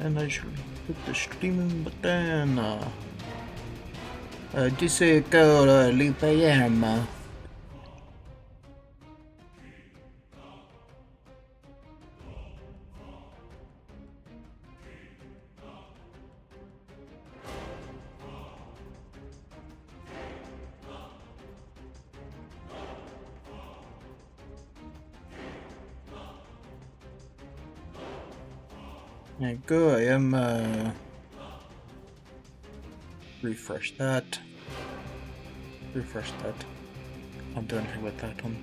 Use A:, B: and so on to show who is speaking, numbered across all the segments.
A: and I should hit the streaming button. This is called Liam. Go, I am refresh that. Refresh that. Can't do anything with that one.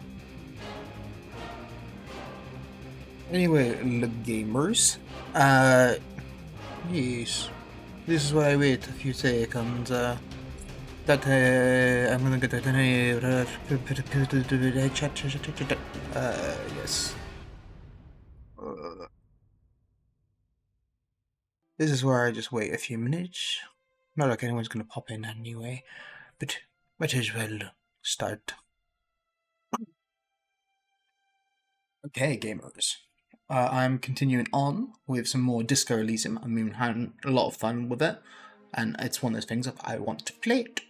A: Anyway, the gamers. Yes. This is why I wait a few seconds. That I'm gonna get that. Yes. This is where I just wait a few minutes. Not like anyone's gonna pop in anyway, but might as well start. Okay, gamers. I'm continuing on with some more Disco Elysium. I mean, having a lot of fun with it, and it's one of those things that I want to play it,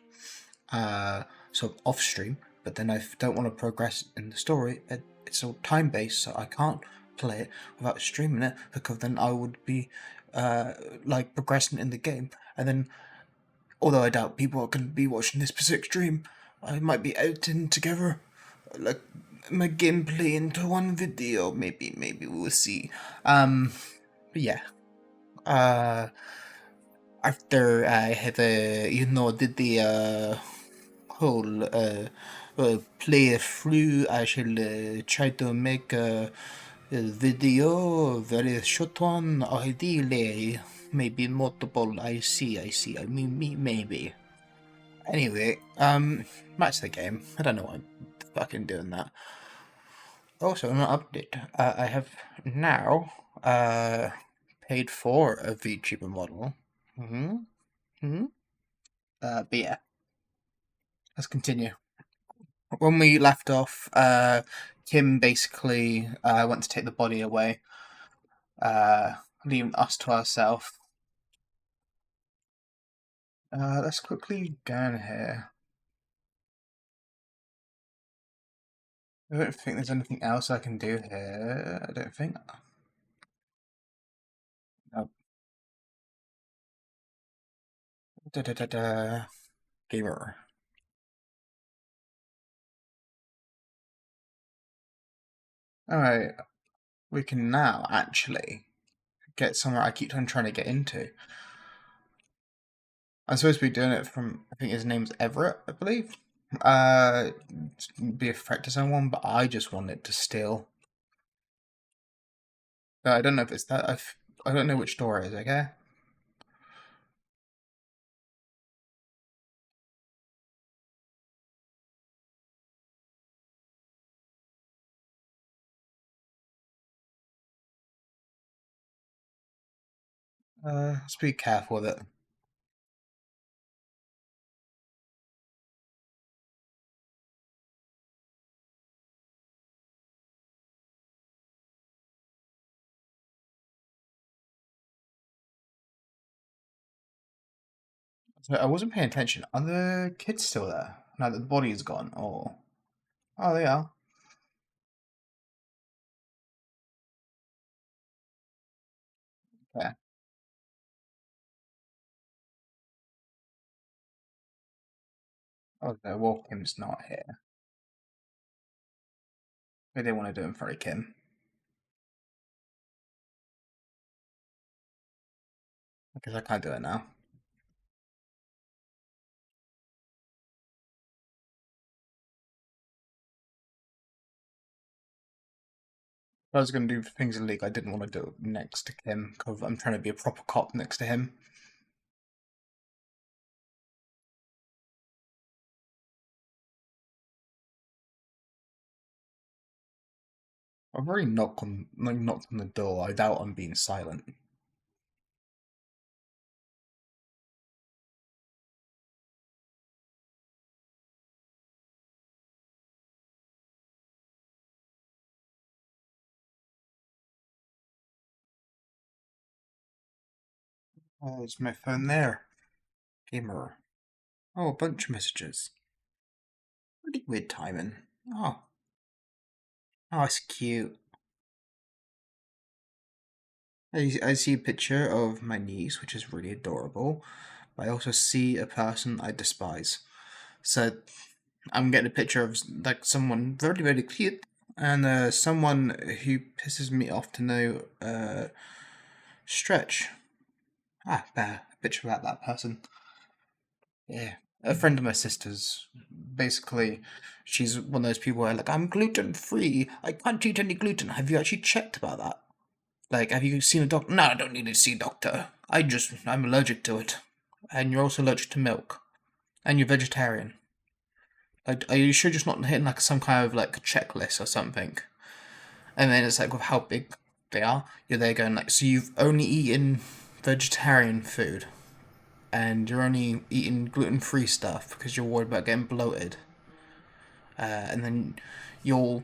A: sort of off stream. But then I don't want to progress in the story. It's all time based, so I can't play it without streaming it because then I would be like progressing in the game, and then although I doubt people are going to be watching this specific stream, I might be editing together like my gameplay into one video. Maybe we'll see. But yeah. After I have did the whole play through, I shall try to make a video, very short one, ideally maybe multiple. I see. I mean, maybe. Anyway, that's the game. I don't know why I'm fucking doing that. Also, an update. I have now paid for a VTuber model. Mm-hmm. Mm-hmm. But yeah, let's continue. When we left off, Kim basically went to take the body away, leaving us to ourselves. Let's quickly go in here. I don't think there's anything else I can do here. I don't think. No. Da da da da. Gamer. Alright, we can now actually get somewhere I keep on trying to get into. I'm supposed to be doing it from, I think his name's Everett, I believe. Be a threat to someone, but I just want it to steal. I don't know if it's that. I don't know which door it is, okay? Let's be careful with it. So I wasn't paying attention. Are the kids still there? Now that the body is gone? Or oh, they are. Yeah. Oh, no. Well, Kim's not here. Maybe they want to do it in front of Kim. Because I can't do it now. If I was going to do things in League, I didn't want to do it next to Kim because I'm trying to be a proper cop next to him. I've already knocked on the door. I doubt I'm being silent. Oh, there's my phone there. Gamer. Oh, a bunch of messages. Pretty weird timing. Oh, oh, it's cute. I see a picture of my niece, which is really adorable. But I also see a person I despise. So I'm getting a picture of like someone very, very cute, and someone who pisses me off to no stretch. Ah, there, a picture about that person. Yeah, a friend of my sister's. Basically, she's one of those people where like I'm gluten free. I can't eat any gluten. Have you actually checked about that? Like, have you seen a doctor? No, I don't need to see a doctor. I'm allergic to it. And you're also allergic to milk. And you're vegetarian. Are you sure just not hitting like some kind of like checklist or something? And then it's like with how big they are, you're there going like, so you've only eaten vegetarian food, and you're only eating gluten free stuff because you're worried about getting bloated. And then you'll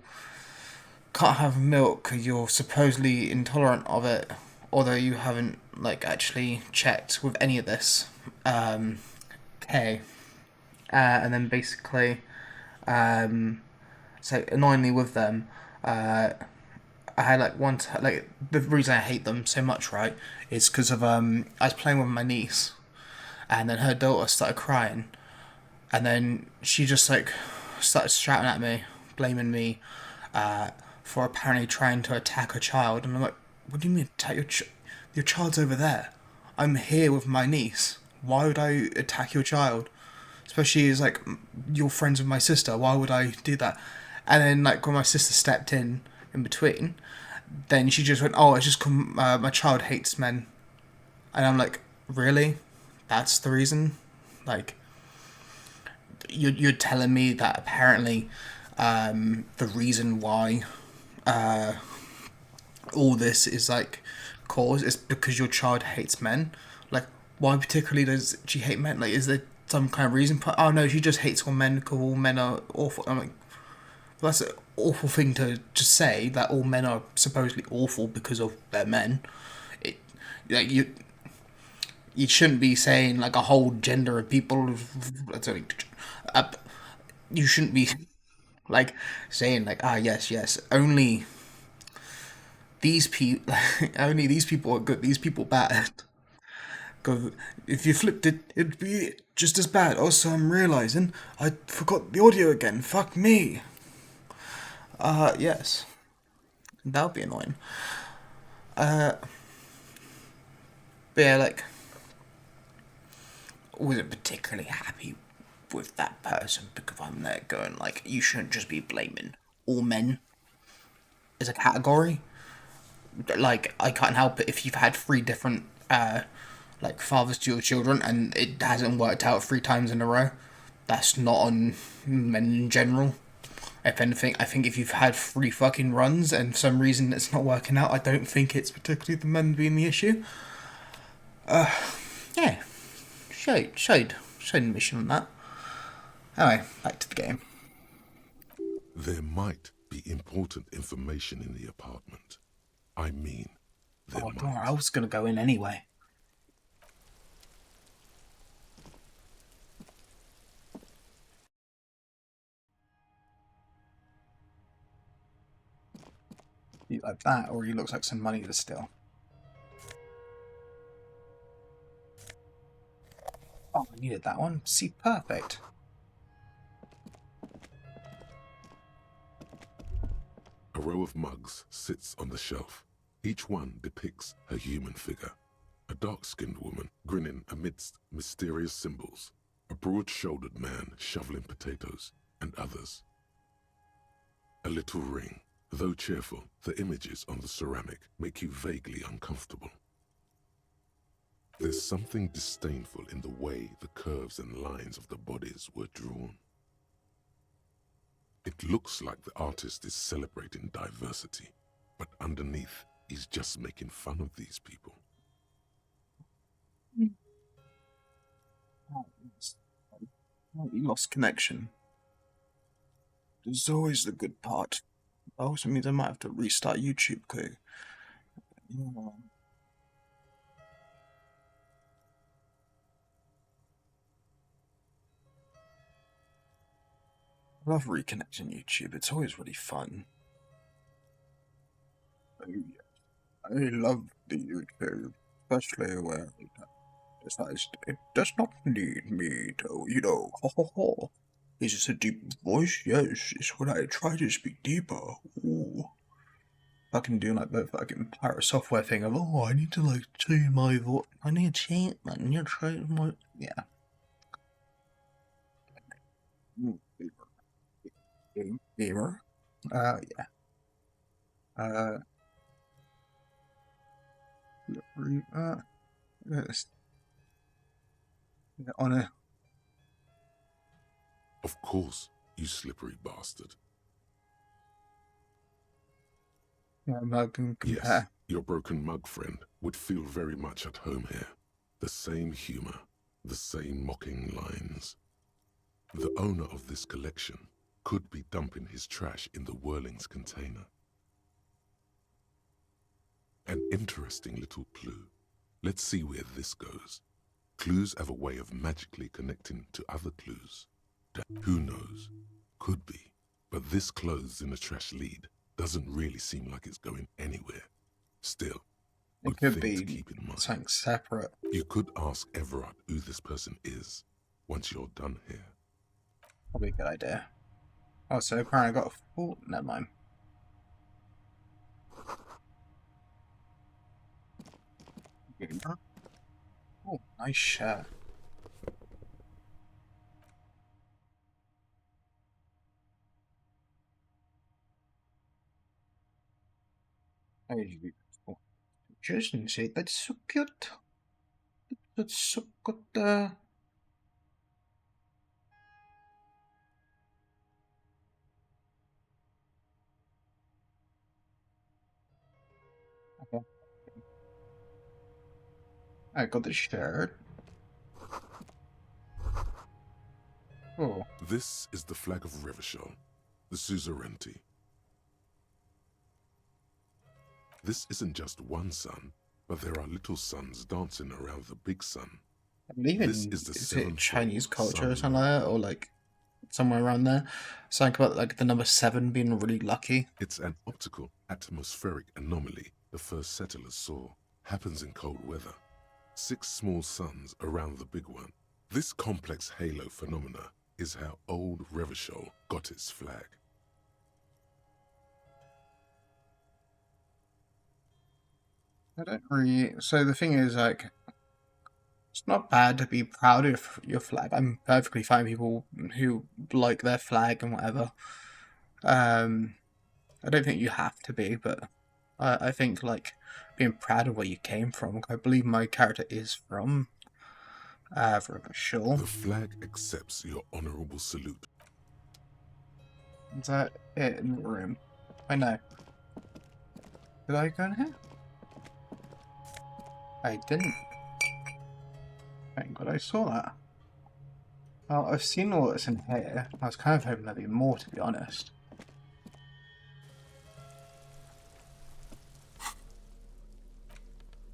A: can't have milk because you're supposedly intolerant of it, although you haven't like actually checked with any of this. Okay, and then basically, so annoyingly with them, I had like like the reason I hate them so much, right, is because of I was playing with my niece, and then her daughter started crying, and then she just like started shouting at me, blaming me for apparently trying to attack her child. And I'm like, what do you mean attack your child's over there? I'm here with my niece. Why would I attack your child? Especially as like you're friends with my sister. Why would I do that? And then like when my sister stepped in between, then she just went, "Oh, it's just my child hates men," and I'm like, "Really? That's the reason?" Like, you're telling me that apparently the reason why all this is like cause is because your child hates men. Like, why particularly does she hate men? Like, is there some kind of reason? Oh no, she just hates all men because all men are awful. I'm like, well, that's an awful thing to just say, that all men are supposedly awful because of their men. It like you shouldn't be saying like a whole gender of people. Uh, you shouldn't be like saying like, ah, yes, yes, only these people only these people are good, these people bad. Because if you flipped it, it'd be just as bad. Also, I'm realizing I forgot the audio again. Fuck me. Yes, that would be annoying. But yeah, like, wasn't particularly happy with that person because I'm there going like, you shouldn't just be blaming all men as a category. Like, I can't help it if you've had three different like fathers to your children and it hasn't worked out three times in a row. That's not on men in general. If anything, I think if you've had three fucking runs and for some reason it's not working out, I don't think it's particularly the men being the issue. Yeah, showed mission on that. Anyway, back to the game.
B: There might be important information in the apartment. I mean, there
A: Oh,
B: might.
A: don't worry, I was gonna go in anyway. You like that, or he looks like some money to steal. Oh, I needed that one. See, perfect.
B: A row of mugs sits on the shelf. Each one depicts a human figure. A dark-skinned woman grinning amidst mysterious symbols. A broad-shouldered man shoveling potatoes, and others. A little ring. Though cheerful, the images on the ceramic make you vaguely uncomfortable. There's something disdainful in the way the curves and lines of the bodies were drawn. It looks like the artist is celebrating diversity, but underneath, he's just making fun of these people.
A: Oh, you lost connection. There's always the good part. That also means I might have to restart YouTube, because I love reconnecting YouTube. It's always really fun. Oh, yeah. I love the YouTube, especially where it decides it does not need me to, ho ho ho. Is this a deep voice? Yes, it's when I try to speak deeper. Ooh. Fucking do like the fucking pirate software thing of, oh, I need to like tune my voice. I need to change, I need to change my. Yeah. Gamer. Yeah. Uh, yes. On a.
B: Of course, you slippery bastard.
A: Yeah, I can compare.
B: Yes, your broken mug friend would feel very much at home here. The same humor, the same mocking lines. The owner of this collection could be dumping his trash in the Whirling's container. An interesting little clue. Let's see where this goes. Clues have a way of magically connecting to other clues. Who knows? Could be. But this clothes in the trash lead doesn't really seem like it's going anywhere. Still,
A: It could be something separate.
B: You could ask Everard who this person is once you're done here.
A: Probably a good idea. Oh, so apparently I got a full. Never mind. Oh, nice shirt. Just say that's so cute. That's so good. Okay. I got the shirt. Oh.
B: This is the flag of Revachol, the suzerainty. This isn't just one sun, but there are little suns dancing around the big sun.
A: I believe
B: This is
A: it Chinese culture or something like that, or like somewhere around there. Something about like the number 7 being really lucky.
B: It's an optical atmospheric anomaly the first settlers saw. Happens in cold weather. 6 small suns around the big one. This complex halo phenomena is how old Revachol got its flag.
A: I don't really. So the thing is, like, it's not bad to be proud of your flag. I'm perfectly fine with people who like their flag and whatever. I don't think you have to be, but I think like being proud of where you came from. I believe my character is from Revachol.
B: The flag accepts your honorable salute.
A: Is that it in the room? I know. Did I go in here? I didn't. Thank God I saw that. Well, I've seen all that's in here. I was kind of hoping there'd be more, to be honest.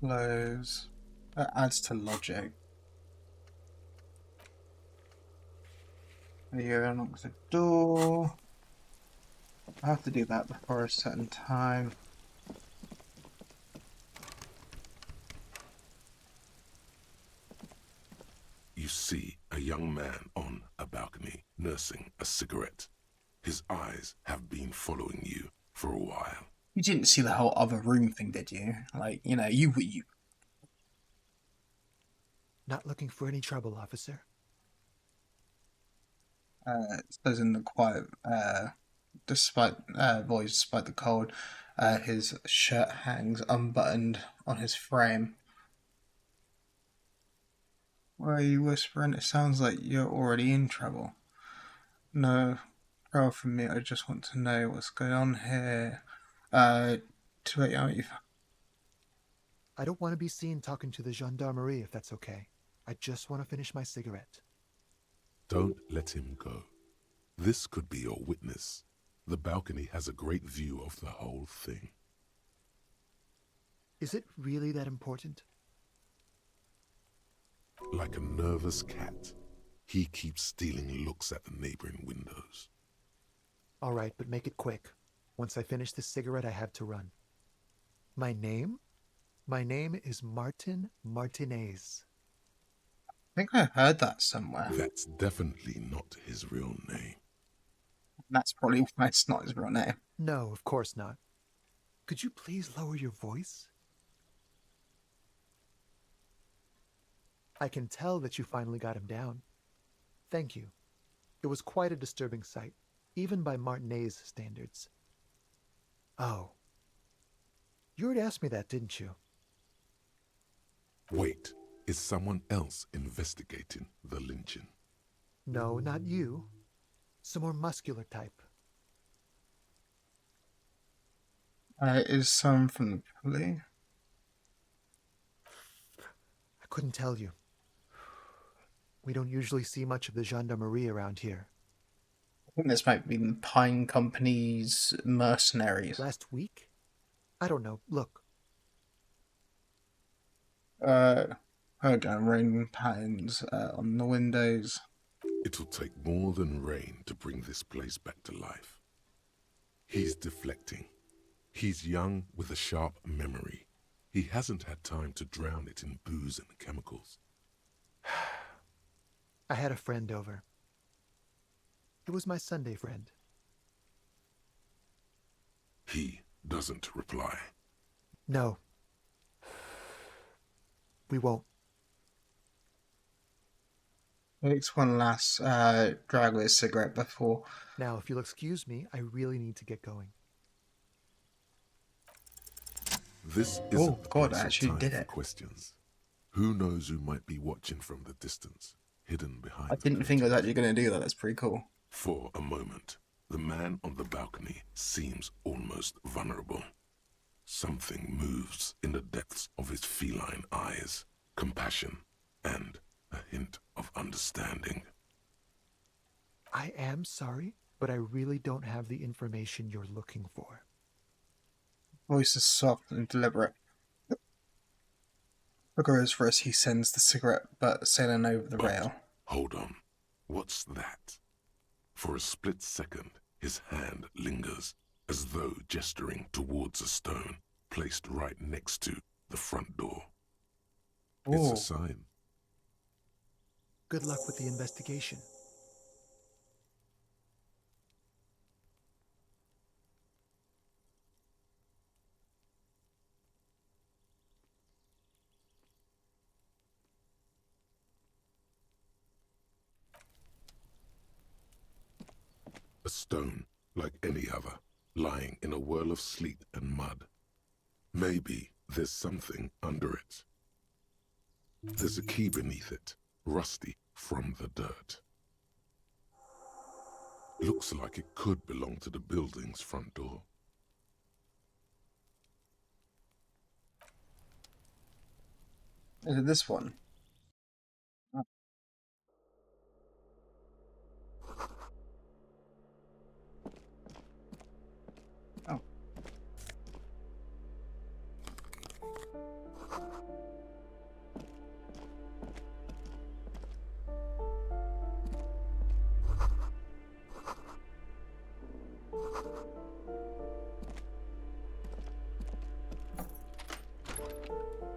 A: Close. That adds to logic. There you go, unlock the door. I have to do that before a certain time.
B: You see a young man on a balcony nursing a cigarette. His eyes have been following you for a while.
A: You didn't see the whole other room thing, did you? Like, you know, you.
C: Not looking for any trouble, officer.
A: It says in the quiet, despite voice, despite the cold, his shirt hangs unbuttoned on his frame. Why are you whispering? It sounds like you're already in trouble. No, trouble for me. I just want to know what's going on here. To let you know,
C: I don't want to be seen talking to the gendarmerie, if that's okay. I just want to finish my cigarette.
B: Don't let him go. This could be your witness. The balcony has a great view of the whole thing.
C: Is it really that important?
B: Like a nervous cat, he keeps stealing looks at the neighboring windows.
C: All right, but make it quick. Once I finish this cigarette, I have to run. My name? My name is Martin Martinez.
A: I think I heard that somewhere.
B: That's definitely not his real name.
A: That's probably why it's not his real name.
C: No, of course not. Could you please lower your voice? I can tell that you finally got him down. Thank you. It was quite a disturbing sight, even by Martinez standards. Oh. You already asked me that, didn't you?
B: Wait, is someone else investigating the lynching?
C: No, not you. Some more muscular type.
A: Is someone from the police?
C: I couldn't tell you. We don't usually see much of the gendarmerie around here.
A: I think this might be the Pine Company's mercenaries.
C: Last week? I don't know. Look.
A: Hold on, rain patterns on the windows.
B: It'll take more than rain to bring this place back to life. He's deflecting. He's young with a sharp memory. He hasn't had time to drown it in booze and chemicals.
C: I had a friend over. It was my Sunday friend.
B: He doesn't reply.
C: No. We won't.
A: Takes one last drag with a cigarette before.
C: Now, if you'll excuse me, I really need to get going.
B: This isn't the
A: God,
B: place
A: I
B: or
A: actually
B: time
A: did
B: for
A: it.
B: questions. Who knows who might be watching from the distance, hidden behind
A: I
B: the
A: didn't think I was
B: curtains.
A: actually going to do that. That's pretty cool.
B: For a moment, the man on the balcony seems almost vulnerable. Something moves in the depths of his feline eyes, compassion, and a hint of understanding.
C: I am sorry, but I really don't have the information you're looking for.
A: Voice is soft and deliberate. Goes for us, he sends the cigarette butt sailing over the rail.
B: Hold on. What's that? For a split second, his hand lingers, as though gesturing towards a stone placed right next to the front door. It's
A: Ooh.
B: a sign.
C: Good luck with the investigation.
B: A stone, like any other, lying in a whirl of sleet and mud. Maybe there's something under it. There's a key beneath it, rusty from the dirt. Looks like it could belong to the building's front door.
A: Is it this one? Oh.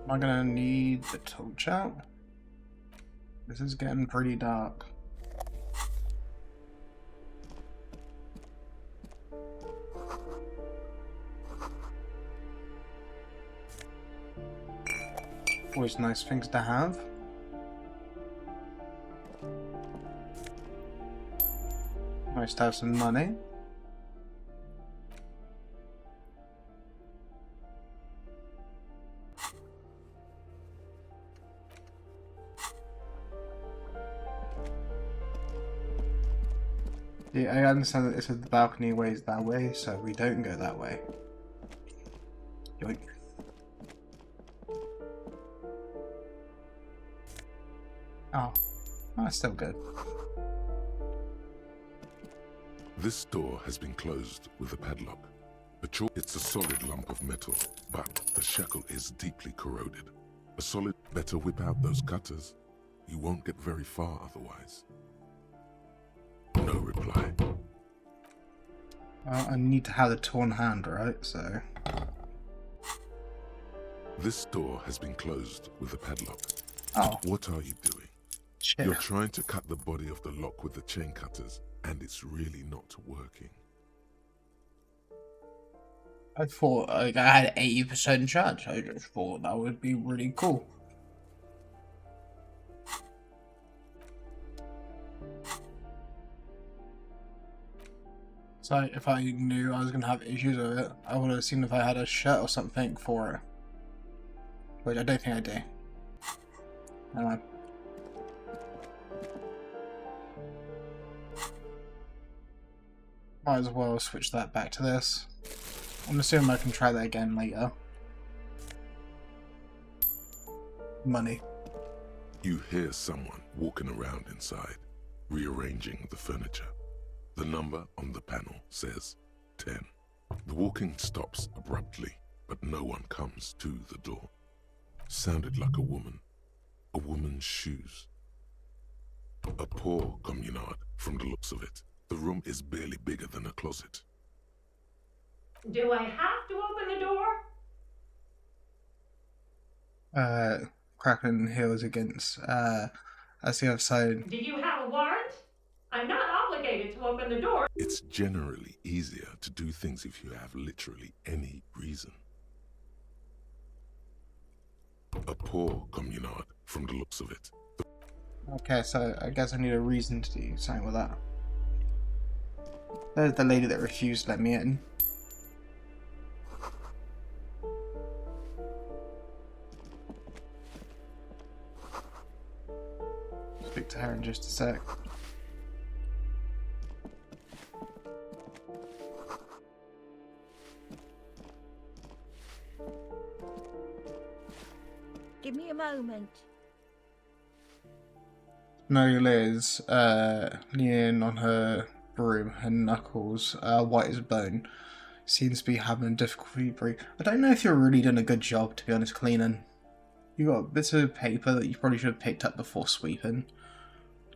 A: Am I gonna need the torch out? This is getting pretty dark. Always nice things to have. Nice to have some money. Yeah, I understand that this is the balcony ways that way, so we don't go that way. Yoink. Oh, that's still good.
B: This door has been closed with a padlock. It's a solid lump of metal, but the shackle is deeply corroded. A solid, better whip out those cutters. You won't get very far otherwise. No reply.
A: I need to have the torn hand, right? So.
B: This door has been closed with a padlock.
A: Oh,
B: What are you doing?
A: shit.
B: You're trying to cut the body of the lock with the chain cutters, and it's really not working.
A: I thought like, I had 80% chance. I just thought that would be really cool. So if I knew I was going to have issues with it, I would have seen if I had a shirt or something for it. Which I don't think I do. Never mind. Might as well switch that back to this. I'm assuming I can try that again later. Money.
B: You hear someone walking around inside, rearranging the furniture. The number on the panel says 10. The walking stops abruptly, but no one comes to the door. Sounded like a woman's shoes. A poor communard from the looks of it. The room is barely bigger than a closet.
D: Do I have to open the door?
A: Cracking heels against, that's the other side.
D: Do you have a warrant? I'm not obligated to open the door.
B: It's generally easier to do things if you have literally any reason. A poor communard from the looks of it.
A: Okay, so I guess I need a reason to do something with that. There's the lady that refused to let me in. Speak to her in just a sec.
E: Give me a moment.
A: No, Liz, leaning on her broom, her knuckles, white as bone, seems to be having difficulty breathing. I don't know if you're really doing a good job, to be honest, cleaning. You got bits of paper that you probably should have picked up before sweeping.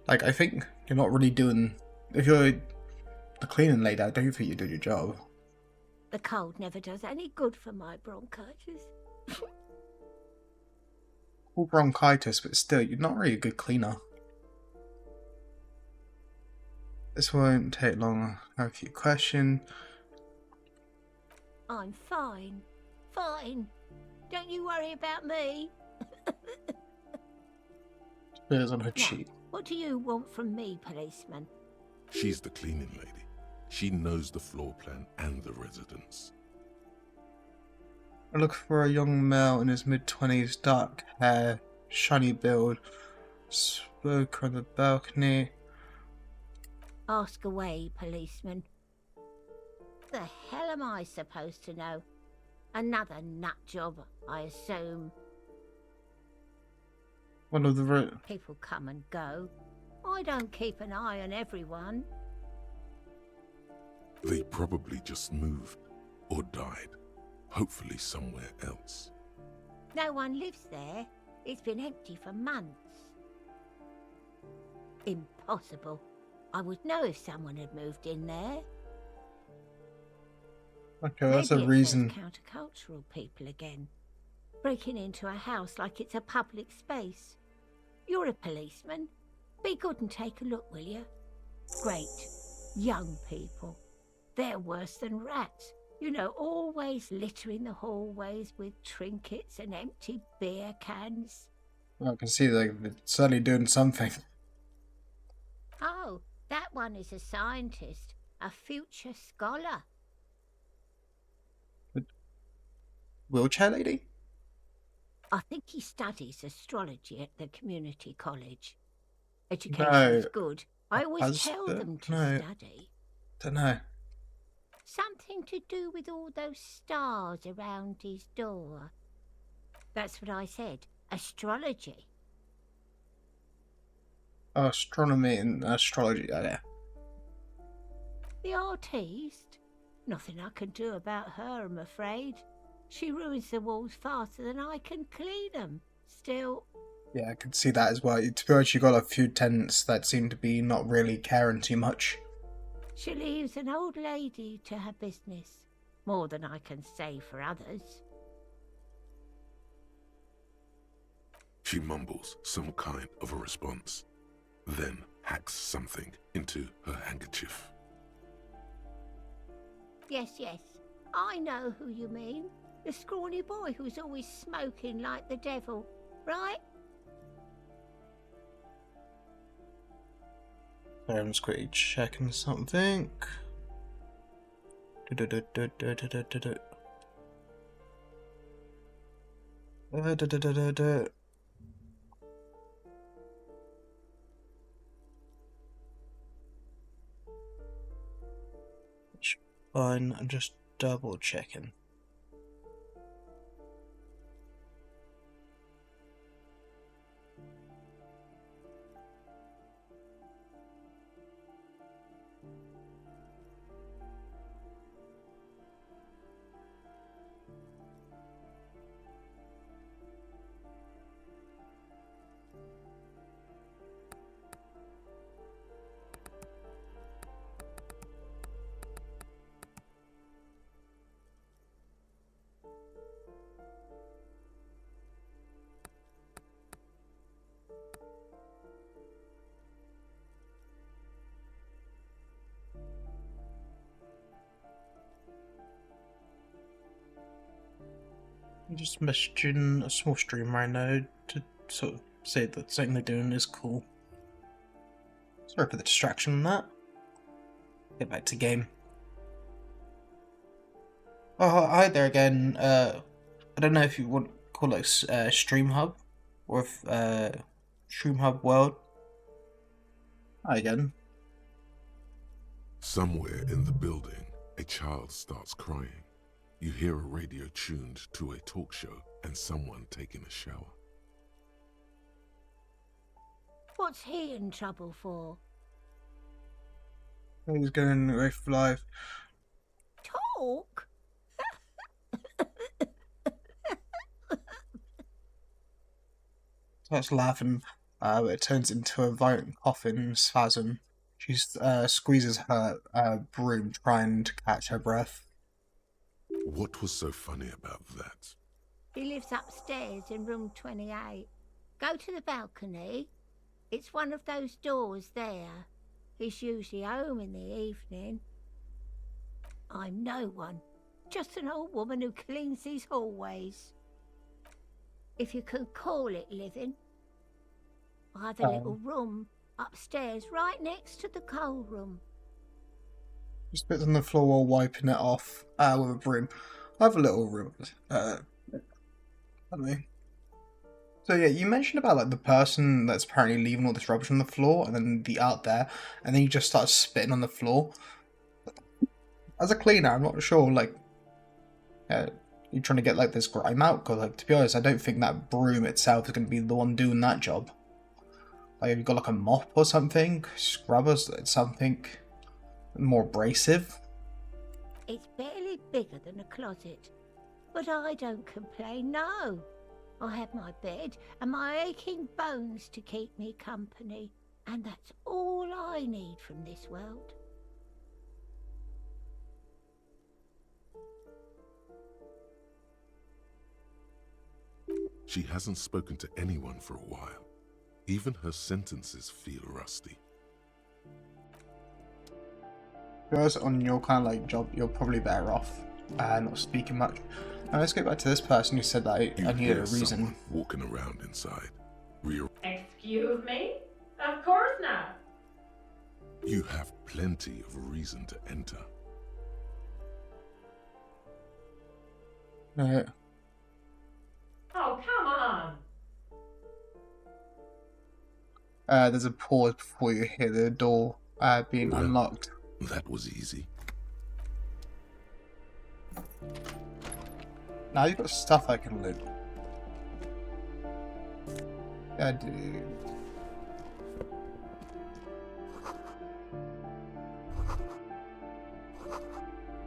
A: Like, I think you're not really doing... If you're the cleaning lady, I don't think you're doing your job.
E: The cold never does any good for my bronchitis.
A: All bronchitis, but still, you're not really a good cleaner. This won't take long. I have a few questions.
E: I'm fine. Fine. Don't you worry about me.
A: Spurs on her
E: Now,
A: cheek.
E: what do you want from me, policeman?
B: She's the cleaning lady. She knows the floor plan and the residence.
A: I look for a young male in his mid-20s, dark hair, shiny build, smoke on the balcony.
E: Ask away, policeman. The hell am I supposed to know? Another nut job, I assume.
A: One of the
E: People come and go. I don't keep an eye on everyone.
B: They probably just moved or died, hopefully somewhere else.
E: No one lives there. It's been empty for months. Impossible. I would know if someone had moved in there.
A: Okay, that's
E: Maybe
A: a
E: it's
A: reason.
E: those countercultural people again, breaking into a house like it's a public space. You're a policeman. Be good and take a look, will you? Great. Young people. They're worse than rats. You know, always littering the hallways with trinkets and empty beer cans.
A: Well, I can see they're certainly doing something.
E: Oh, that one is a scientist, a future scholar.
A: Wheelchair lady?
E: I think he studies astrology at the community college. Education
A: No.
E: is good. I always tell them to
A: No.
E: study.
A: Don't know.
E: Something to do with all those stars around his door. That's what I said. Astrology.
A: Astronomy and astrology. Oh, yeah.
E: The artiste? Nothing I can do about her, I'm afraid. She ruins the walls faster than I can clean them. Still,
A: Yeah, I could see that as well. To be honest, you got a few tenants that seem to be not really caring too much.
E: She leaves an old lady to her business. More than I can say for others.
B: She mumbles some kind of a response, then hacks something into her handkerchief.
E: Yes, yes, I know who you mean. The scrawny boy who's always smoking like the devil, right?
A: Sorry, I'm just quickly checking something. Fine, I'm just double checking. I'm just messaging a small stream right now to sort of say that something they're doing is cool. Sorry for the distraction on that. Get back to game. Oh, hi there again. I don't know if you want to call it Stream Hub or if Stream Hub World. Hi again.
B: Somewhere in the building, a child starts crying. You hear a radio tuned to a talk show and someone taking a shower.
E: What's he in trouble for?
A: He's going Rift Live.
E: Talk?
A: Starts laughing, but it turns into a violent coughing spasm. She squeezes her broom, trying to catch her breath.
B: What was so funny about that?
E: He lives upstairs in room 28. Go to the balcony. It's one of those doors there. He's usually home in the evening. I'm no one. Just an old woman who cleans these hallways. If you can call it living. I have a little room upstairs right next to the coal room.
A: She spits on the floor while wiping it off with a broom. I have a little room. So yeah, you mentioned about like the person that's apparently leaving all this rubbish on the floor, and then the out there, and then you just start spitting on the floor. As a cleaner, I'm not sure like you're trying to get like this grime out. Because like to be honest, I don't think that broom itself is going to be the one doing that job. Like, have you got like a mop or something, scrubbers, something more abrasive?
E: It's barely bigger than a closet, but I don't complain, no. I have my bed and my aching bones to keep me company, and that's all I need from this world.
B: She hasn't spoken to anyone for a while. Even her sentences feel rusty.
A: Because on your kind of like job, you're probably better off not speaking much. Now let's get back to this person who said that I needed a reason.
B: Someone walking around inside.
D: Excuse me? Of course not.
B: You have plenty of reason to enter.
D: Oh, come on.
A: There's a pause before you hear the door being unlocked.
B: That was easy.
A: Now you've got stuff I can loot. Yeah, dude.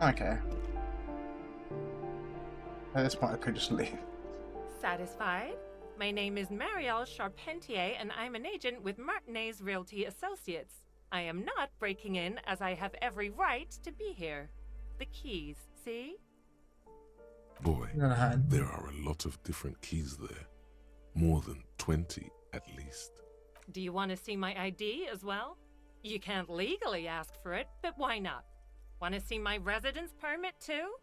A: Okay. At this point I could just leave.
F: Satisfied? My name is Marielle Charpentier, and I'm an agent with Martinez Realty Associates. I am not breaking in, as I have every right to be here. The keys, see?
B: Boy,
A: Uh,
B: there are a lot of different keys there. More than 20 at least.
F: Do you want to see my ID as well? You can't legally ask for it, but why not? Want to see my residence permit too?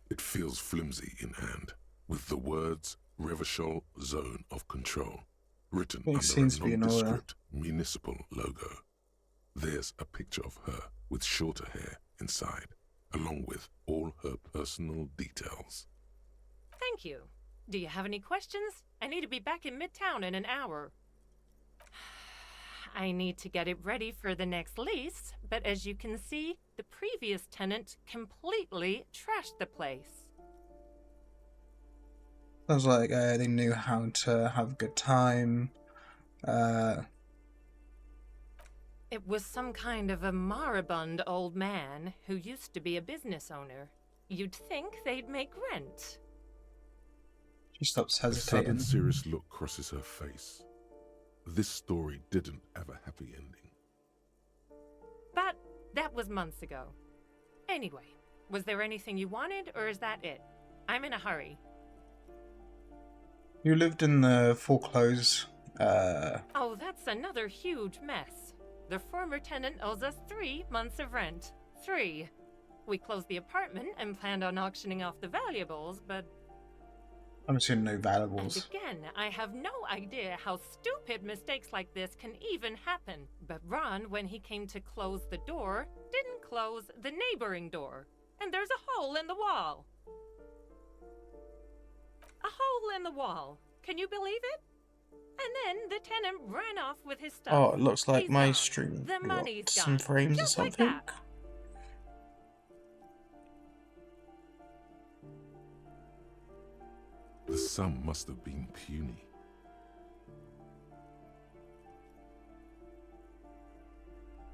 B: It feels flimsy in hand, with the words Revachol Zone of Control written
A: It
B: under
A: seems
B: a
A: to be in order.
B: nondescript municipal logo. There's a picture of her with shorter hair inside, along with all her personal details.
F: Thank you. Do you have any questions? I need to be back in Midtown in an hour. I need to get it ready for the next lease, but as you can see, the previous tenant completely trashed the place.
A: Sounds like they knew how to have a good time.
F: It was some kind of a moribund old man who used to be a business owner. You'd think they'd make rent.
A: She stops
B: A sudden
A: hesitating.
B: serious look crosses her face. This story didn't have a happy ending.
F: But that was months ago. Anyway, was there anything you wanted, or is that it? I'm in a hurry.
A: You lived in the foreclosed.
F: Oh, that's another huge mess. The former tenant owes us 3 months of rent. 3. We closed the apartment and planned on auctioning off the valuables, but...
A: I'm assuming no
F: And
A: valuables.
F: again, I have no idea how stupid mistakes like this can even happen. But Ron, when he came to close the door, didn't close the neighboring door. And there's a hole in the wall. A hole in the wall. Can you believe it? And then the tenant ran off with his stuff.
A: Oh, it looks like
F: He's
A: my
F: gone.
A: stream
F: The
A: got
F: money's
A: some
F: gone.
A: frames or
F: Just like
A: something.
F: that.
B: The sum must have been puny.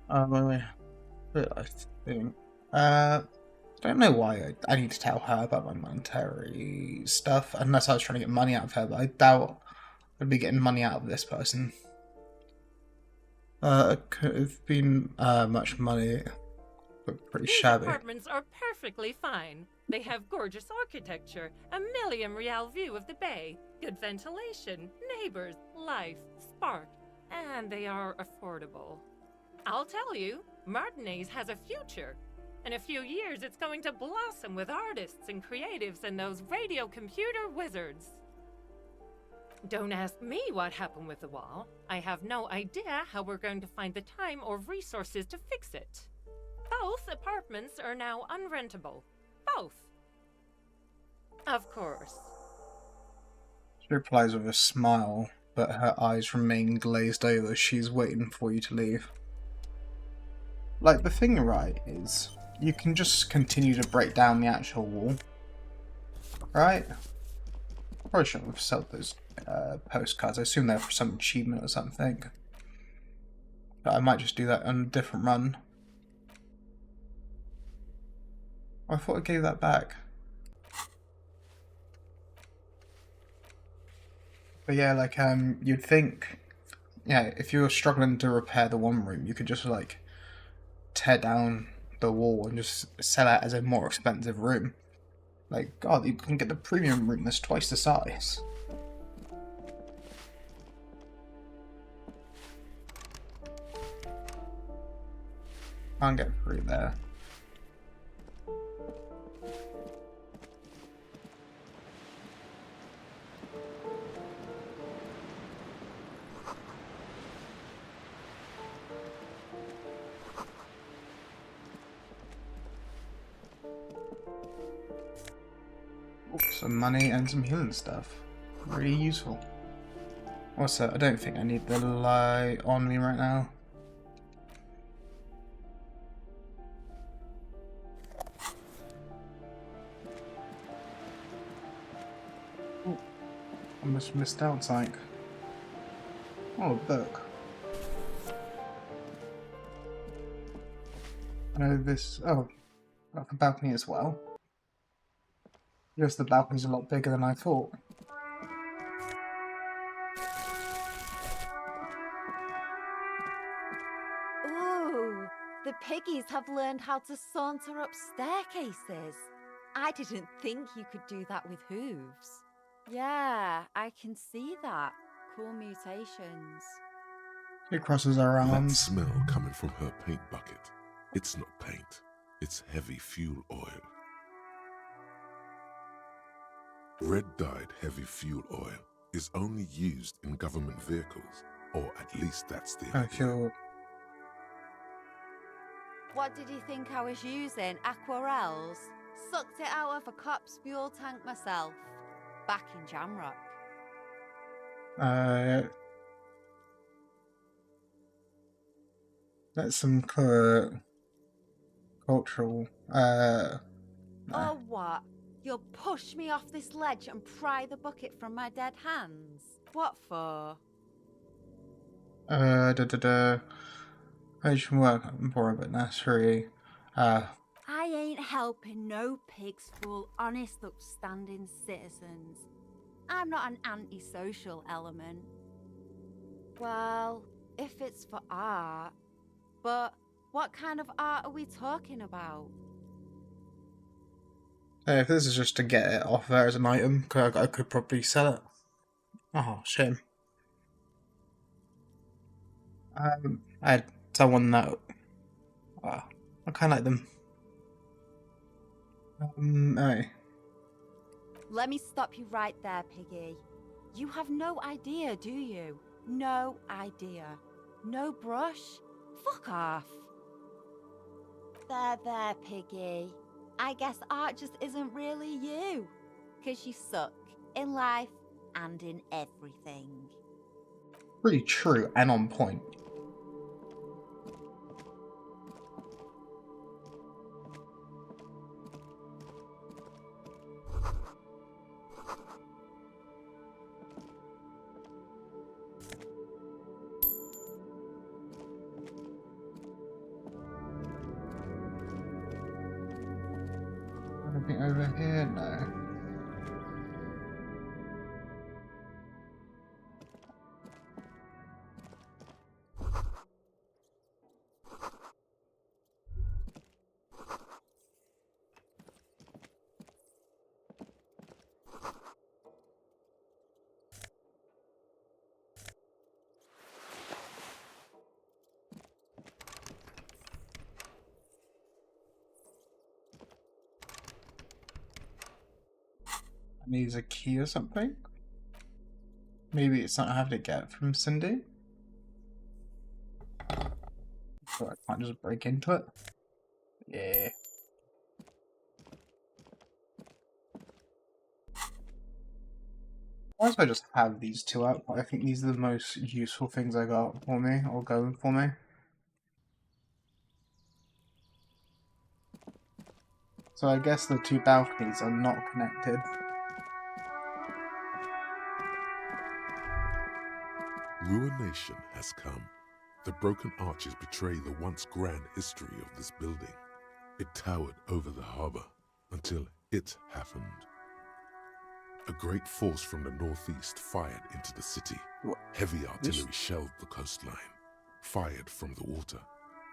A: I think. I don't know why I need to tell her about my monetary stuff, unless I was trying to get money out of her, but I doubt I'd be getting money out of this person. It could have been much money, but pretty
F: These
A: shabby.
F: apartments are perfectly fine. They have gorgeous architecture, a million-real view of the bay, good ventilation, neighbors, life, spark, and they are affordable. I'll tell you, Martinez has a future. In a few years, it's going to blossom with artists and creatives and those radio computer wizards. Don't ask me what happened with the wall. I have no idea how we're going to find the time or resources to fix it. Both apartments are now unrentable. Both. Of course.
A: She replies with a smile, but her eyes remain glazed over. She's waiting for you to leave. Like, the thing, right, is you can just continue to break down the actual wall, right? Probably shouldn't have sold those postcards. I assume they're for some achievement or something. But I might just do that on a different run. I thought I gave that back. But yeah, like, you'd think, yeah, if you were struggling to repair the one room, you could just, like, tear down the wall and just sell it as a more expensive room. Like, God, you can get the premium room that's twice the size. Can't get through there. Some money and some healing stuff. Really useful. Also, I don't think I need the light on me right now. Ooh, I must have missed out something. Oh, a book. I know this. Oh, got a balcony as well. Yes, the balcony's a lot bigger than I thought.
G: piggies have learned how to saunter up staircases. I didn't think you could do that with hooves. Yeah, I can see that. Cool mutations.
A: She crosses her
B: That
A: arms.
B: smell coming from her paint bucket. It's not paint, it's heavy fuel oil. Red-dyed heavy fuel oil is only used in government vehicles, or at least that's the
A: Oh,
B: idea.
A: cool.
G: What did you think I was using? Aquarels? Sucked it out of a cop's fuel tank myself. Back in Jamrock.
A: That's some cultural. No.
G: Oh, what? You'll push me off this ledge and pry the bucket from my dead hands? What for?
A: Asian work for a bit nursery.
G: I ain't helping no pigs fool honest, upstanding citizens. I'm not an antisocial element. Well, if it's for art. But what kind of art are we talking about?
A: If this is just to get it off there as an item, I could probably sell it. Oh, shame. I had someone that. I kind of like them. Hey.
G: Let me stop you right there, Piggy. You have no idea, do you? No idea. No brush? Fuck off. There, Piggy. I guess art just isn't really you. 'Cause you suck in life and in everything.
A: Pretty true and on point. Anything over here? No. Needs a key or something? Maybe it's something I have to get from Cindy? So I can't just break into it? Yeah. Why don't I just have these two out? I think these are the most useful things I got for me, or going for me. So I guess the two balconies are not connected.
B: Ruination has come. The broken arches betray the once grand history of this building. It towered over the harbour until it happened. A great force from the northeast fired into the city. Heavy artillery shelled the coastline, fired from the water,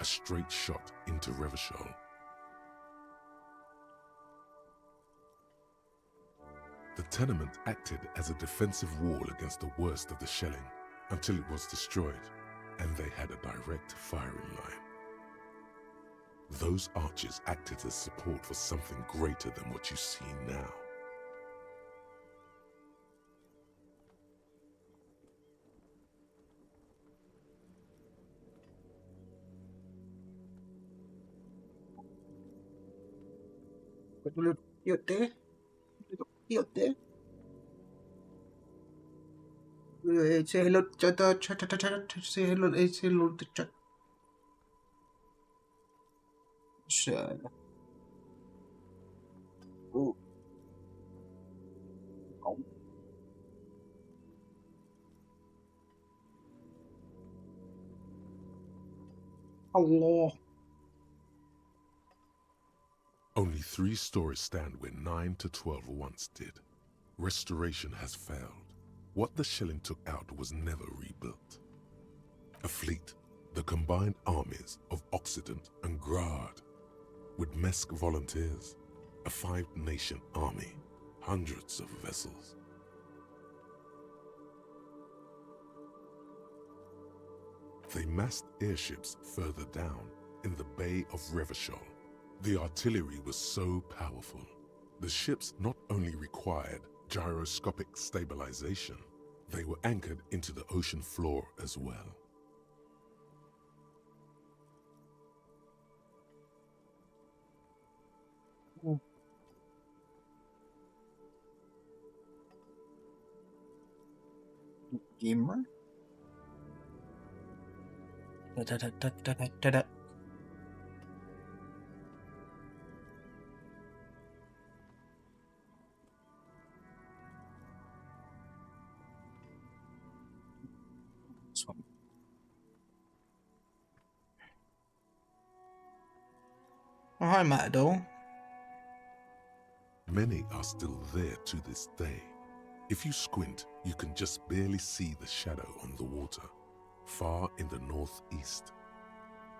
B: a straight shot into Revachol. The tenement acted as a defensive wall against the worst of the shelling until it was destroyed, and they had a direct firing line. Those arches acted as support for something greater than what you see now.
A: Say hello to the chat. Say hello to the chat. Sure. Oh. Allah.
B: Only 3 stories stand where 9 to 12 once did. Restoration has failed. What the shelling took out was never rebuilt. A fleet, the combined armies of Occident and Grad, with Mesk volunteers, a 5-nation army, hundreds of vessels. They massed airships further down in the Bay of Revachol. The artillery was so powerful. The ships not only required gyroscopic stabilization, they were anchored into the ocean floor as well.
A: Gamer? Da-da-da-da-da-da-da. This one. Oh, hi, Matador.
B: Many are still there to this day. If you squint, you can just barely see the shadow on the water, far in the northeast.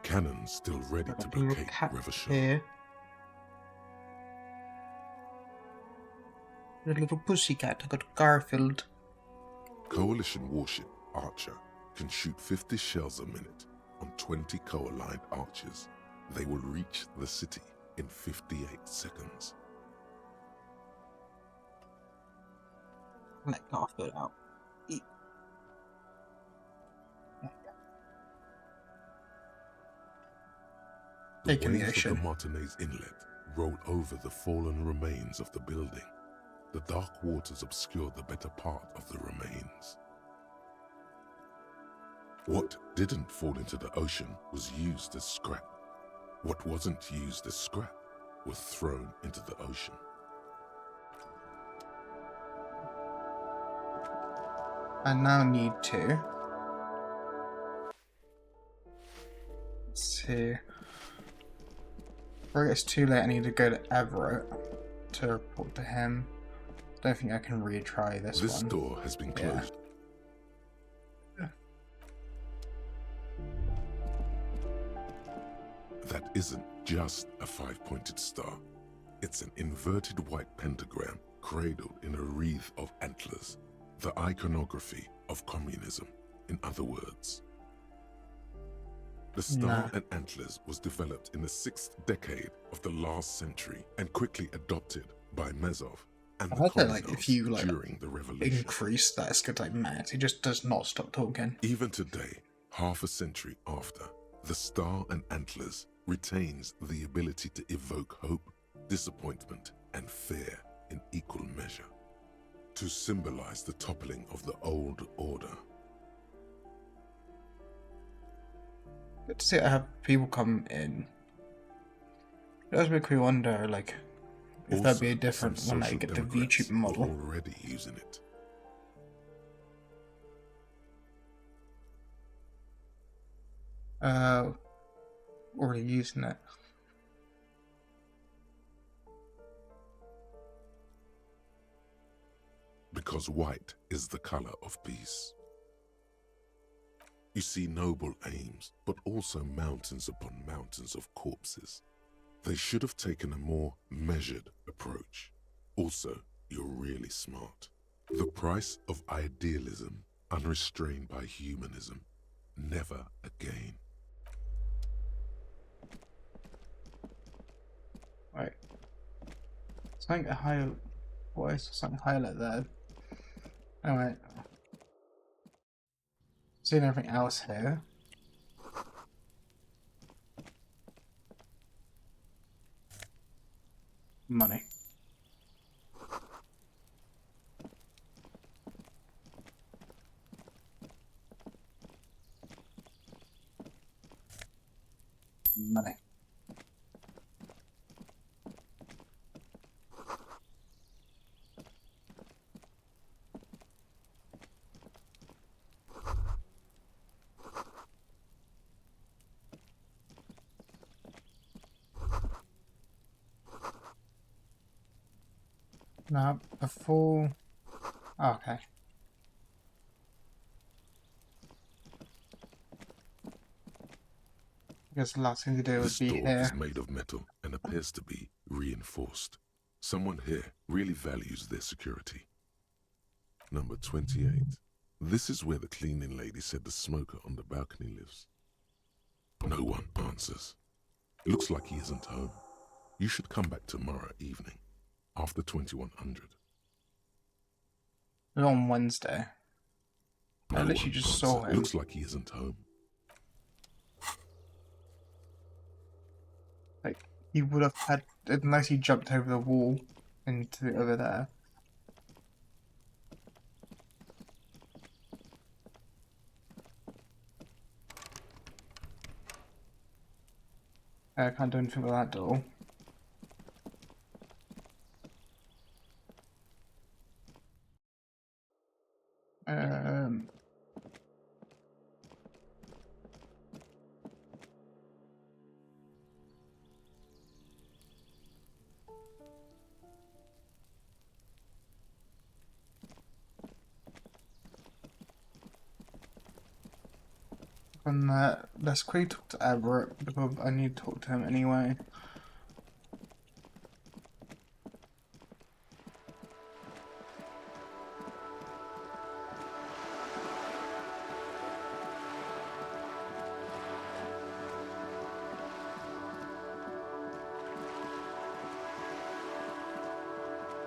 B: Cannons still ready to
A: Got a little
B: blockade
A: cat
B: Revachol.
A: here. The little pussycat. I got Garfield.
B: Coalition warship Archer can shoot 50 shells a minute on 20 co-aligned archers. They will reach the city in 58 seconds.
A: Let Garfield out. Eat.
B: The
A: Taking the
B: waves of
A: ocean.
B: the Martinez Inlet roll over the fallen remains of the building. The dark waters obscure the better part of the remains. What didn't fall into the ocean was used as scrap. What wasn't used as scrap was thrown into the ocean.
A: I now need to. Let's see. Before it gets too late, I need to go to Everett to report to him. Don't think I can retry this
B: This
A: one.
B: door has been closed. That isn't just a 5-pointed star. It's an inverted white pentagram cradled in a wreath of antlers. The iconography of communism, in other words. The star and antlers was developed in the 6th decade of the last century and quickly adopted by Mezov and
A: I
B: the
A: heard that, like, if
B: Komizovs
A: you, like,
B: during the revolution.
A: increase that, it's good, like mad. He just does not stop talking.
B: Even today, half a century after, the star and antlers retains the ability to evoke hope, disappointment, and fear in equal measure, to symbolize the toppling of the old order.
A: Good to see I have people come in. It does make me wonder, like, if that'd be a different
B: some
A: when I
B: social
A: get the
B: democrats
A: VTube
B: are
A: model.
B: already using it.
A: Already using it.
B: Because white is the color of peace. You see noble aims, but also mountains upon mountains of corpses. They should have taken a more measured approach. Also, you're really smart. The price of idealism, unrestrained by humanism. Never again.
A: Right. Something high. What is something highlight there? Alright. Seeing everything else here. Money. Money. No, before. Oh, okay. guess the last thing to do would
B: This
A: be
B: door
A: here.
B: is made of metal and appears to be reinforced. Someone here really values their security. Number 28. This is where the cleaning lady said the smoker on the balcony lives. No one answers. It looks like he isn't home. You should come back tomorrow evening, after 2100.
A: It was on Wednesday. I
B: No
A: literally
B: one
A: just
B: answers.
A: saw
B: It
A: him.
B: looks like he isn't home.
A: Like, he would have had, unless he jumped over the wall into over there. I can't do anything with that door. Um, From that, let's quickly talk to Everett because I need to talk to him anyway.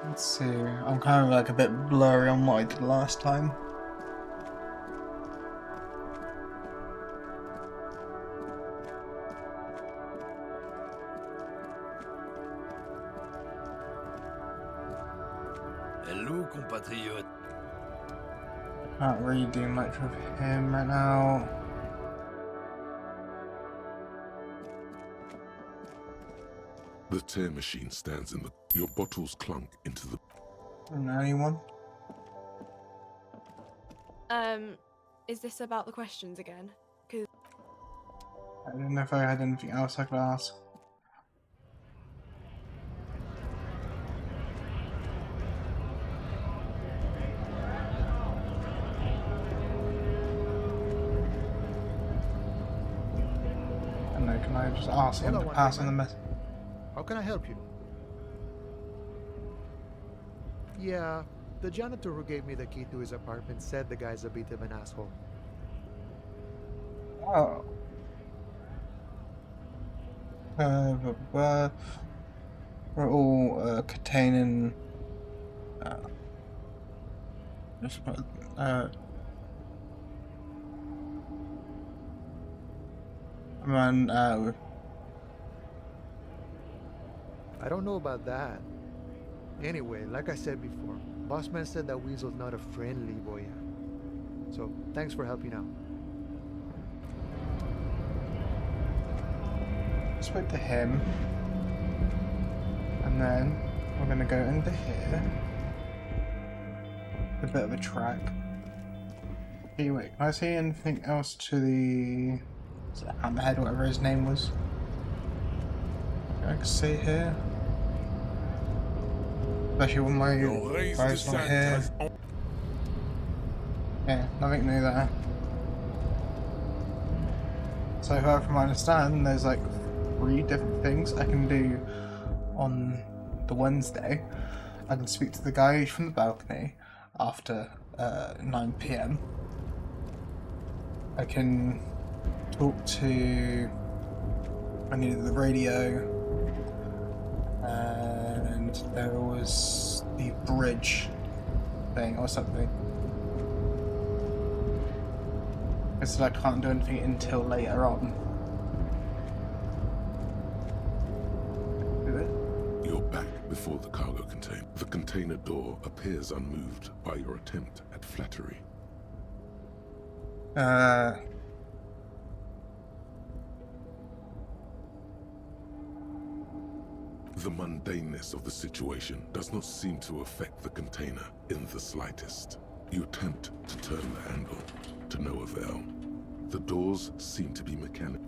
A: Let's see. I'm kind of like a bit blurry on what I did last time.
H: Hello, compatriote.
A: Can't really do much with him right now.
B: The tear machine stands in the... Your bottles clunk into the...
A: And anyone?
I: Is this about the questions again?
A: I don't know if I had anything else I could ask. And then can I just ask him
C: Hello,
A: to pass on the
C: Wonderman.
A: message?
C: How can I help you? Yeah, the janitor who gave me the key to his apartment said the guy's a bit of an asshole.
A: Oh. We're all containing. Just put, man,
C: I don't know about that. Anyway, like I said before, Bossman said that Weasel's not a friendly boy. So, thanks for helping out.
A: spoke to him, and then we're gonna go into here. A bit of a track. Hey, wait, can I see anything else to the... Is it Hammerhead, whatever his name was? I can see here. Especially when my guy's not here. Yeah, nothing new there. So far from my understanding, there's like 3 different things I can do on the Wednesday. I can speak to the guy from the balcony after 9 PM. I can talk to... I needed the radio, and there was the bridge thing or something. I said I can't do anything until later on. Do it?
B: You're back before the cargo container. The container door appears unmoved by your attempt at flattery. The mundaneness of the situation does not seem to affect the container in the slightest. You attempt to turn the handle, to no avail. The doors seem to be mechanical.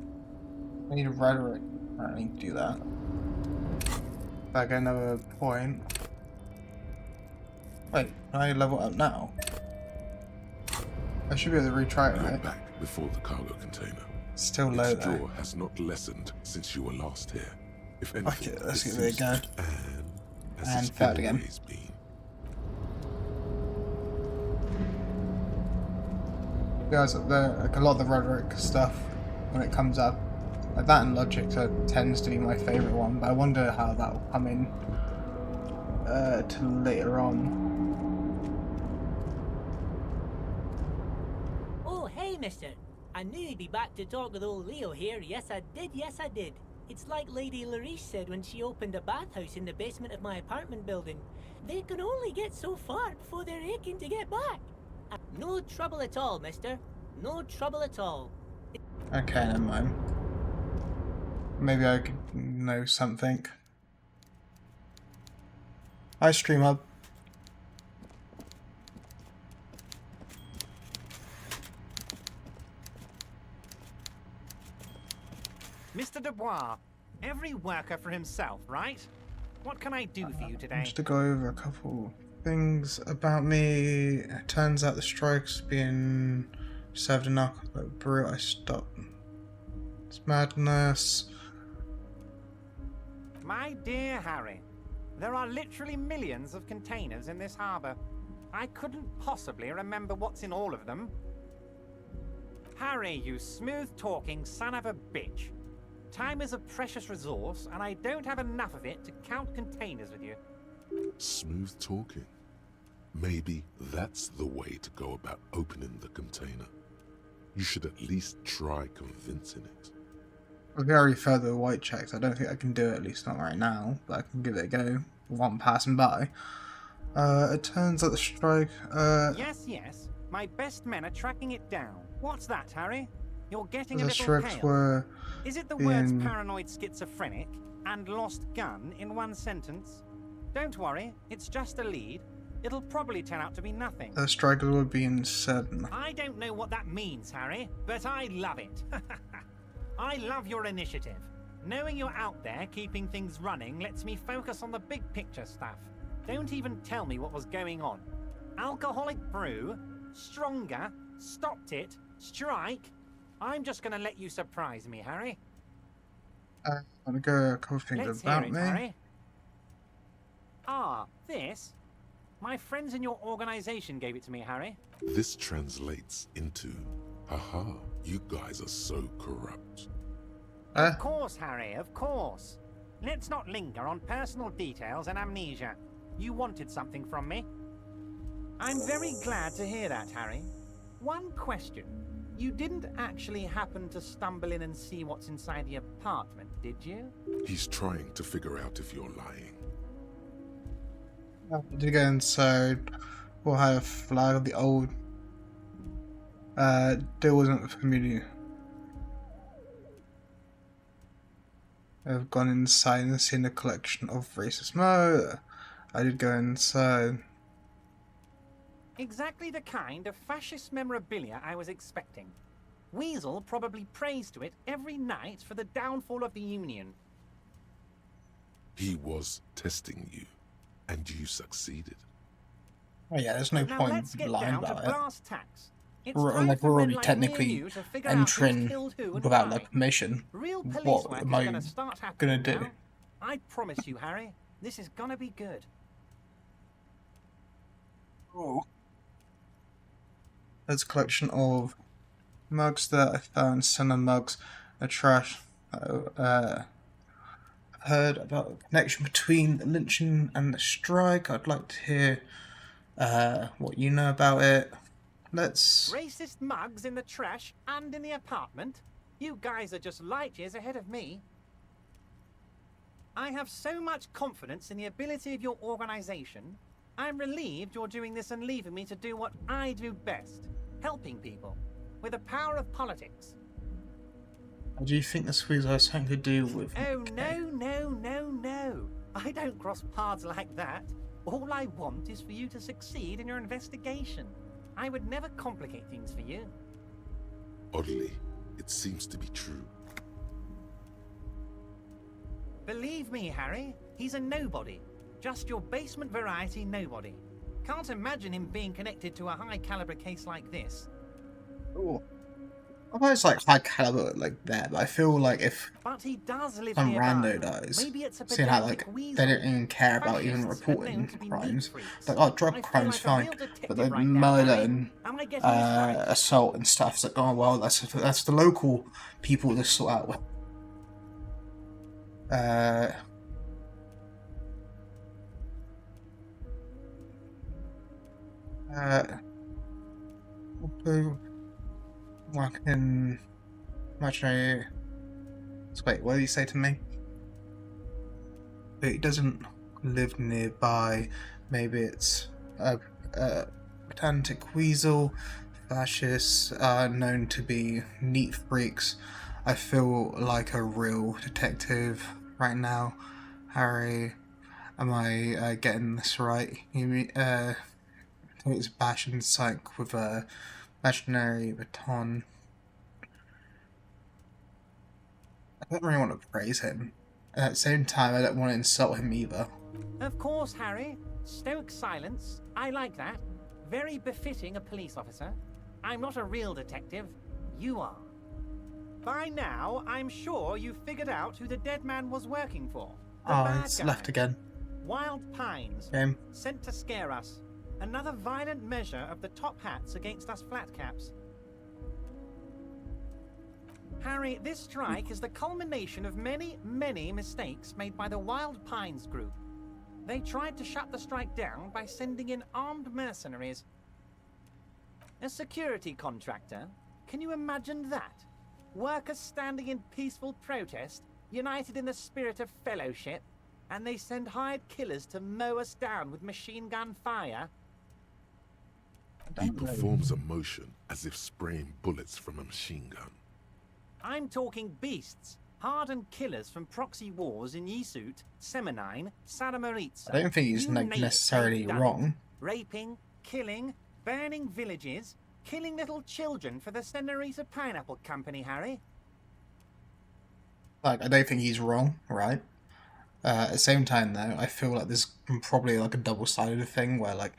A: I need a rhetoric. I need to do that. Back another point. Wait, can I level up now? I should be able to retry it,
B: You're
A: right?
B: back before the cargo container.
A: Still low
B: Its
A: though.
B: draw has not lessened since you were last here. If anything,
A: Okay, let's
B: it
A: give it a
B: seems
A: go.
B: to expand as
A: And
B: it's
A: failed again.
B: always been.
A: Guys, like a lot of the rhetoric stuff when it comes up, like that and logic tends to be my favourite one, but I wonder how that will come in to later on.
J: Oh, hey, mister. I knew you'd be back to talk with old Leo here. Yes, I did. It's like Lady Larice said when she opened a bathhouse in the basement of my apartment building. They can only get so far before they're aching to get back. No trouble at all, mister. No trouble at all.
A: Okay, never mind. Maybe I could know something. Hi, Stream Hub.
K: Mr. Dubois, every worker for himself, right? What can I do for you today?
A: Just to go over a couple things about me. It turns out the strike's being served in alcohol brew. I stopped. It's madness.
K: My dear Harry, there are literally millions of containers in this harbour. I couldn't possibly remember what's in all of them. Harry, you smooth-talking son of a bitch. Time is a precious resource, and I don't have enough of it to count containers with you.
B: Smooth talking. Maybe that's the way to go about opening the container. You should at least try convincing it.
A: I've already further the white checks. I don't think I can do it, at least not right now, but I can give it a go with one passing by. It turns out the strike,
K: Yes. My best men are tracking it down. What's that, Harry? You're getting a
A: the
K: little
A: strikes
K: pale.
A: were
K: Is it the words
A: being...
K: paranoid schizophrenic and lost gun in one sentence? Don't worry, it's just a lead. It'll probably turn out to be nothing.
A: The strikers were being certain.
K: I don't know what that means, Harry, but I love it. I love your initiative. Knowing you're out there keeping things running lets me focus on the big picture stuff. Don't even tell me what was going on. Alcoholic brew, stronger, stopped it, strike. I'm just gonna let you surprise me, Harry.
A: I'm gonna go a couple of things
K: Let's
A: about
K: hear it,
A: me.
K: Harry. Ah, this? My friends in your organization gave it to me, Harry.
B: This translates into, haha, you guys are so corrupt.
K: Of course, Harry, of course. Let's not linger on personal details and amnesia. You wanted something from me. I'm very glad to hear that, Harry. One question. You didn't actually happen to stumble in and see what's inside the apartment, did you?
B: He's trying to figure out if you're lying.
A: I did go inside. We'll have a flag of the old. There wasn't for me to have gone inside and seen a collection of racist mo. I did go inside.
K: Exactly the kind of fascist memorabilia I was expecting. Weasel probably prays to it every night for the downfall of the Union.
B: He was testing you, and you succeeded.
A: Oh yeah, there's no
K: Now
A: point
K: let's get
A: lying
K: down to
A: about it.
K: brass tacks. It's
A: We're,
K: time
A: like,
K: for
A: we're
K: men
A: already
K: like
A: technically
K: me and you to figure out who's
A: entering
K: killed who and
A: without
K: why.
A: like permission.
K: Real police
A: What
K: work
A: am
K: is
A: I
K: gonna start
A: gonna
K: happening
A: do?
K: now. I promise you, Harry, this is gonna be good.
A: Oh. There's a collection of mugs that I found, center mugs, the trash. I've heard about the connection between the lynching and the strike. I'd like to hear what you know about it. Let's...
K: Racist mugs in the trash and in the apartment? You guys are just light years ahead of me. I have so much confidence in the ability of your organization. I'm relieved you're doing this and leaving me to do what I do best, helping people, with the power of politics.
A: Do you think the squeeze has something to do with...
K: Oh, no. I don't cross paths like that. All I want is for you to succeed in your investigation. I would never complicate things for you.
B: Oddly, it seems to be true.
K: Believe me, Harry, he's a nobody. Just your basement variety nobody. Can't imagine him being connected to a high-caliber case like this.
A: Cool. I know it's like high caliber like that, but I feel like if
K: But he does live
A: some
K: nearby.
A: rando dies,
K: Maybe it's a
A: seeing how like
K: pedantic weasel.
A: they don't even care about even
K: Fascists are known
A: reporting
K: to be
A: crimes.
K: neat freaks.
A: Like, oh, drug
K: I feel
A: crimes
K: like a
A: fine,
K: real
A: but
K: detective
A: like
K: right now,
A: murder
K: Harry.
A: and
K: Am I getting this right?
A: assault and stuff. It's like, oh well, that's the local people to sort out. I can imagine. Wait, what did you say to me? He doesn't live nearby. Maybe it's a pedantic weasel. Fascists are known to be neat freaks. I feel like a real detective right now. Harry, am I getting this right? You mean, it's bash and psych with a imaginary baton. I don't really want to praise him. At the same time, I don't want to insult him either.
K: Of course, Harry. Stoic silence. I like that. Very befitting a police officer. I'm not a real detective. You are. By now, I'm sure you've figured out who the dead man was working for. The bad
A: It's
K: guy.
A: left again.
K: Wild Pines.
A: Game.
K: Sent to scare us. Another violent measure of the top hats against us flatcaps. Harry, this strike is the culmination of many, many mistakes made by the Wild Pines group. They tried to shut the strike down by sending in armed mercenaries. A security contractor? Can you imagine that? Workers standing in peaceful protest, united in the spirit of fellowship, and they send hired killers to mow us down with machine gun fire?
B: He performs a motion as if spraying bullets from a machine gun.
K: I'm talking beasts, hardened killers from proxy wars in Yesut, Semenine, Santa Maritza.
A: I don't think he's
K: You name it,
A: necessarily
K: they've done
A: wrong.
K: it. Raping, killing, burning villages, killing little children for the Senorita Pineapple Company, Harry.
A: Like, I don't think he's wrong, right? At the same time, though, I feel like there's probably like a double-sided thing where like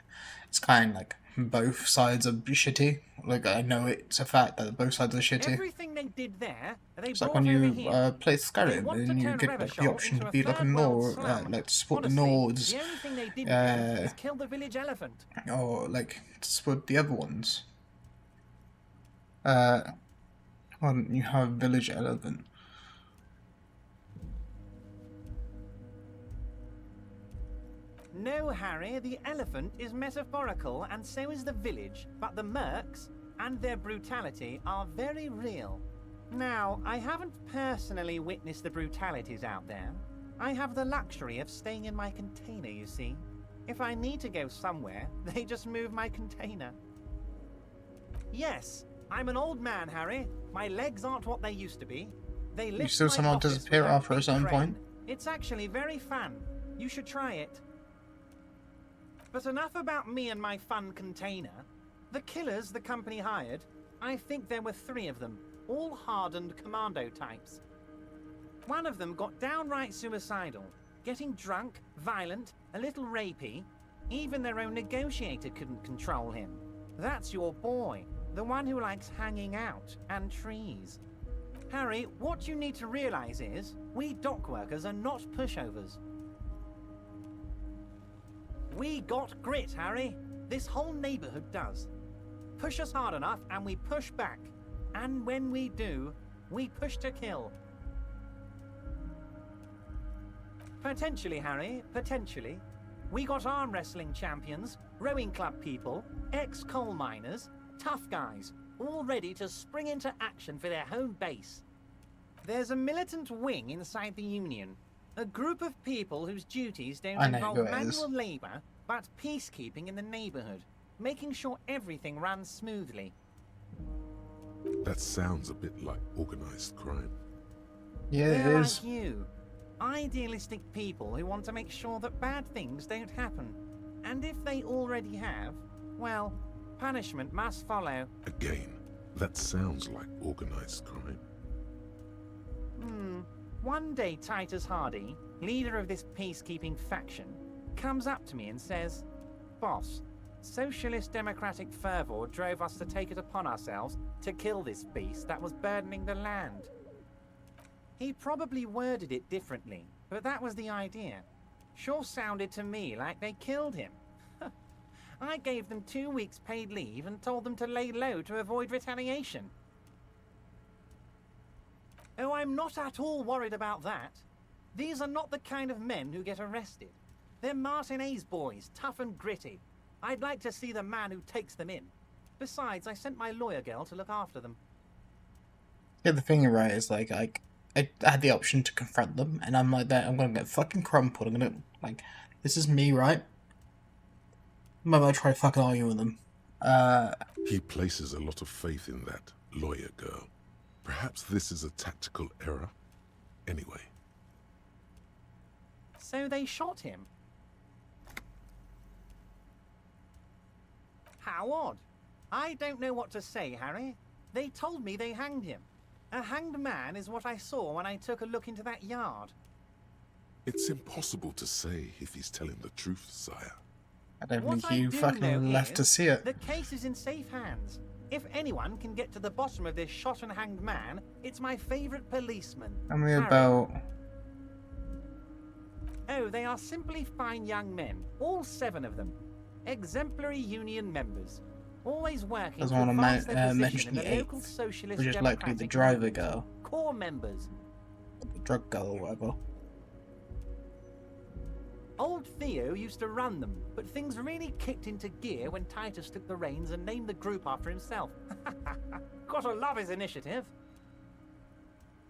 A: it's kind of like both sides are shitty. Like, I know it's a fact that both sides are shitty.
K: Everything they did there, they
A: It's like
K: brought
A: when
K: over
A: you
K: here.
A: play
K: They
A: Skyrim
K: want to
A: and you
K: turn
A: get like the
K: Revachol
A: option to
K: into a
A: be like a
K: third world
A: Nord,
K: slum.
A: like to support
K: Honestly,
A: the Nords,
K: the only thing they didn't do is kill the village elephant.
A: or like to support the other ones. Well, you have Village Elephant.
K: No, Harry, the elephant is metaphorical, and so is the village, but the mercs and their brutality are very real. Now, I haven't personally witnessed the brutalities out there. I have the luxury of staying in my container, you see. If I need to go somewhere, they just move my container. Yes, I'm an old man, Harry. My legs aren't what they used to be. They lift
A: You still
K: my
A: somehow
K: office
A: disappear
K: with a
A: after a
K: big
A: certain
K: crane.
A: point?
K: It's actually very fun. You should try it. But enough about me and my fun container. The killers the company hired, I think there were 3 of them, all hardened commando types. One of them got downright suicidal, getting drunk, violent, a little rapey. Even their own negotiator couldn't control him. That's your boy, the one who likes hanging out and trees. Harry, what you need to realize is, we dock workers are not pushovers. We got grit, Harry. This whole neighborhood does. Push us hard enough and we push back. And when we do, we push to kill. Potentially, Harry, potentially. We got arm wrestling champions, rowing club people, ex-coal miners, tough guys, all ready to spring into action for their home base. There's a militant wing inside the Union. A group of people whose duties don't
A: I know
K: involve
A: who it is.
K: manual labor, but peacekeeping in the neighborhood, making sure everything runs smoothly.
B: That sounds a bit like organized crime.
A: Yeah, it
K: They're
A: is.
K: like you. Idealistic people who want to make sure that bad things don't happen. And if they already have, well, punishment must follow.
B: Again, that sounds like organized crime.
K: One day Titus Hardy, leader of this peacekeeping faction, comes up to me and says, "Boss, Socialist democratic fervor drove us to take it upon ourselves to kill this beast that was burdening the land. He probably worded it differently, but that was the idea. Sure sounded to me like they killed him. I gave them 2 weeks paid leave and told them to lay low to avoid retaliation. Oh, I'm not at all worried about that. These are not the kind of men who get arrested. They're Martinez boys, tough and gritty. I'd like to see the man who takes them in. Besides, I sent my lawyer girl to look after them.
A: Yeah, the thing, right, is like I had the option to confront them, and I'm like that. I'm gonna get fucking crumpled. I'm gonna like, this is me, right? I'm gonna try fucking argue with them.
B: He places a lot of faith in that lawyer girl. Perhaps this is a tactical error. Anyway.
K: So they shot him. How odd. I don't know what to say, Harry. They told me they hanged him. A hanged man is what I saw when I took a look into that yard.
B: It's impossible to say if he's telling the truth, sire.
A: I don't
K: What
A: think
K: I
A: you
K: do
A: fucking
K: know
A: left to
K: is
A: see it.
K: The case is in safe hands. If anyone can get to the bottom of this shot and hanged man, it's my favourite policeman.
A: Tell me
K: Harry.
A: about...
K: Oh, they are simply fine young men, all 7 of them. Exemplary union members, always working
A: Doesn't
K: to
A: want
K: advance
A: to
K: their position
A: mention
K: in
A: the
K: the local
A: 8th,
K: socialist
A: which is likely the
K: democratic
A: driver
K: movement.
A: girl.
K: Core members.
A: The drug girl or whatever.
K: Old Theo used to run them, but things really kicked into gear when Titus took the reins and named the group after himself. Gotta love his initiative.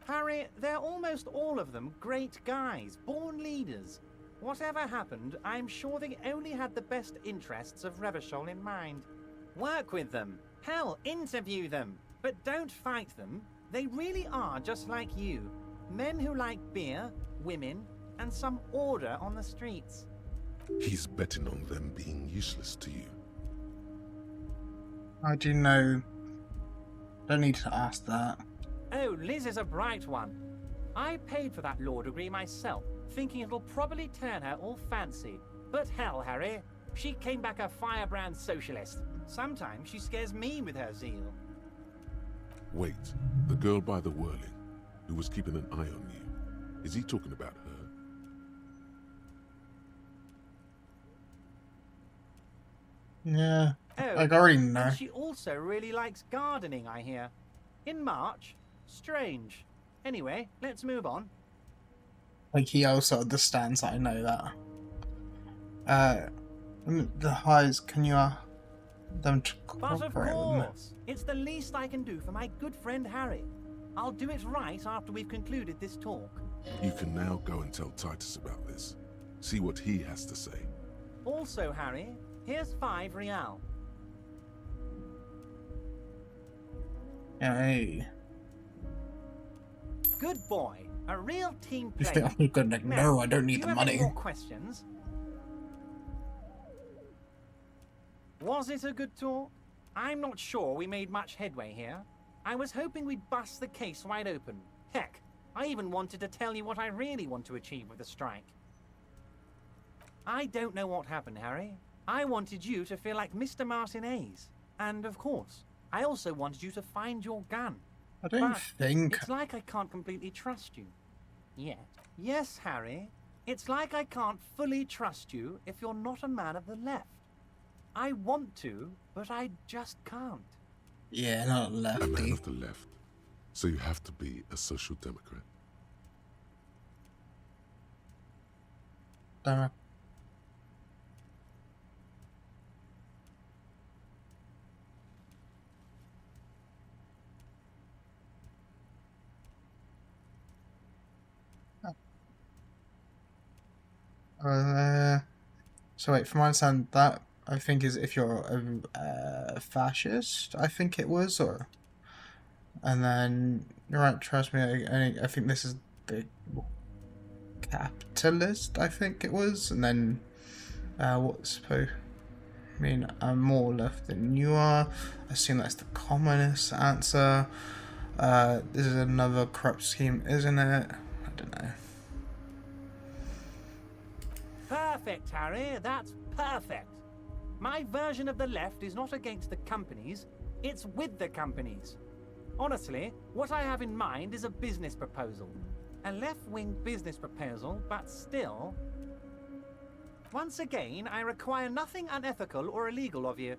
K: Harry, they're almost all of them great guys, born leaders. Whatever happened, I'm sure they only had the best interests of Revachol in mind. Work with them. Hell, interview them. But don't fight them. They really are just like you. Men who like beer, women, and some order on the streets.
B: He's betting on them being useless to you.
A: How do you know? Don't need to ask that.
K: Oh, Liz is a bright one. I paid for that law degree myself, thinking it'll probably turn her all fancy. But hell, Harry, she came back a firebrand socialist. Sometimes she scares me with her zeal.
B: Wait, the girl by the whirling, who was keeping an eye on you. Is he talking about her?
A: Yeah,
K: Oh,
A: I already know.
K: and she also really likes gardening, I hear. In March? Strange. Anyway, let's move on.
A: Like, he also understands that I know that. The highs, can you them to
K: But of
A: cooperate with me?
K: course, it's the least I can do for my good friend Harry. I'll do it right after we've concluded this talk.
B: You can now go and tell Titus about this. See what he has to say.
K: Also, Harry, here's 5 real.
A: Hey,
K: Good boy. A real team
A: you
K: player.
A: think I'm gonna like, no, I don't need
K: do
A: the
K: you have any
A: money.
K: more questions? Was it a good talk? I'm not sure we made much headway here. I was hoping we'd bust the case wide open. Heck, I even wanted to tell you what I really want to achieve with the strike. I don't know what happened, Harry. I wanted you to feel like Mr. Martinez. And of course, I also wanted you to find your gun.
A: I don't
K: But
A: think...
K: it's like I can't completely trust you. Yet. Yes, Harry. It's like I can't fully trust you if you're not a man of the left. I want to, but I just can't.
A: Yeah, not
B: A man
A: lefty.
B: of the left. So you have to be a social democrat.
A: Damn it. So wait, from my understanding, that I think is if you're a fascist, I think it was, or, and then you're right. Trust me, I think this is the capitalist. I think it was, and then what's supposed? I mean, I'm more left than you are. I assume that's the communist answer. This is another corrupt scheme, isn't it? I don't know.
K: Perfect, Harry. That's perfect. My version of the left is not against the companies, it's with the companies. Honestly, what I have in mind is a business proposal. A left-wing business proposal, but still... Once again, I require nothing unethical or illegal of you.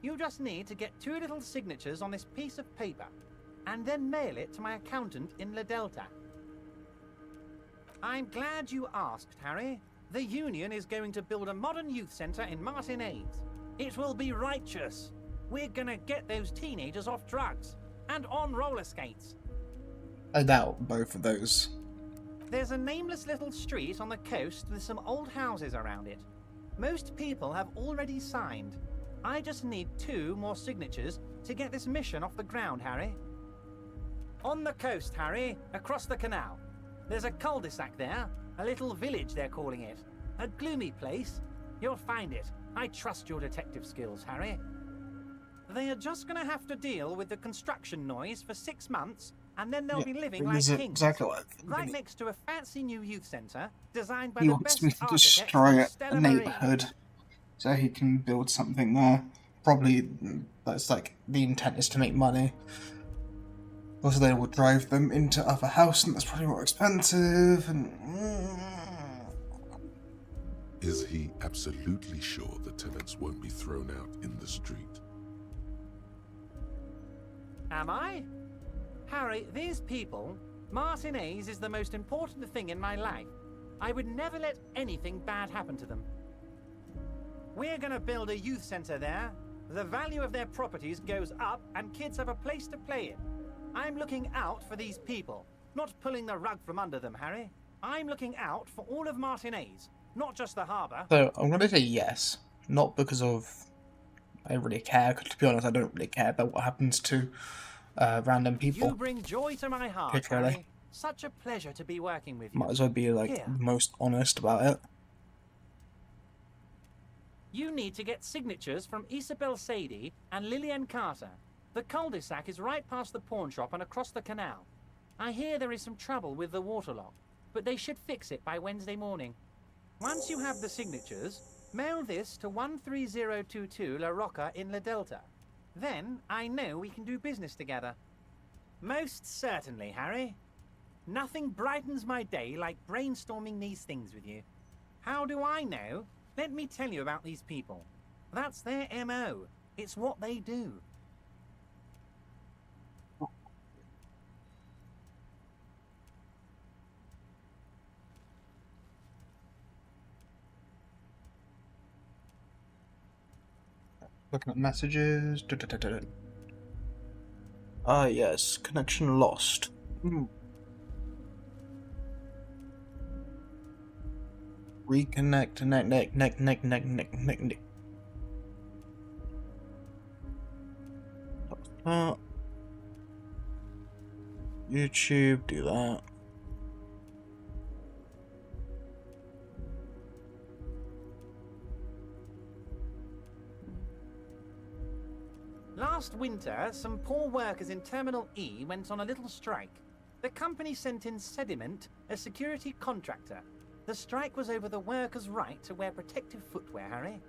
K: You just need to get 2 little signatures on this piece of paper, and then mail it to my accountant in La Delta. I'm glad you asked, Harry. The Union is going to build a modern youth centre in Martinez. It will be righteous. We're gonna get those teenagers off drugs, and on roller skates.
A: I doubt both of those.
K: There's a nameless little street on the coast with some old houses around it. Most people have already signed. I just need 2 more signatures to get this mission off the ground, Harry. On the coast, Harry, across the canal. There's a cul-de-sac there, a little village they're calling it. A gloomy place. You'll find it. I trust your detective skills, Harry. They are just going to have to deal with the construction noise for 6 months, and then they'll be living like kings.
A: Exactly what
K: Right next to a fancy new youth centre designed by
A: he
K: the
A: wants
K: best
A: me to
K: architects
A: destroy
K: of Stella
A: a
K: Marie.
A: neighborhood so he can build something there. Probably that's like the intent is to make money. Also, they will drive them into other house, and that's probably more expensive. And
B: Is he absolutely sure the tenants won't be thrown out in the street?
K: Am I? Harry, these people, Martinez is the most important thing in my life. I would never let anything bad happen to them. We're gonna build a youth centre there. The value of their properties goes up and kids have a place to play in. I'm looking out for these people, not pulling the rug from under them, Harry. I'm looking out for all of Martinez, not just the harbour.
A: so I'm going to say yes, not because of I really care. 'Cause to be honest, I don't really care about what happens to random people.
K: You bring joy to my heart,
A: Particularly.
K: Harry. Such a pleasure to be working with you.
A: Might as well be like
K: Here.
A: most honest about it.
K: You need to get signatures from Isabel Sadie and Lillian Carter. The cul-de-sac is right past the pawn shop and across the canal. I hear there is some trouble with the waterlock, but they should fix it by Wednesday morning. Once you have the signatures, mail this to 13022 La Rocca in La Delta. Then I know we can do business together. Most certainly, Harry. Nothing brightens my day like brainstorming these things with you. How do I know? Let me tell you about these people. That's their MO. It's what they do.
A: Looking at messages. Ah, yes. Connection lost. Reconnect. Neck. YouTube, do that.
K: Last winter, some poor workers in Terminal E went on a little strike. The company sent in Sediment, a security contractor. The strike was over the workers' right to wear protective footwear, Harry.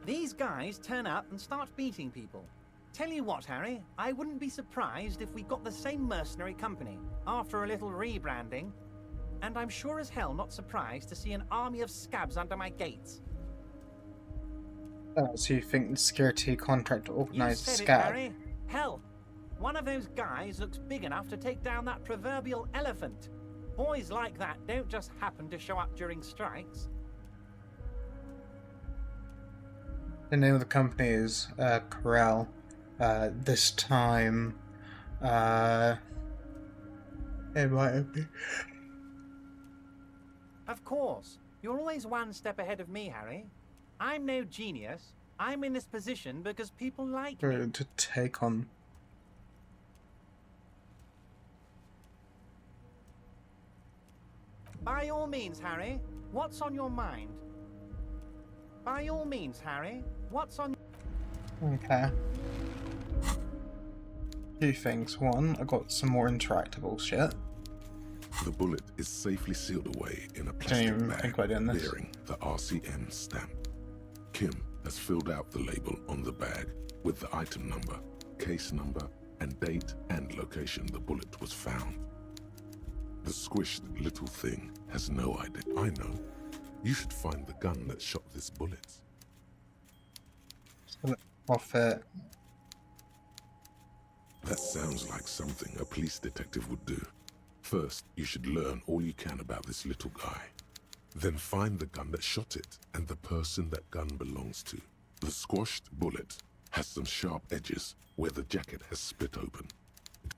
K: These guys turn up and start beating people. Tell you what, Harry, I wouldn't be surprised if we got the same mercenary company after a little rebranding. And I'm sure as hell not surprised to see an army of scabs under my gates.
A: So you think the security contractor
K: You
A: organised
K: said it,
A: scab?
K: Harry. Hell, one of those guys looks big enough to take down that proverbial elephant. Boys like that don't just happen to show up during strikes.
A: The name of the company is Corral. This time, it might be.
K: Of course. You're always one step ahead of me, Harry. I'm no genius. I'm in this position because people like me.
A: To take on.
K: By all means, Harry, what's on your mind? By all means, Harry, what's on...
A: Okay. Two things. One, I got some more interactable shit.
B: The bullet is safely sealed away in a
A: Don't
B: plastic
A: even
B: bag
A: think about doing this.
B: bearing the RCN stamp. Kim has filled out the label on the bag with the item number, case number, and date and location the bullet was found. The squished little thing has no idea. I know. You should find the gun that shot this bullet.
A: Off it.
B: That sounds like something a police detective would do. First, you should learn all you can about this little guy. Then find the gun that shot it and the person that gun belongs to. The squashed bullet has some sharp edges where the jacket has split open.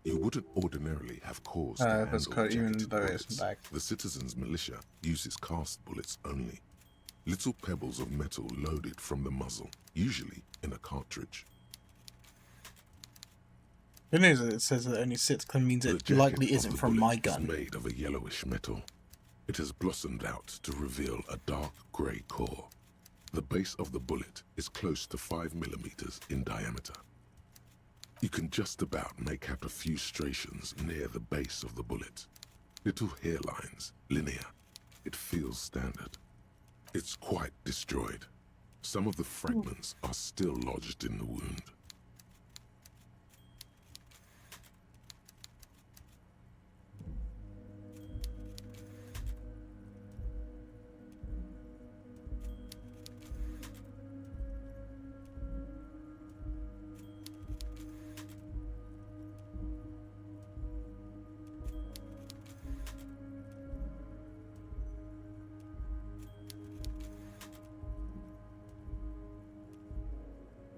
B: You wouldn't ordinarily have cause to handle jacketed bullets. The citizens' militia uses cast bullets only. Little pebbles of metal loaded from the muzzle, usually in a cartridge.
A: The news is it says that it only 6 clean means it likely isn't from my gun.
B: It's made of a yellowish metal. It has blossomed out to reveal a dark grey core. The base of the bullet is close to 5 millimeters in diameter. You can just about make out a few striations near the base of the bullet. Little hairlines, linear. It feels standard. It's quite destroyed. Some of the fragments are still lodged in the wound.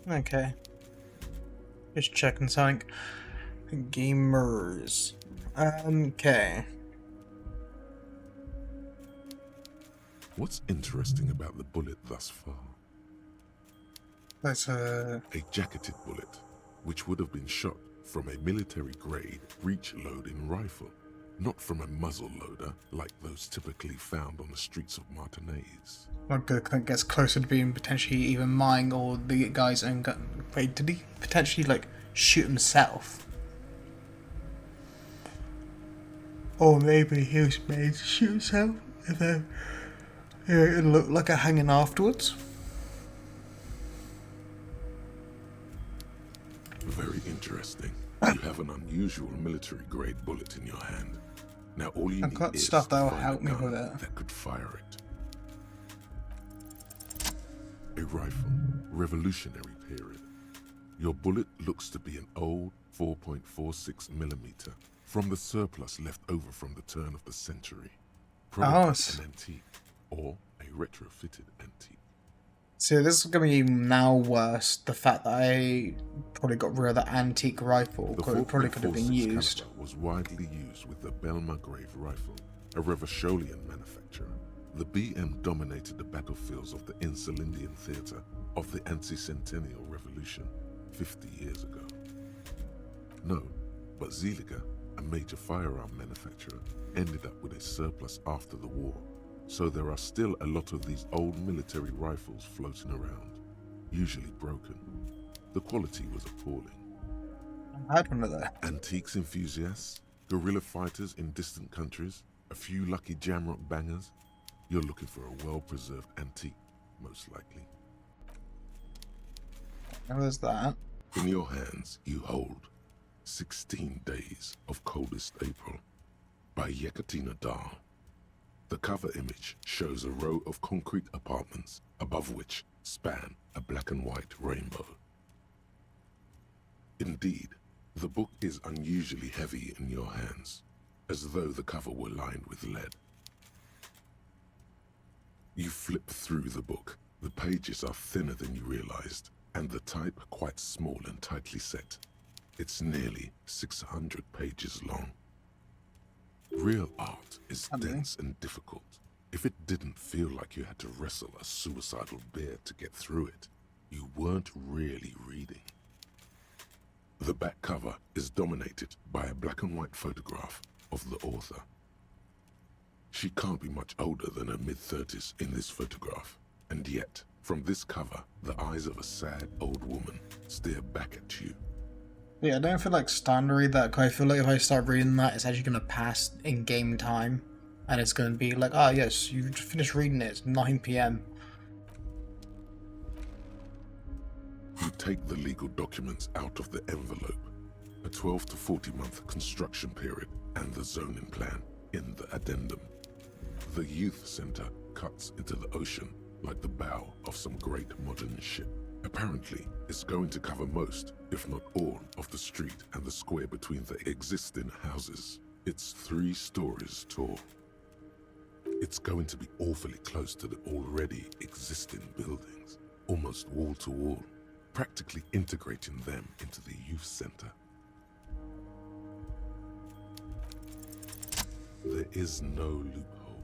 A: Okay. Just checking something. Gamers. Okay.
B: What's interesting about the bullet thus far?
A: That's
B: a jacketed bullet, which would have been shot from a military-grade breech-loading rifle, not from a muzzle loader like those typically found on the streets of Martinez.
A: Not good, gets closer to being potentially even mine or the guy's own gun. Wait, did he potentially like shoot himself? Or maybe he was made to shoot himself and then it looked like a hanging afterwards?
B: Very interesting. You have an unusual military-grade bullet in your hand. Now all you need is
A: stuff that will
B: find
A: help
B: a
A: me
B: gun
A: with it.
B: that could fire it. A rifle, Revolutionary period. Your bullet looks to be an old 4.46 millimeter from the surplus left over from the turn of the century. Probably an antique or a retrofitted antique.
A: See, this is going to be even now worse. The fact that I probably got rid of that antique rifle.
B: The
A: It probably could have been
B: 4.46
A: used.
B: caliber was widely used with the Belmargrave rifle, a Revacholian manufacturer. The BM dominated the battlefields of the Insulindian theatre of the anti-centennial revolution 50 years ago. No, but Zeliger, a major firearm manufacturer, ended up with a surplus after the war. So there are still a lot of these old military rifles floating around, usually broken. The quality was appalling.
A: I had one of that.
B: Antiques enthusiasts, guerrilla fighters in distant countries, a few lucky jamrock bangers. You're looking for a well-preserved antique, most likely.
A: And there's that.
B: In your hands, you hold 16 Days of Coldest April by Yekaterina Dahl. The cover image shows a row of concrete apartments above which span a black and white rainbow. Indeed, the book is unusually heavy in your hands, as though the cover were lined with lead. You flip through the book. The pages are thinner than you realized, and the type quite small and tightly set. It's nearly 600 pages long. Real art is dense and difficult. If it didn't feel like you had to wrestle a suicidal bear to get through it, you weren't really reading. The back cover is dominated by a black and white photograph of the author. She can't be much older than her mid-30s in this photograph, and yet, from this cover, the eyes of a sad old woman stare back at you.
A: Yeah, I don't feel like starting to read that, because I feel like if I start reading that, it's actually going to pass in game time. And it's going to be like, ah, yes, you finished reading it, it's 9 PM.
B: Take the legal documents out of the envelope, a 12 to 40 month construction period, and the zoning plan in the addendum. The youth center cuts into the ocean like the bow of some great modern ship. Apparently, it's going to cover most, if not all, of the street and the square between the existing houses. It's 3 stories tall. It's going to be awfully close to the already existing buildings, almost wall to wall, practically integrating them into the youth center. There is no loophole.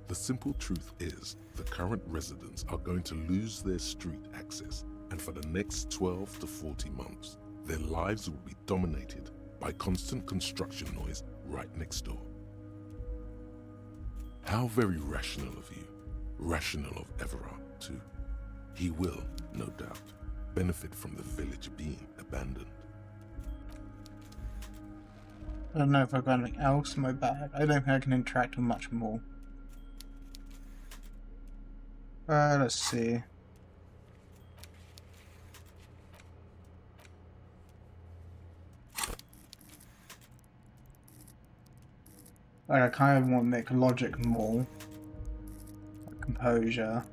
B: The simple truth is, the current residents are going to lose their street access, and for the next 12 to 40 months, their lives will be dominated by constant construction noise right next door. How very rational of you. Rational of Everard, too. He will, no doubt, benefit from the village being abandoned.
A: I don't know if I've got anything else in my bag. I don't think I can interact with much more. Let's see. Like, I kind of want to make logic more. Like composure.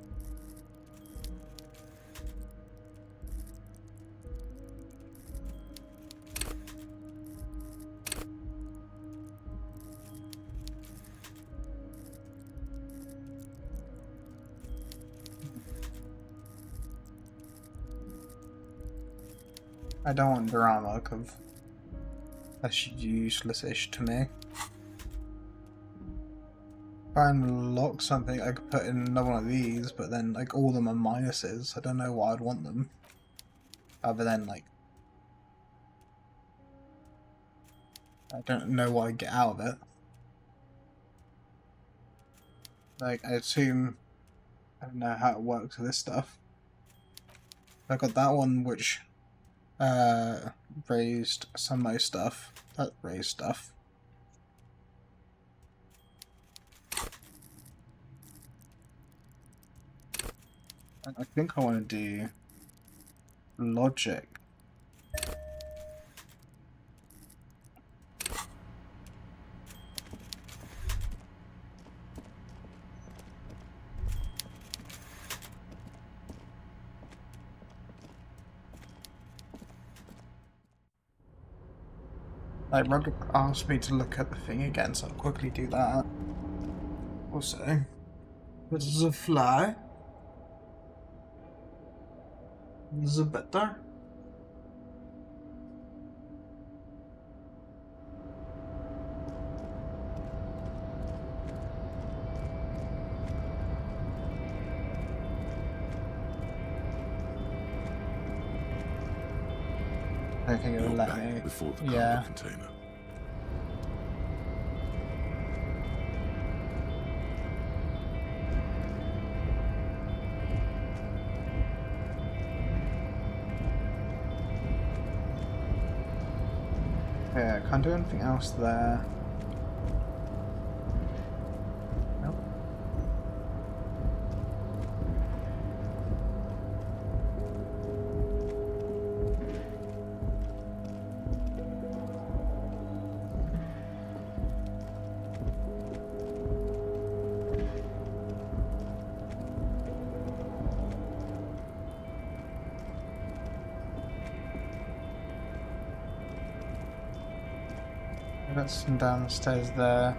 A: I don't want drama, because that's useless-ish to me. If I unlock something, I could put in another one of these, but then, like, all of them are minuses. I don't know why I'd want them. Other than, like, I don't know what I'd get out of it. Like, I assume I don't know how it works with this stuff. I got that one, which raised some of my stuff. That raised stuff. I think I want to do logic. Like, Roger asked me to look at the thing again, so I'll quickly do that. Also, this is a fly. This is better. I don't think it will let me.
B: Before the
A: yeah.
B: Container.
A: Yeah, can't do anything else there. Nope. I got some downstairs there.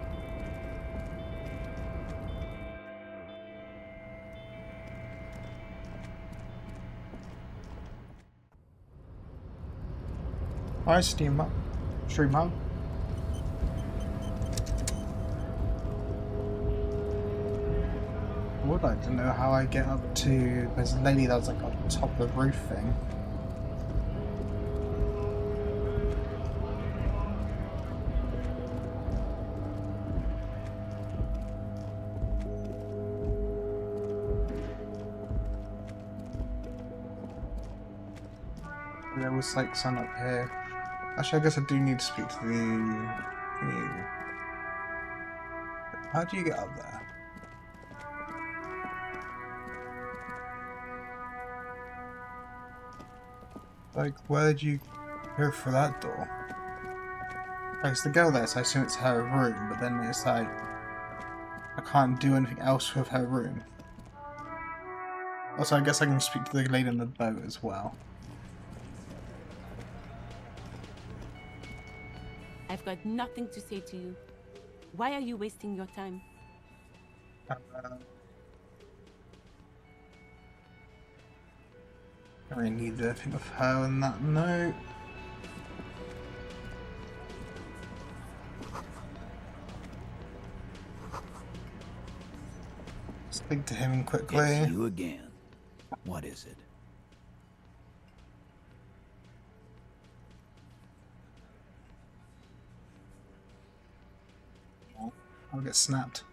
A: Hi, Streamer. I would like to know how I get up to. There's a lady that was like on top of the roof thing. There was like sun up here. Actually, I guess I do need to speak to the... How do you get up there? Like, where did you go for that door? Like, it's the girl there, so I assume it's her room, but then it's like, I can't do anything else with her room. Also, I guess I can speak to the lady on the boat as well.
L: I've got nothing to say to you. Why are you wasting your time?
A: I don't really need anything of her on that note. Speak to him quickly.
H: It's you again. What is it?
A: I'll get snapped.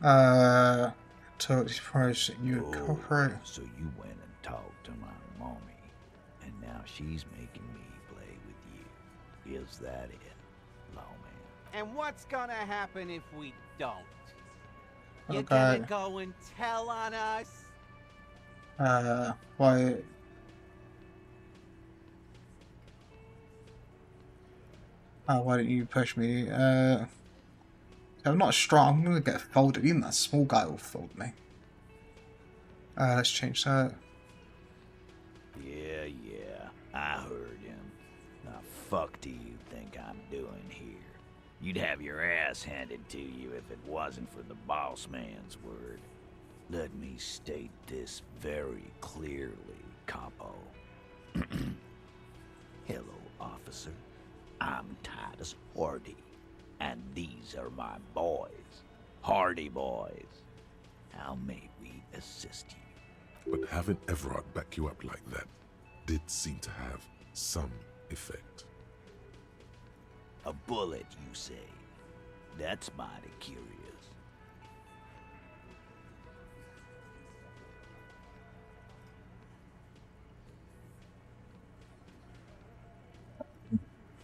A: Talk to promise you cooperate.
H: So you went and talked to my mommy, and now she's making me play with you. Is that it, lawman?
M: And what's gonna happen if we don't? You
A: Okay.
M: gonna go and tell on us?
A: Why? Why don't you push me? I'm not strong. I'm gonna get folded. Even that small guy will fold me. Let's change that.
H: Yeah, I heard him. The fuck do you think I'm doing here? You'd have your ass handed to you if it wasn't for the boss man's word. Let me state this very clearly, capo. Hello, officer. I'm Titus Hardy, and these are my boys. Hardy boys. How may we assist you?
B: But having Everard back you up like that did seem to have some effect.
H: A bullet, you say? That's mighty curious.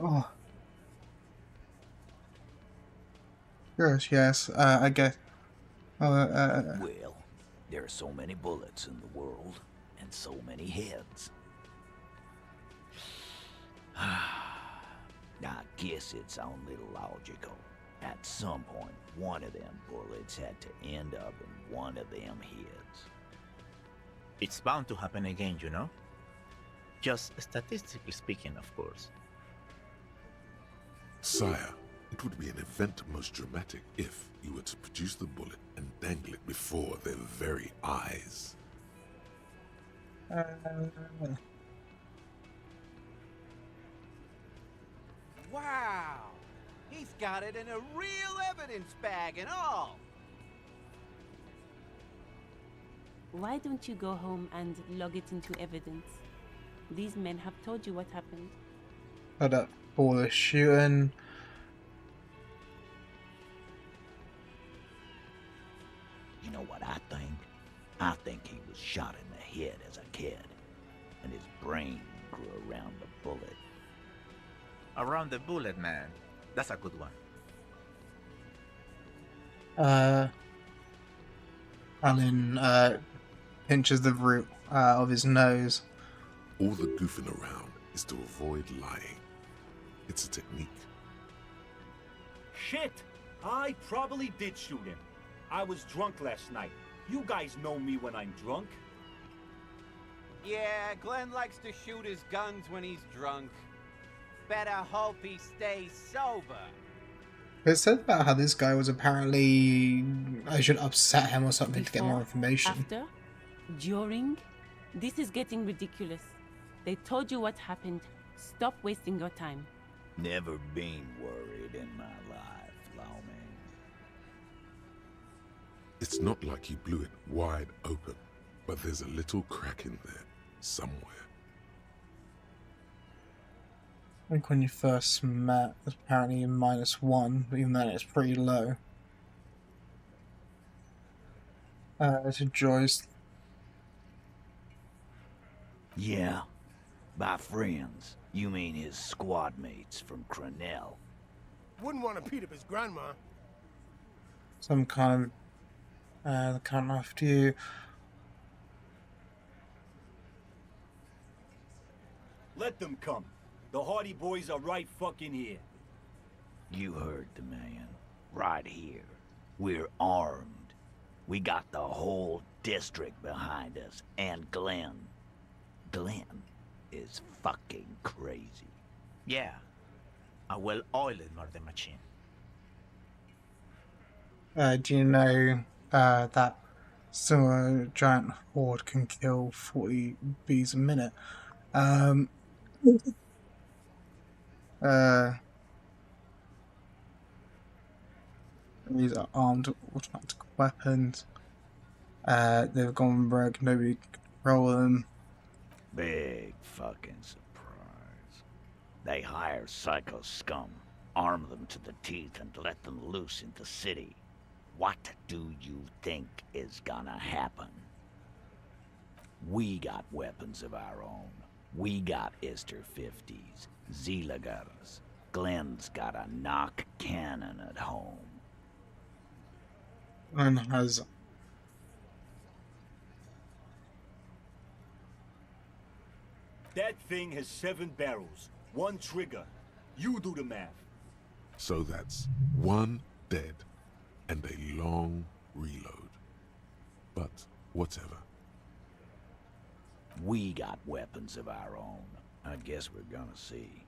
A: Oh. Yes. I guess.
H: Well, there are so many bullets in the world, and so many heads. I guess it's only logical. At some point, one of them bullets had to end up in one of them heads.
N: It's bound to happen again, you know? Just statistically speaking, of course.
B: Sire, it would be an event most dramatic if you were to produce the bullet and dangle it before their very eyes.
M: Wow! He's got it in a real evidence bag and all!
L: Why don't you go home and log it into evidence? These men have told you what happened.
A: Hold up. All the shooting.
H: You know what I think? I think he was shot in the head as a kid, and his brain grew around the bullet.
N: Around the bullet, man. That's a good one.
A: Alan pinches the root of his nose.
B: All the goofing around is to avoid lying. It's a technique.
O: Shit! I probably did shoot him. I was drunk last night. You guys know me when I'm drunk.
M: Yeah, Glenn likes to shoot his guns when he's drunk. Better hope he stays sober.
A: It said about how this guy was apparently I should upset him or something to get more information.
L: After? During? This is getting ridiculous. They told you what happened. Stop wasting your time.
H: Never been worried in my life, lawman.
B: It's not like he blew it wide open, but there's a little crack in there, somewhere.
A: I think when you first met, it was apparently -1, but even then it's pretty low. To Joyce.
H: Yeah. By friends, you mean his squad mates from Crenell.
P: Wouldn't want to beat up his grandma.
A: Some kind of can't after you.
O: Let them come. The Hardy Boys are right fucking here.
H: You heard the man. Right here. We're armed. We got the whole district behind us. And Glenn. Glenn is fucking crazy.
N: Yeah. A well-oiled murder machine.
A: Do you know that still a giant horde can kill 40 bees a minute? These are armed automatic weapons. They've gone rogue, nobody can control them.
H: Big fucking surprise. They hire psycho scum, arm them to the teeth, and let them loose in the city. What do you think is gonna happen? We got weapons of our own. We got Ister 50s, Zilagars. Glenn's got a knock cannon at home.
A: And has
O: That thing has 7 barrels, 1 trigger. You do the math.
B: So that's 1 dead and a long reload. But whatever.
H: We got weapons of our own. I guess we're gonna see,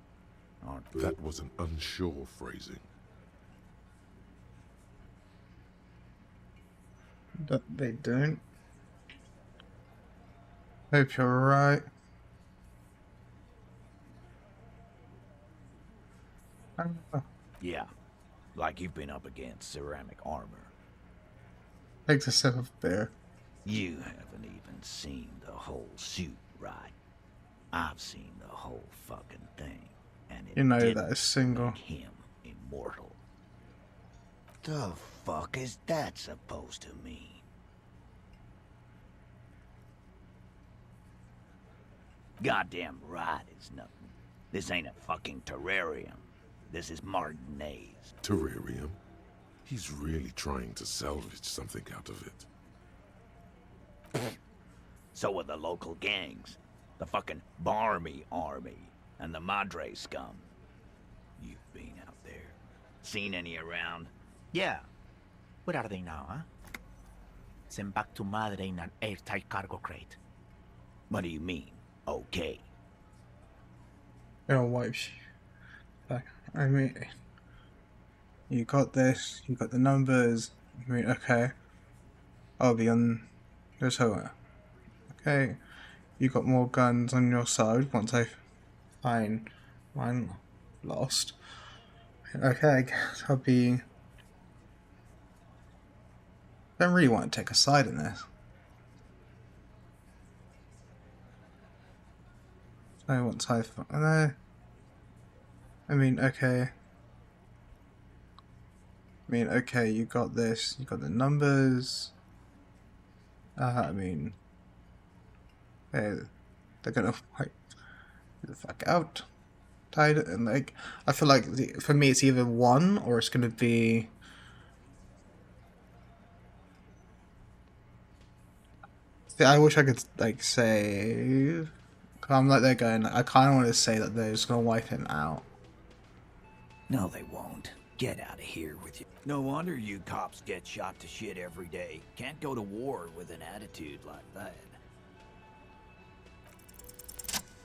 H: aren't we?
B: That was an unsure phrasing.
A: that they don't. Hope you're right.
H: Yeah, like you've been up against ceramic armor.
A: Takes a sip of beer.
H: You haven't even seen the whole suit, right? I've seen the whole fucking thing, and it
A: You know
H: didn't
A: that is single.
H: make him immortal. The fuck is that supposed to mean? Goddamn right it's nothing. This ain't a fucking terrarium. This is Martinez.
B: Terrarium? He's really trying to salvage something out of it.
H: So are the local gangs. The fucking Barmy Army and the Madre scum. You've been out there. Seen any around?
N: Yeah. Where are they now, huh? Sent back to Madre in an airtight cargo crate.
H: What do you mean, okay?
A: It'll wipe you. I mean, you got this, you got the numbers. I mean, okay. I'll be on your toe. Okay. You got more guns on your side once I find mine lost. Okay, I guess I'll be. Don't really want to take a side in this. So once I find. I mean, okay. You got this, you got the numbers. I mean, hey, they're gonna wipe the fuck out. Tied and like, I feel like for me it's either one or it's gonna be. See, I wish I could like say. I'm like they're going. I kind of want to say that they're just gonna wipe him out.
H: No, they won't. Get out of here with you. No wonder you cops get shot to shit every day. Can't go to war with an attitude like that.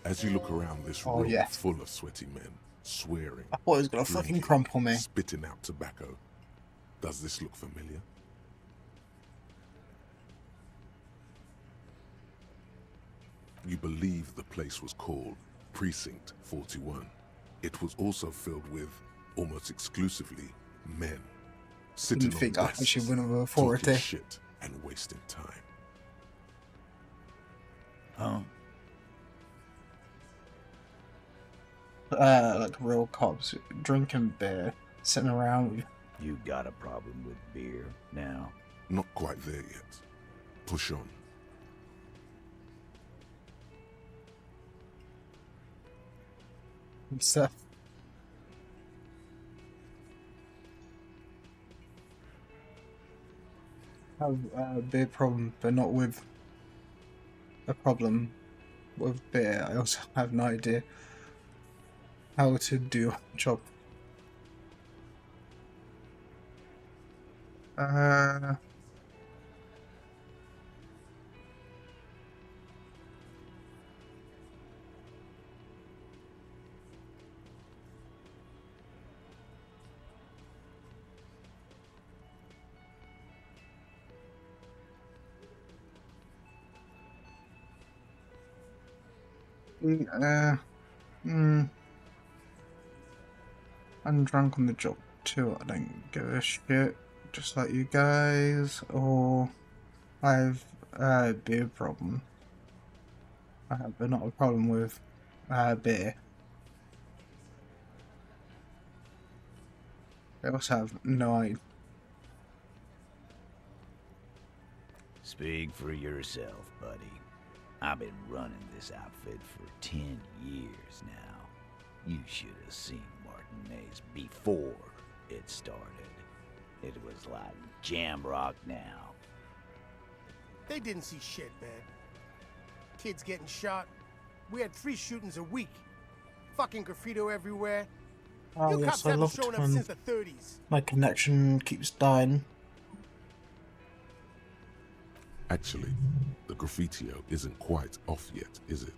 B: As you look around this room full of sweaty men, swearing,
A: I thought he was gonna
B: drinking,
A: fucking crumple me.
B: spitting out tobacco, does this look familiar? You believe the place was called Precinct 41. It was also filled with, almost exclusively, men. Sitting
A: Didn't think
B: on
A: I
B: desks,
A: should win over
B: talking
A: authority.
B: shit and wasting time.
H: Huh?
A: Like real cops drinking beer, sitting around with.
H: You got a problem with beer now?
B: Not quite there yet. Push on.
A: Stuff. Have a beer problem, but not with a problem. with beer. I also have no idea how to do a job. I'm drunk on the job too. I don't give a shit, just like you guys. Or I've a beer problem. I have not a problem with beer. I also have no idea.
H: Speak for yourself, buddy. I've been running this outfit for 10 years now. You should have seen Martinez before it started. It was like jam rock now.
P: They didn't see shit, man. Kids getting shot. We had 3 shootings a week. Fucking graffito everywhere.
A: Oh,
P: You
A: yes,
P: cops
A: I
P: haven't
A: love
P: shown
A: it
P: up
A: when
P: since the 30s.
A: my connection keeps dying.
B: Actually, the graffitio isn't quite off yet, is it?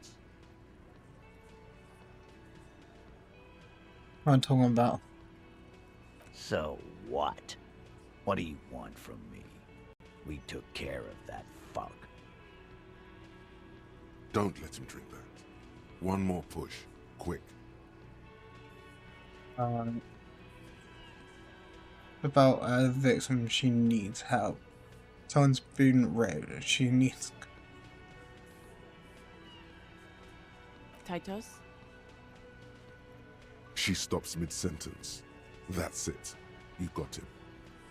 A: What I'm talking about.
H: So what? What do you want from me? We took care of that fuck.
B: Don't let him drink that. One more push. Quick.
A: About a victim, she needs help. Someone's been raped. She needs.
L: Titus?
B: She stops mid-sentence. That's it. You got him.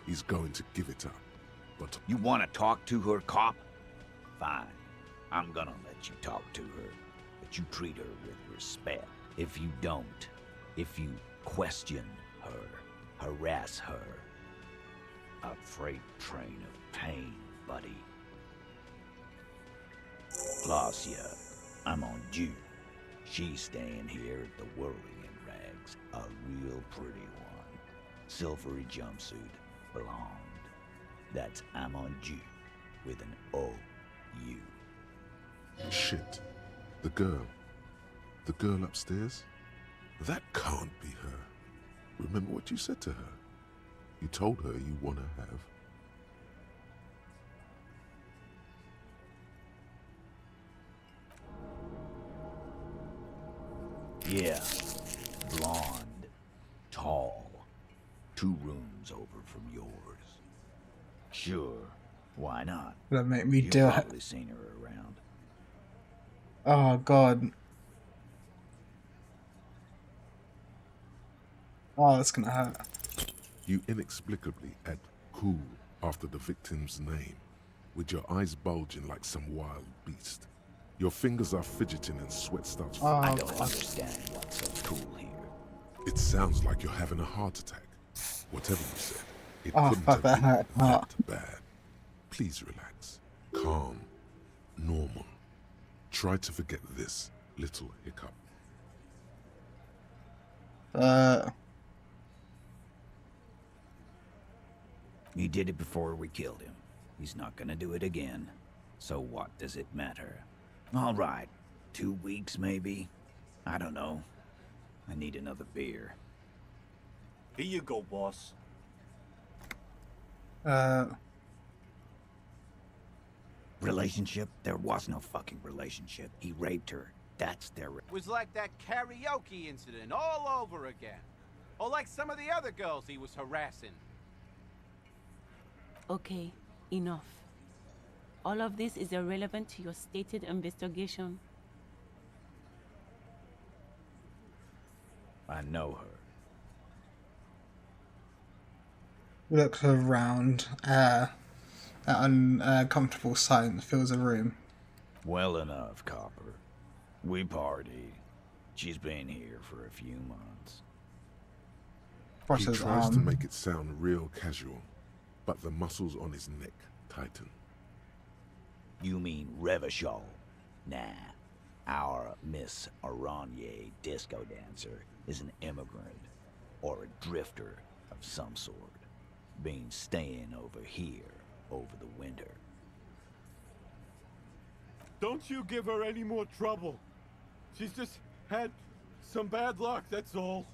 B: He's going to give it up. But
H: you want to talk to her, cop? Fine. I'm gonna let you talk to her. But you treat her with respect. If you don't, if you question her, harass her, a freight train of pain, buddy. Glacia, I'm on due. She's staying here at the Whirling in Rags. A real pretty one. Silvery jumpsuit. Blonde. That's I'm on due with an O-U.
B: shit. The girl. The girl upstairs? That can't be her. Remember what you said to her? You told her you want to have.
H: Yeah. Blonde. Tall. 2 rooms over from yours. Sure. Why not?
A: That make me
H: You've
A: do it.
H: probably seen her around.
A: Oh god. Oh, that's gonna hurt.
B: You inexplicably add cool after the victim's name, with your eyes bulging like some wild beast. Your fingers are fidgeting and sweat starts
A: Oh,
H: I don't understand what's so cool here.
B: It sounds like you're having a heart attack. Whatever you said, it
A: Oh,
B: couldn't
A: fuck,
B: have
A: that
B: been
A: hurt.
B: that bad. Please relax. Calm. Normal. Try to forget this little hiccup.
H: He did it before we killed him. He's not gonna do it again. So what does it matter? All right. 2 weeks, maybe? I don't know. I need another beer.
O: Here you go, boss.
H: Relationship? There was no fucking relationship. He raped her. That's their...
M: Was like that karaoke incident all over again. Or like some of the other girls he was harassing.
L: Okay, enough. All of this is irrelevant to your stated investigation.
H: I know her.
A: Looks around. That uncomfortable silence fills the room.
H: Well enough, Copper. We party. She's been here for a few months.
B: He tries to make it sound real casual, but the muscles on his neck tighten.
H: You mean Revachol? Nah. Our Miss Aranye disco dancer is an immigrant or a drifter of some sort, been staying over here over the winter.
O: Don't you give her any more trouble. She's just had some bad luck, that's all.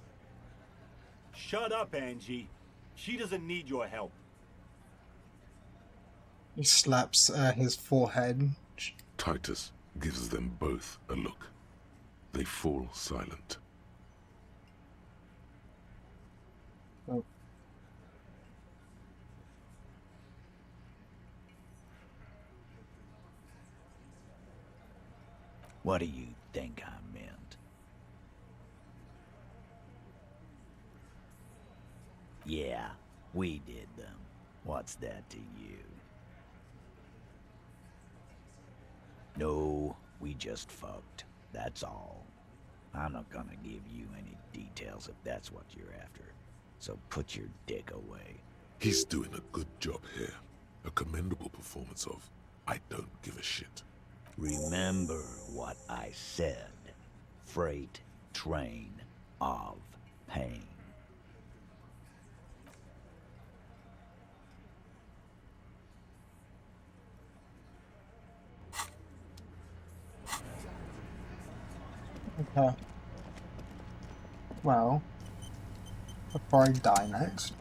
O: Shut up, Angie. She doesn't need your help.
A: He slaps his forehead.
B: Titus gives them both a look. They fall silent.
A: Oh.
H: What do you think I meant? Yeah, we did them. What's that to you? No, we just fucked. That's all. I'm not gonna give you any details if that's what you're after. So put your dick away.
B: He's doing a good job here. A commendable performance of I don't give a shit.
H: Remember what I said. Freight train of pain.
A: Okay. Well, before I die next.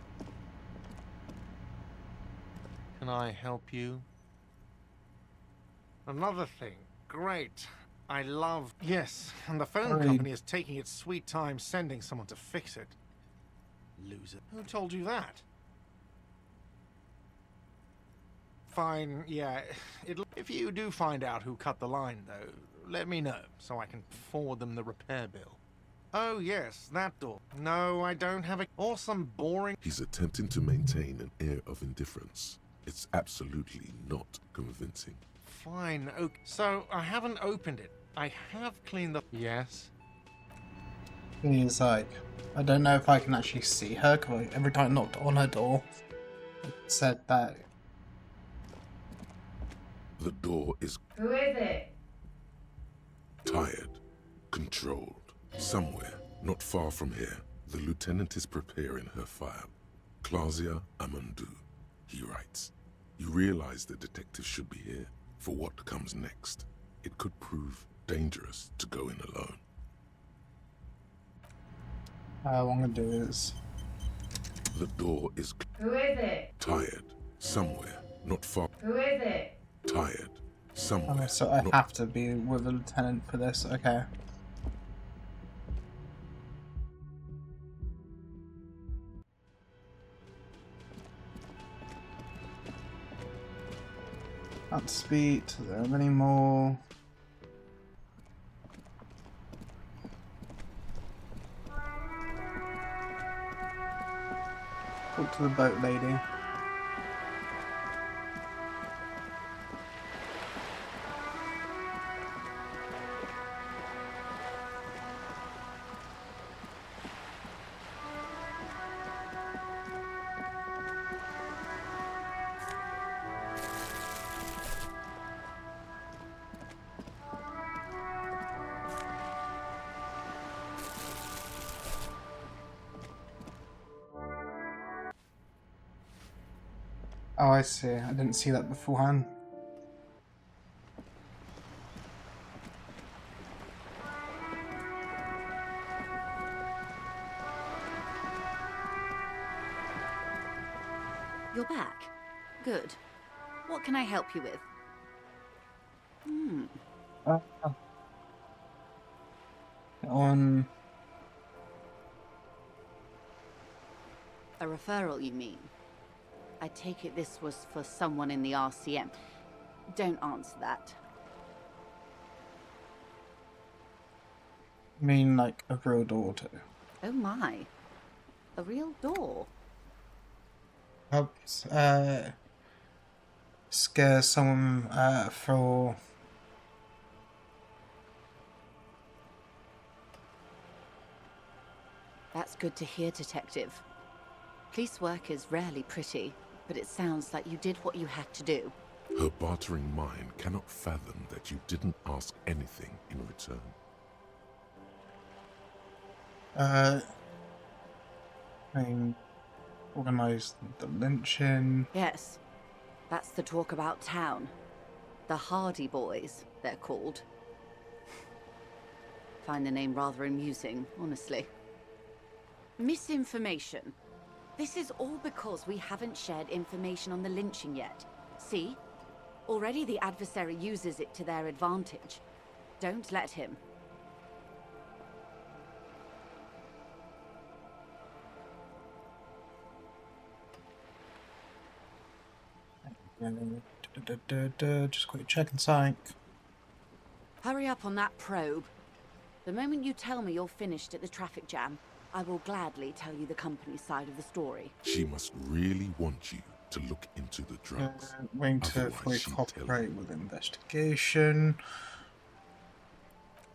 Q: Can I help you? Another thing. Great. I love... Yes, and the phone
A: Hurry.
Q: company is taking its sweet time sending someone to fix it. Loser. Who told you that? Fine, yeah. If you do find out who cut the line, though, let me know, so I can forward them the repair bill. Oh, yes, that door. No, I don't have a... Awesome, boring...
B: He's attempting to maintain an air of indifference. It's absolutely not convincing.
Q: Fine, okay. So, I haven't opened it. I have cleaned the... Yes?
A: He's like, I don't know if I can actually see her, because every time I knocked on her door, it said that.
B: The door is
D: Who is it?
B: tired, controlled. Somewhere, not far from here, the lieutenant is preparing her file. Claudia Amandu, he writes. You realize the detective should be here for what comes next. It could prove dangerous to go in alone.
A: What I'm gonna do is.
B: The door is
D: Who is it?
B: tired, somewhere, not far.
D: Who is it?
B: Tired, somewhere.
A: Okay, so I
B: not
A: have to be with the lieutenant for this. Okay. Can't speak to them anymore. Talk to the boat lady. Oh, I see. I didn't see that beforehand.
G: You're back. Good. What can I help you with?
A: On
G: A referral, you mean? I take it this was for someone in the RCM. Don't answer that.
A: I mean, like a real door too.
G: Oh my. A real door?
A: Helps scare someone for.
G: That's good to hear, Detective. Police work is rarely pretty, but it sounds like you did what you had to do.
B: Her bartering mind cannot fathom that you didn't ask anything in return.
A: Organise the lynching.
R: Yes, that's the talk about town. The Hardy Boys, they're called. Find the name rather amusing, honestly. Misinformation. This is all because we haven't shared information on the lynching yet. See? Already the adversary uses it to their advantage. Don't let him.
A: Just quick check and psych.
R: Hurry up on that probe. The moment you tell me you're finished at the traffic jam, I will gladly tell you the company's side of the story.
B: She must really want you to look into the drugs.
A: Waiting to fully cooperate with investigation.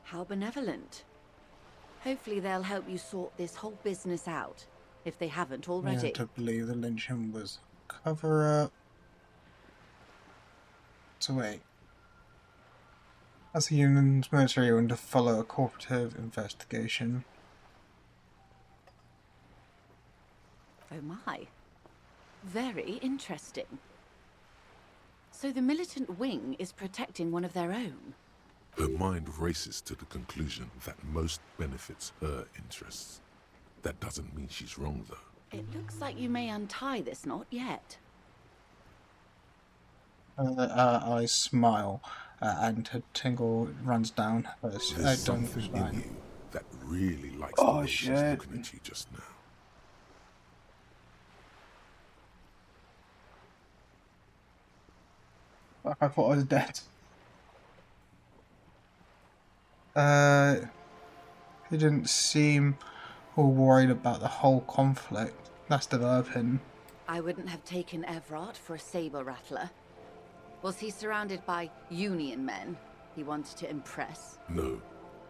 R: How benevolent. Hopefully they'll help you sort this whole business out, if they haven't already.
A: To believe the lynching was a cover-up. So wait. As the union's military and to follow a cooperative investigation.
R: Oh my. Very interesting. So the militant wing is protecting one of their own.
B: Her mind races to the conclusion that most benefits her interests. That doesn't mean she's wrong, though.
R: It looks like you may untie this knot yet.
A: I smile, and her tingle runs down her
B: There's something in you that really likes the way she's looking at you just now.
A: Fuck, I thought I was dead. He didn't seem all worried about the whole conflict. That's developing.
R: I wouldn't have taken Everard for a saber rattler. Was he surrounded by Union men he wanted to impress?
B: No,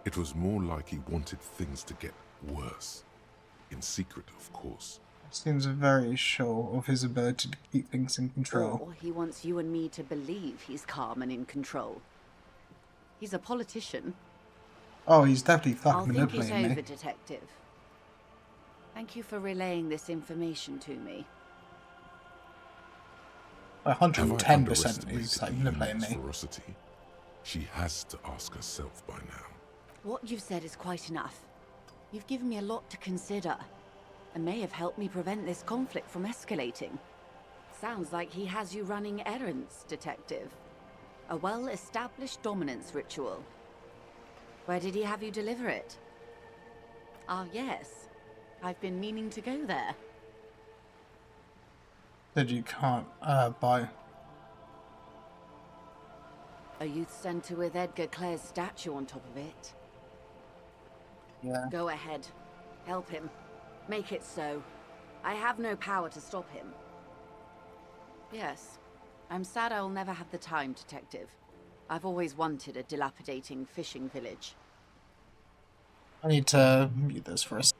B: it was more like he wanted things to get worse. In secret, of course.
A: Seems very sure of his ability to keep things in control.
R: Or he wants you and me to believe he's calm and in control. He's a politician.
A: Oh, he's definitely fucking
R: I'll think
A: manipulating
R: it over,
A: me.
R: Detective. Thank you for relaying this information to me.
A: 110% is like manipulating me.
B: Ferocity? She has to ask herself by now.
R: What you've said is quite enough. You've given me a lot to consider, and may have helped me prevent this conflict from escalating. Sounds like he has you running errands, Detective. A well-established dominance ritual. Where did he have you deliver it? Ah, yes. I've been meaning to go there.
A: That you can't buy.
R: A youth centre with Edgar Clare's statue on top of it.
A: Yeah.
R: Go ahead. Help him. Make it so. I have no power to stop him. Yes. I'm sad I'll never have the time, Detective. I've always wanted a dilapidating fishing village.
A: I need to mute this for a second.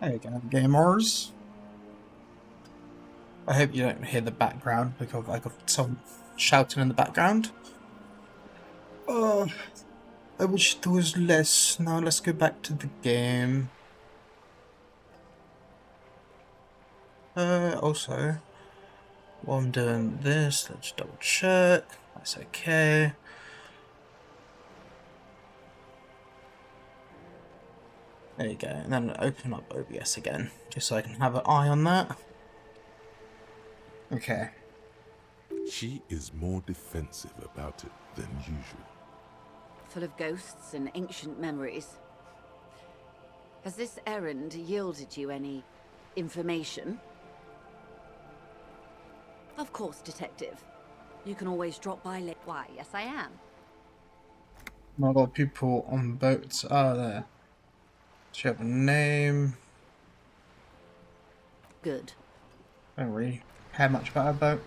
A: There you go, gamers. I hope you don't hear the background because I got someone shouting in the background. Oh, I wish there was less. Now let's go back to the game. Also, while I'm doing this, let's double check. That's okay. There you go, and then open up OBS again, just so I can have an eye on that. Okay.
B: She is more defensive about it than usual.
R: Full of ghosts and ancient memories. Has this errand yielded you any information? Of course, Detective. You can always drop by late. Why, yes I am.
A: Not a lot of people on boats are there. Do you have a name?
R: Good.
A: I don't really care much about a boat.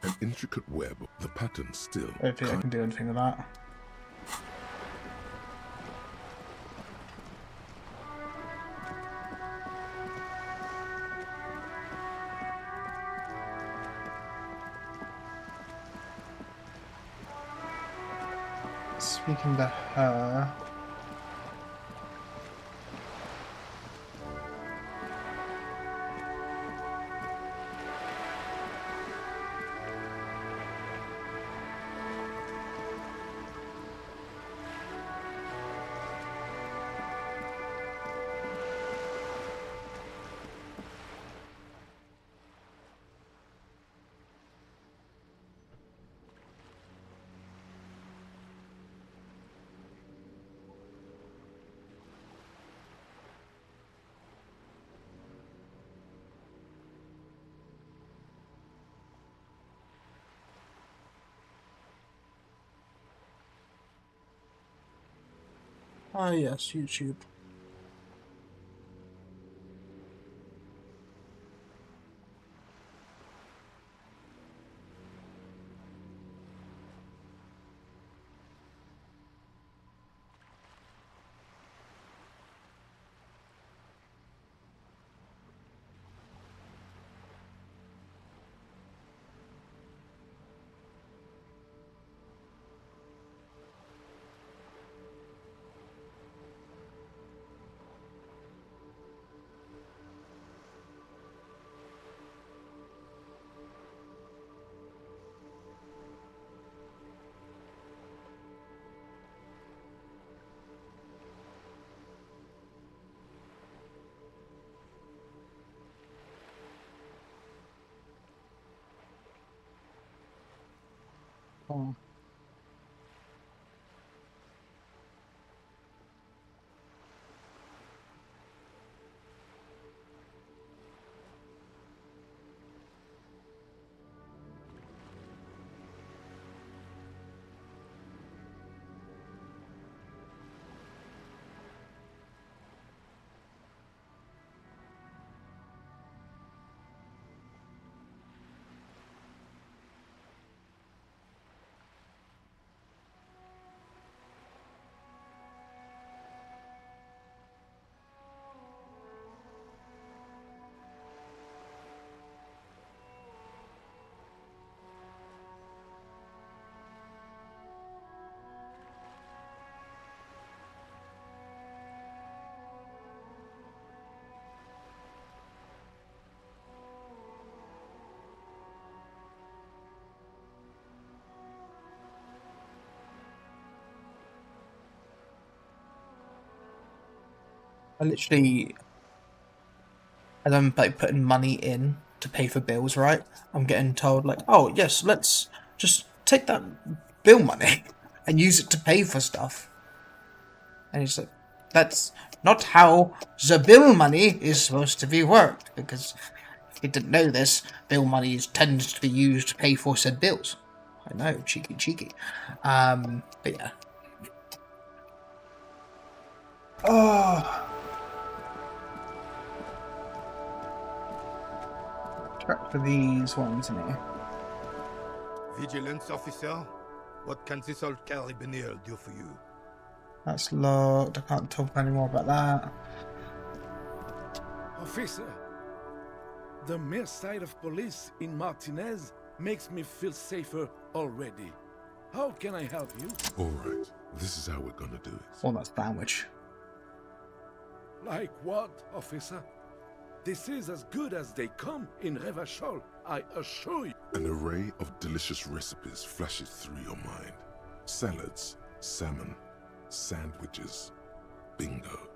B: An intricate web, the pattern still.
A: I don't think I can do anything with that. Speaking to her. Ah yes, YouTube. Oh. As I'm like putting money in to pay for bills, right? I'm getting told like, oh yes, let's just take that bill money and use it to pay for stuff. And he's like, that's not how the bill money is supposed to be worked, because if you didn't know this, bill money tends to be used to pay for said bills. I know, cheeky. But yeah. Oh. Track for these ones in here.
S: Vigilance officer, what can this old carabinier do for you?
A: That's locked. I can't talk anymore about that.
T: Officer, the mere sight of police in Martinez makes me feel safer already. How can I help you?
B: All right, this is how we're gonna do it.
A: Well, that's sandwich.
T: Like what, officer? This is as good as they come in Revachol, I assure you.
B: An array of delicious recipes flashes through your mind. Salads, salmon, sandwiches, bingo.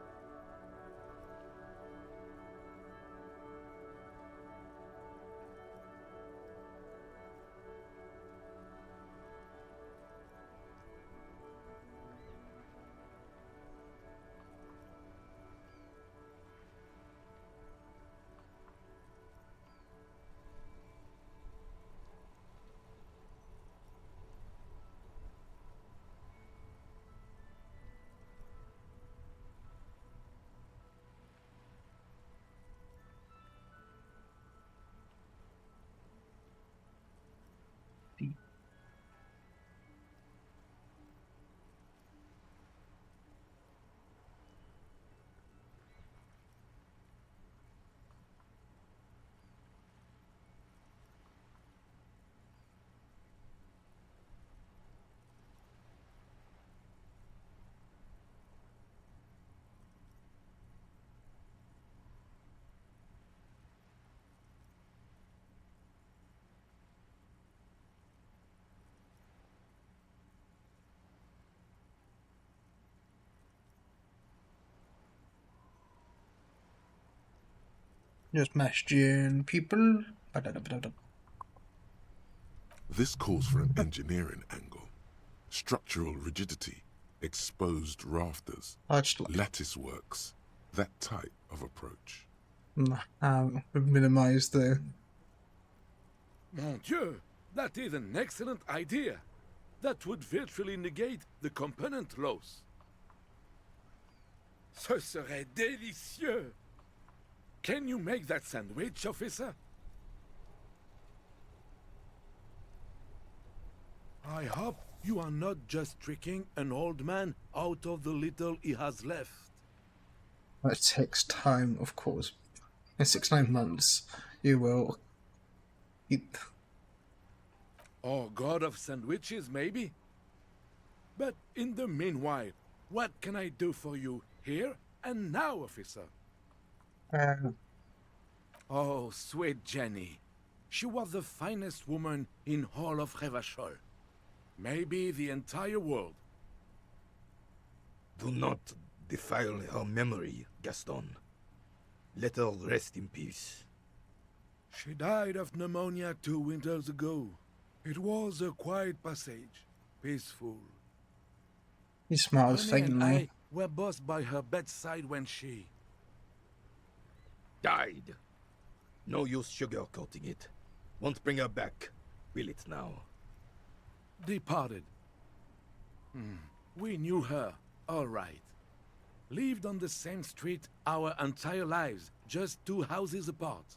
A: Just messaging people.
B: This calls for an engineering angle. Structural rigidity, exposed rafters, lattice works, that type of approach.
A: Minimize the...
T: Mon Dieu, that is an excellent idea. That would virtually negate the component loss. Ce serait délicieux. Can you make that sandwich, officer? I hope you are not just tricking an old man out of the little he has left.
A: It takes time, of course. In 6-9 months, you will eat.
T: Oh, god of sandwiches, maybe? But in the meanwhile, what can I do for you here and now, officer? Oh, sweet Jenny. She was the finest woman in all of Revachol. Maybe the entire world.
S: Do not defile her memory, Gaston. Let her rest in peace.
T: She died of pneumonia 2 winters ago. It was a quiet passage, peaceful.
A: He smiles
T: Honey and I
A: faintly.
T: were both by her bedside when she...
S: Died. No use sugarcoating it. Won't bring her back, will it now?
T: Departed. We knew her, all right. Lived on the same street our entire lives, just 2 houses apart.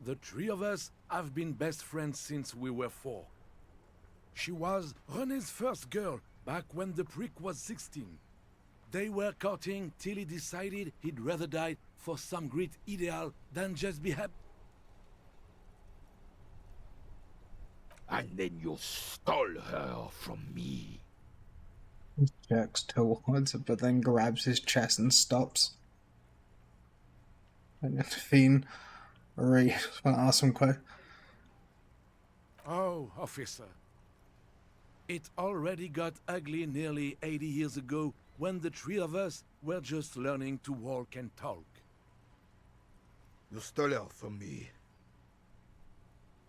T: The 3 of us have been best friends since we were 4. She was René's first girl back when the prick was 16. They were courting till he decided he'd rather die for some great ideal than just be happy.
S: And then you stole her from me.
A: He jerks towards it, but then grabs his chest and stops. And then Fiend want to ask some questions.
T: Oh, officer. It already got ugly nearly 80 years ago when the 3 of us were just learning to walk and talk.
S: You stole her from me.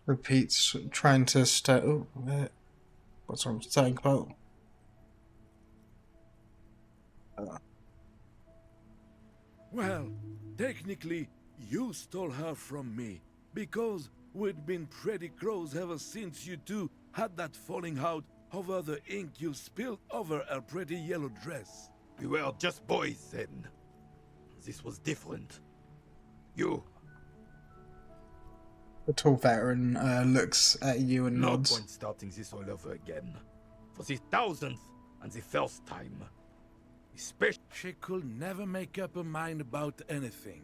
A: Repeats, trying to stay. Oh, what's wrong? Saying about.
T: Well, technically, you stole her from me, because we'd been pretty close ever since you two had that falling out over the ink you spilled over her pretty yellow dress.
S: We were just boys then. This was different. You...
A: The tall veteran looks at you and
S: No
A: nods.
S: point starting this all over again. For the 1000th and the first time. Especially.
T: She could never make up her mind about anything.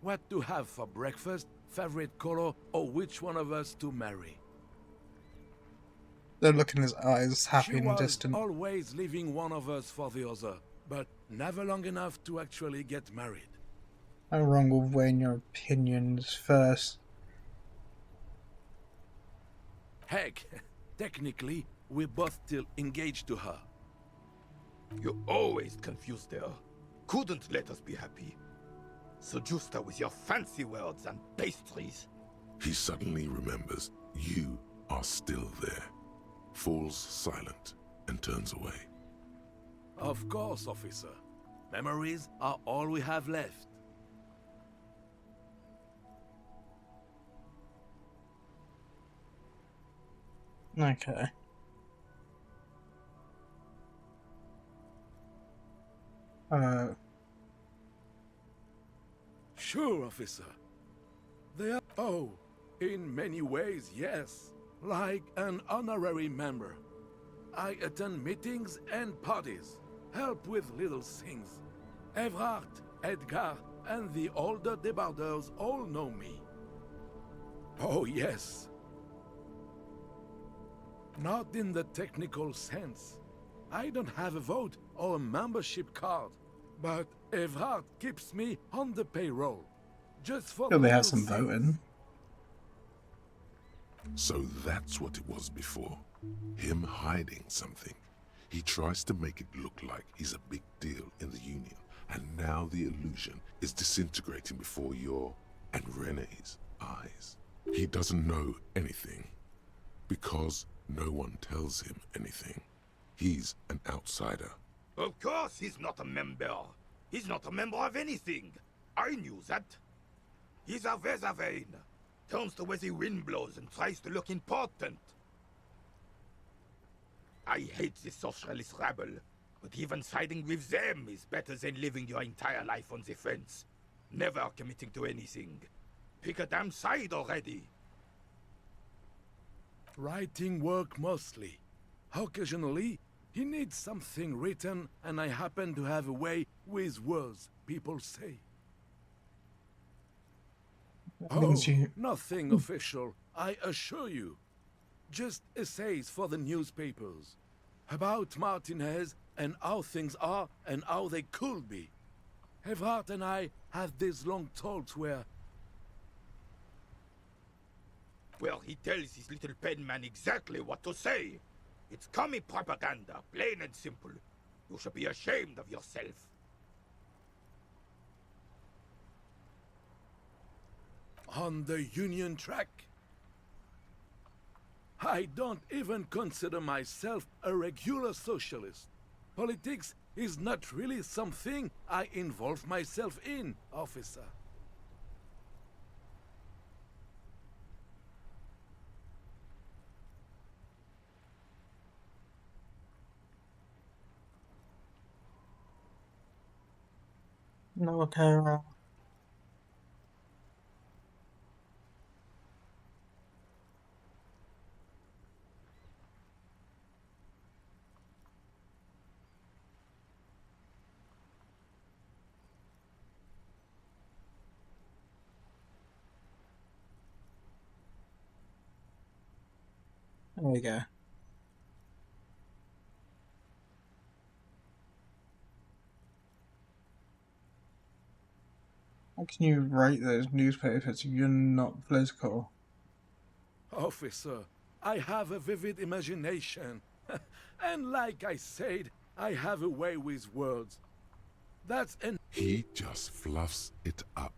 T: What to have for breakfast, favorite color, or which one of us to marry.
A: The look in his eyes, happy
T: She
A: and
T: was
A: distant.
T: always leaving one of us for the other, but never long enough to actually get married.
A: No wrong with weighing your opinions first.
T: Heck, technically, we're both still engaged to her.
S: You always confused her. Couldn't let us be happy. Seduced her with your fancy words and pastries.
B: He suddenly remembers you are still there, falls silent, and turns away.
T: Of course, officer. Memories are all we have left.
A: Okay.
T: Sure, officer. They are... Oh, in many ways, yes. Like an honorary member. I attend meetings and parties. Help with little things. Evrard, Edgar, and the older debarders all know me. Oh, yes. Not in the technical sense. I don't have a vote or a membership card, but Evrard keeps me on the payroll. Just for
A: Sure, they have
T: little
A: some
T: things.
A: voting.
B: So that's what it was before. Him hiding something. He tries to make it look like he's a big deal in the Union, and now the illusion is disintegrating before your and Renee's eyes. He doesn't know anything, because no one tells him anything. He's an outsider.
S: Of course he's not a member. He's not a member of anything. I knew that. He's a Weservein. Turns the way the wind blows and tries to look important. I hate the socialist rabble, but even siding with them is better than living your entire life on the fence. Never committing to anything. Pick a damn side already.
T: Writing work mostly. Occasionally, he needs something written, and I happen to have a way with words, people say. Oh, nothing official, I assure you. Just essays for the newspapers. About Martinez and how things are and how they could be. Evrard and I had these long talks where...
S: Well, he tells his little pen man exactly what to say. It's commie propaganda, plain and simple. You should be ashamed of yourself.
T: On the Union track? I don't even consider myself a regular socialist. Politics is not really something I involve myself in, officer.
A: No, okay. There we go. How can you write those newspapers if you're not political?
T: Officer, I have a vivid imagination. And like I said, I have a way with words. That's an...
B: He just fluffs it up.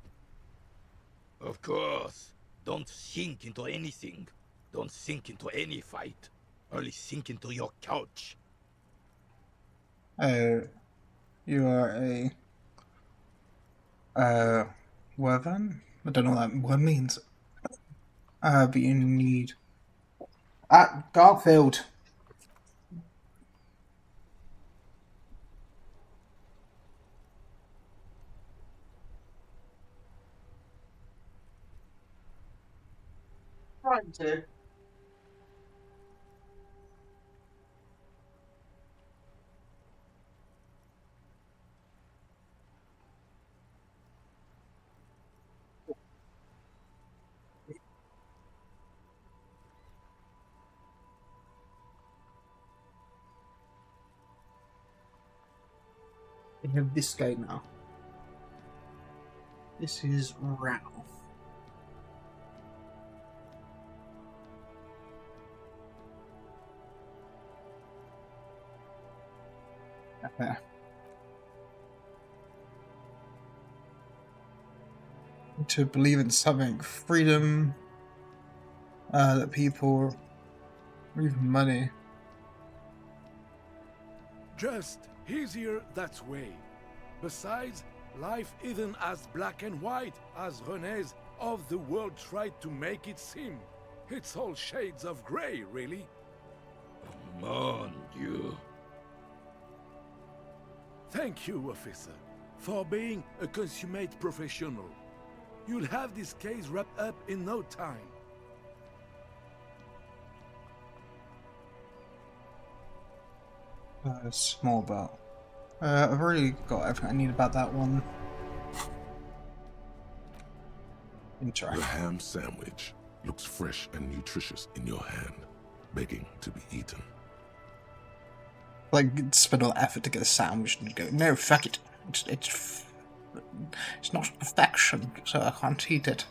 S: Of course. Don't sink into anything. Don't sink into any fight. Only sink into your couch.
A: You are a... Wervan? I don't know what that word means. But you need... Garfield! trying to. We have this guy now. This is Ralph. Okay. To believe in something, freedom, that people, or even money.
T: Just easier that way. Besides, life isn't as black and white as René's of the world tried to make it seem. It's all shades of grey, really.
S: Mon Dieu.
T: Thank you, officer, for being a consummate professional. You'll have this case wrapped up in no time.
A: Small belt. I've already got everything I need about that one.
B: The ham sandwich looks fresh and nutritious in your hand, begging to be eaten.
A: Like, spend all the effort to get a sandwich and go, no, fuck it. It's not perfection, so I can't eat it.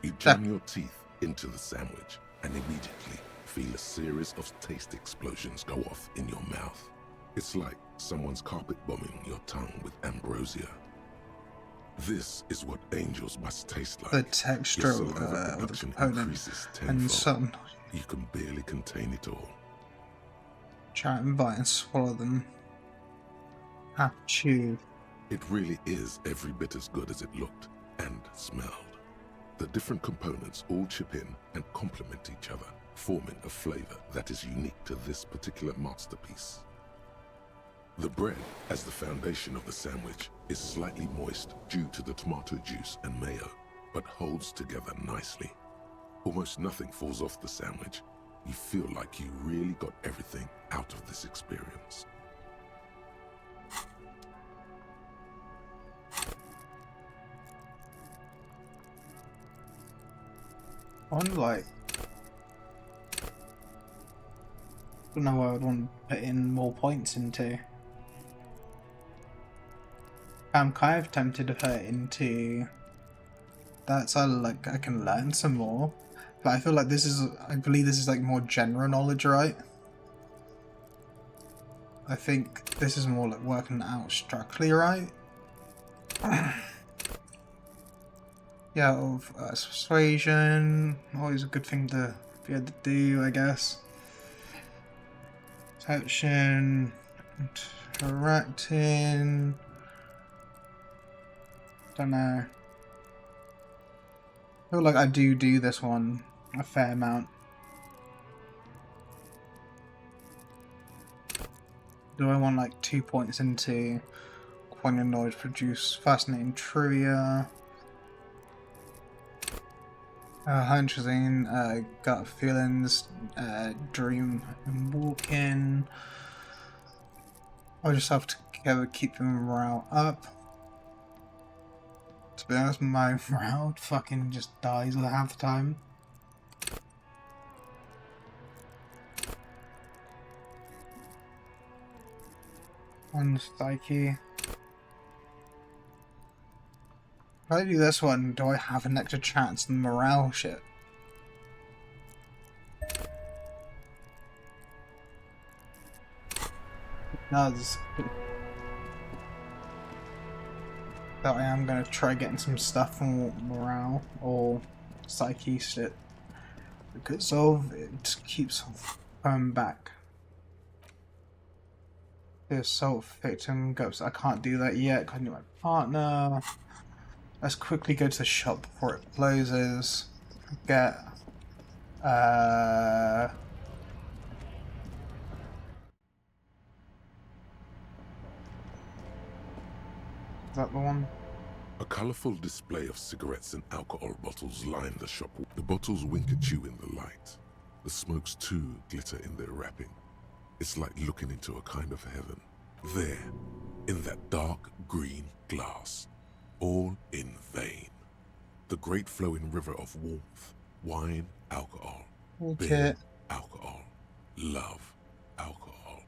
B: You jam your teeth into the sandwich and immediately feel a series of taste explosions go off in your mouth. It's like someone's carpet bombing your tongue with ambrosia. This is what angels must taste like.
A: The texture
B: Your
A: of
B: saliva
A: the
B: production
A: component
B: increases
A: and
B: tenfold.
A: some.
B: You can barely contain it all.
A: Try and bite and swallow them. Have to chew.
B: It really is every bit as good as it looked and smelled. The different components all chip in and complement each other, forming a flavor that is unique to this particular masterpiece. The bread, as the foundation of the sandwich, is slightly moist due to the tomato juice and mayo, but holds together nicely. Almost nothing falls off the sandwich. You feel like you really got everything out of this experience.
A: I don't know where I would want to put in more points into. I'm kind of tempted to put it into that, so I can learn some more. But I feel like I believe this is like more general knowledge, right? I think this is more like working out structurally, right? Yeah, of persuasion, always a good thing to be able to do, I guess. Protection, interacting. Don't know. I feel like I do this one a fair amount. Do I want like 2 points into quantum knowledge, produce fascinating trivia? Hunching, gut feelings, dream and walking. I'll just have to keep them morale up. To be honest, my morale fucking just dies half the time. On psyche. If I do this one, do I have an extra chance in morale shit? It does. So I am gonna try getting some stuff from morale or psyche shit. Because of it keeps coming back. The assault victim goes. I can't do that yet. Can't do my partner. Let's quickly go to the shop before it closes. Get is that the one?
B: A colorful display of cigarettes and alcohol bottles line the shop. The bottles wink at you in the light. The smokes too glitter in their wrapping. It's like looking into a kind of heaven. There, in that dark green glass, all in vain. The great flowing river of warmth, wine, alcohol, beer, alcohol, love, alcohol.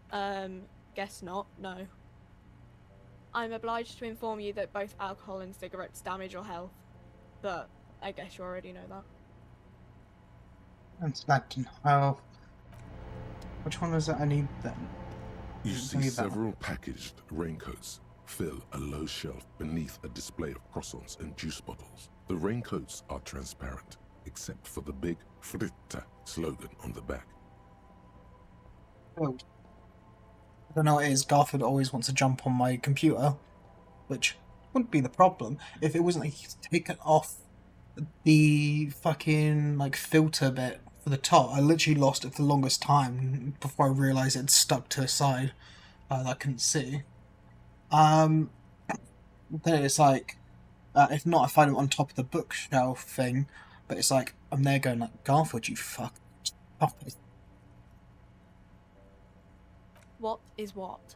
I: Guess not, no. I'm obliged to inform you that both alcohol and cigarettes damage your health, but I guess you already know that.
A: And Slackton. Oh. Which one was it I need then?
B: You see several packaged raincoats fill a low shelf beneath a display of croissants and juice bottles. The raincoats are transparent, except for the big Fritta slogan on the back.
A: Oh. I don't know what it is. Garfield always wants to jump on my computer, which wouldn't be the problem if it wasn't like he's taken off the fucking like filter bit for the top. I literally lost it for the longest time before I realised it stuck to the side that I couldn't see. Then it's like, if not, I find it on top of the bookshelf thing, but it's like I'm there going like, Garfield, you fuck.
I: What is what?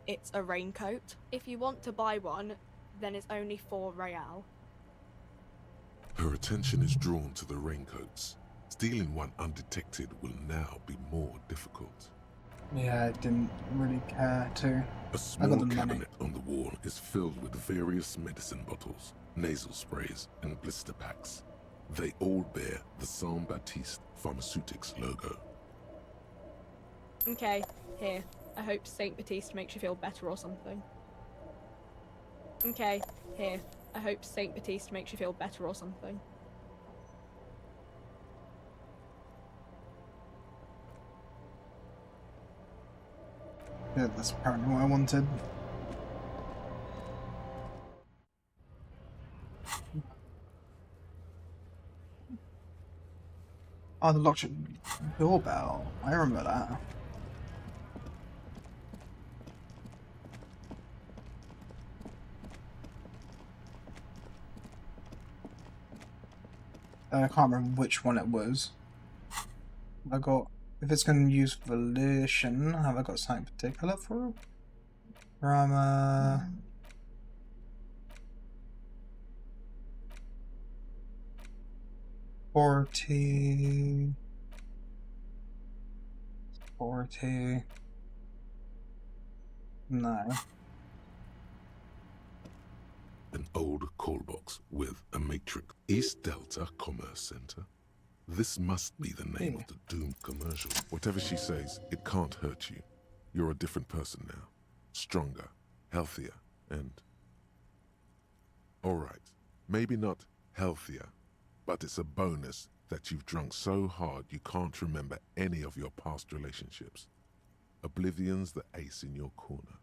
I: It's a raincoat. If you want to buy one, then it's only 4 real.
B: Her attention is drawn to the raincoats. Stealing one undetected will now be more difficult.
A: Yeah, I didn't really care to.
B: A small cabinet on the wall is filled with various medicine bottles, nasal sprays, and blister packs. They all bear the Saint Baptiste Pharmaceutics logo.
I: Okay, here. I hope Saint Baptiste makes you feel better or something. Okay, here. I hope Saint Baptiste makes you feel better or something.
A: Yeah, that's apparently what I wanted. Oh, the locked doorbell. I remember that. I can't remember which one it was. I got, if it's going to use volition, have I got something particular for it? Drama. Forty. No.
B: An old call box with a matrix. East Delta Commerce Center. This must be the name of the doomed commercial. Whatever she says, it can't hurt you. You're a different person now. Stronger, healthier, and... Alright, maybe not healthier, but it's a bonus that you've drunk so hard you can't remember any of your past relationships. Oblivion's the ace in your corner.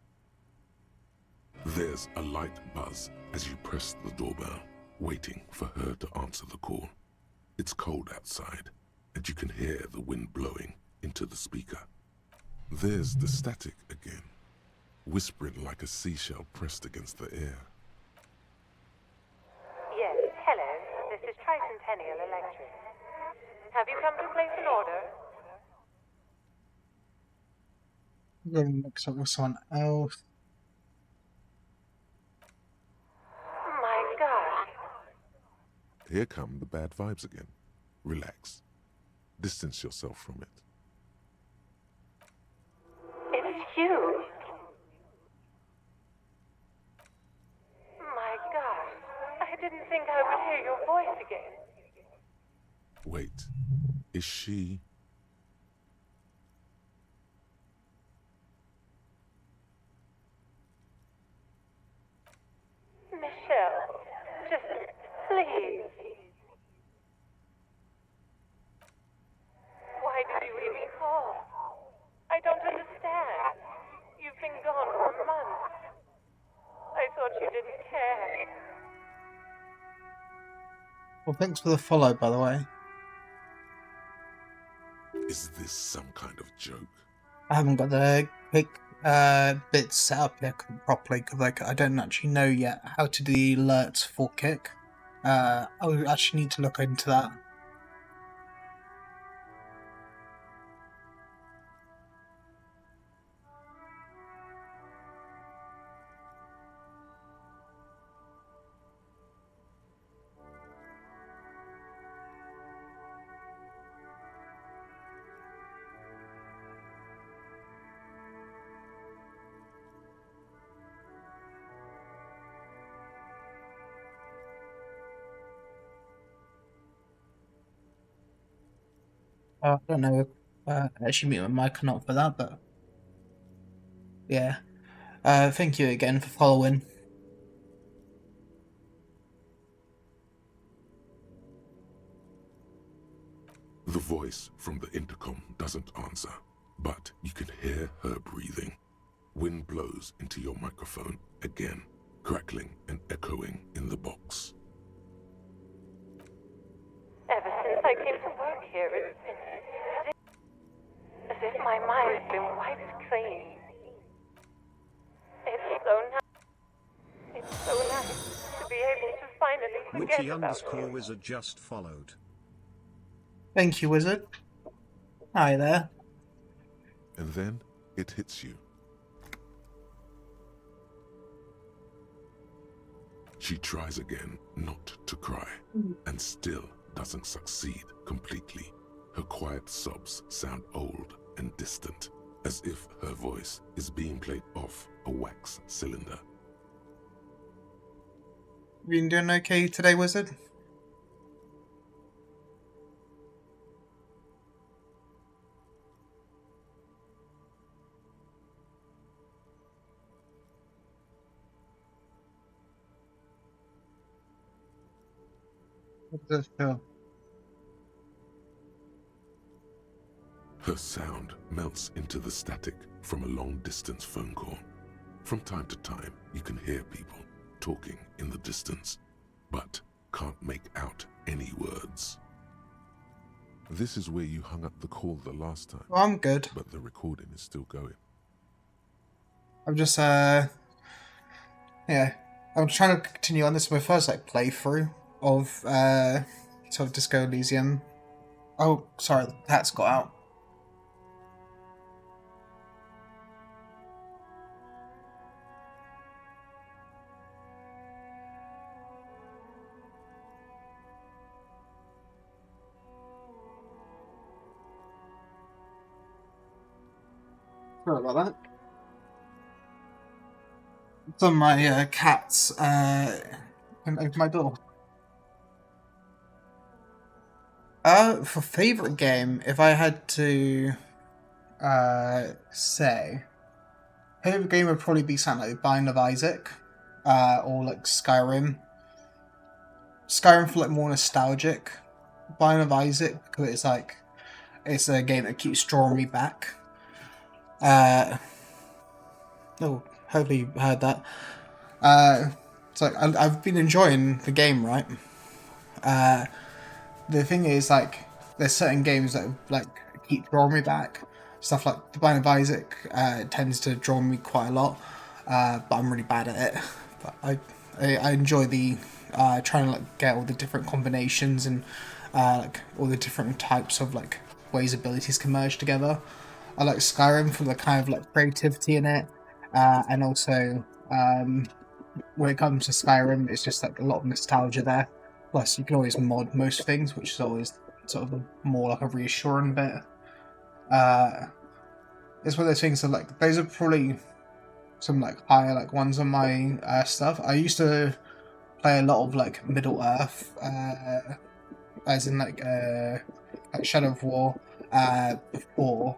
B: There's a light buzz as you press the doorbell, waiting for her to answer the call. It's cold outside, and you can hear the wind blowing into the speaker. There's the static again, whispering like a seashell pressed against the air.
U: Yes, hello. This is Tricentennial Electric. Have you come to place an order?
A: I'm going to mix up with someone else.
U: My God.
B: Here come the bad vibes again. Relax. Distance yourself from it.
U: It's you. My God. I didn't think I would hear your voice again.
B: Wait, is she...
U: Michelle, just please. Why did you even call? I don't understand. You've been gone for months. I thought you didn't care.
A: Well, thanks for the follow, by the way.
B: Is this some kind of joke?
A: I haven't got the quick bits set up here properly, because like I don't actually know yet how to do the alerts for Kick. I would actually need to look into that. I don't know if actually mute my mic or not for that, but yeah. Thank you again for following.
B: The voice from the intercom doesn't answer, but you can hear her breathing. Wind blows into your microphone again, crackling and echoing in the box.
U: Ever since I came to work here, it's been as if my mind's been wiped clean. It's so nice. It's so nice to be able to finally forget about it.
E: Wizard just followed.
A: Thank you, Wizard. Hi there.
B: And then it hits you. She tries again not to cry, and still doesn't succeed completely. Her quiet sobs sound old and distant, as if her voice is being played off a wax cylinder.
A: Been doing okay today, Wizard?
B: Her sound melts into the static from a long-distance phone call. From time to time, you can hear people talking in the distance, but can't make out any words. This is where you hung up the call the last time.
A: Well, I'm good.
B: But the recording is still going.
A: I'm just, yeah. I'm trying to continue on. This is my first, like, playthrough of, sort of Disco Elysium. Oh, sorry, the cat's got out. Sorry about that. Some of my cats can open my door. For favorite game, if I had to say, favorite game would probably be something like Binding of Isaac, or like Skyrim. Skyrim for like more nostalgic. Binding of Isaac because it's like it's a game that keeps drawing me back. Oh, hopefully you heard that. It's like I've been enjoying the game, right? The thing is, like, there's certain games that like keep drawing me back. Stuff like The Binding of Isaac tends to draw me quite a lot, but I'm really bad at it. But I enjoy the trying to like get all the different combinations and like all the different types of like ways abilities can merge together. I like Skyrim for the kind of like creativity in it, and also when it comes to Skyrim, it's just like a lot of nostalgia there. Plus, you can always mod most things, which is always sort of more like a reassuring bit. It's one of those things that like those are probably some like higher like ones on my stuff. I used to play a lot of like Middle Earth, as in like Shadow of War before.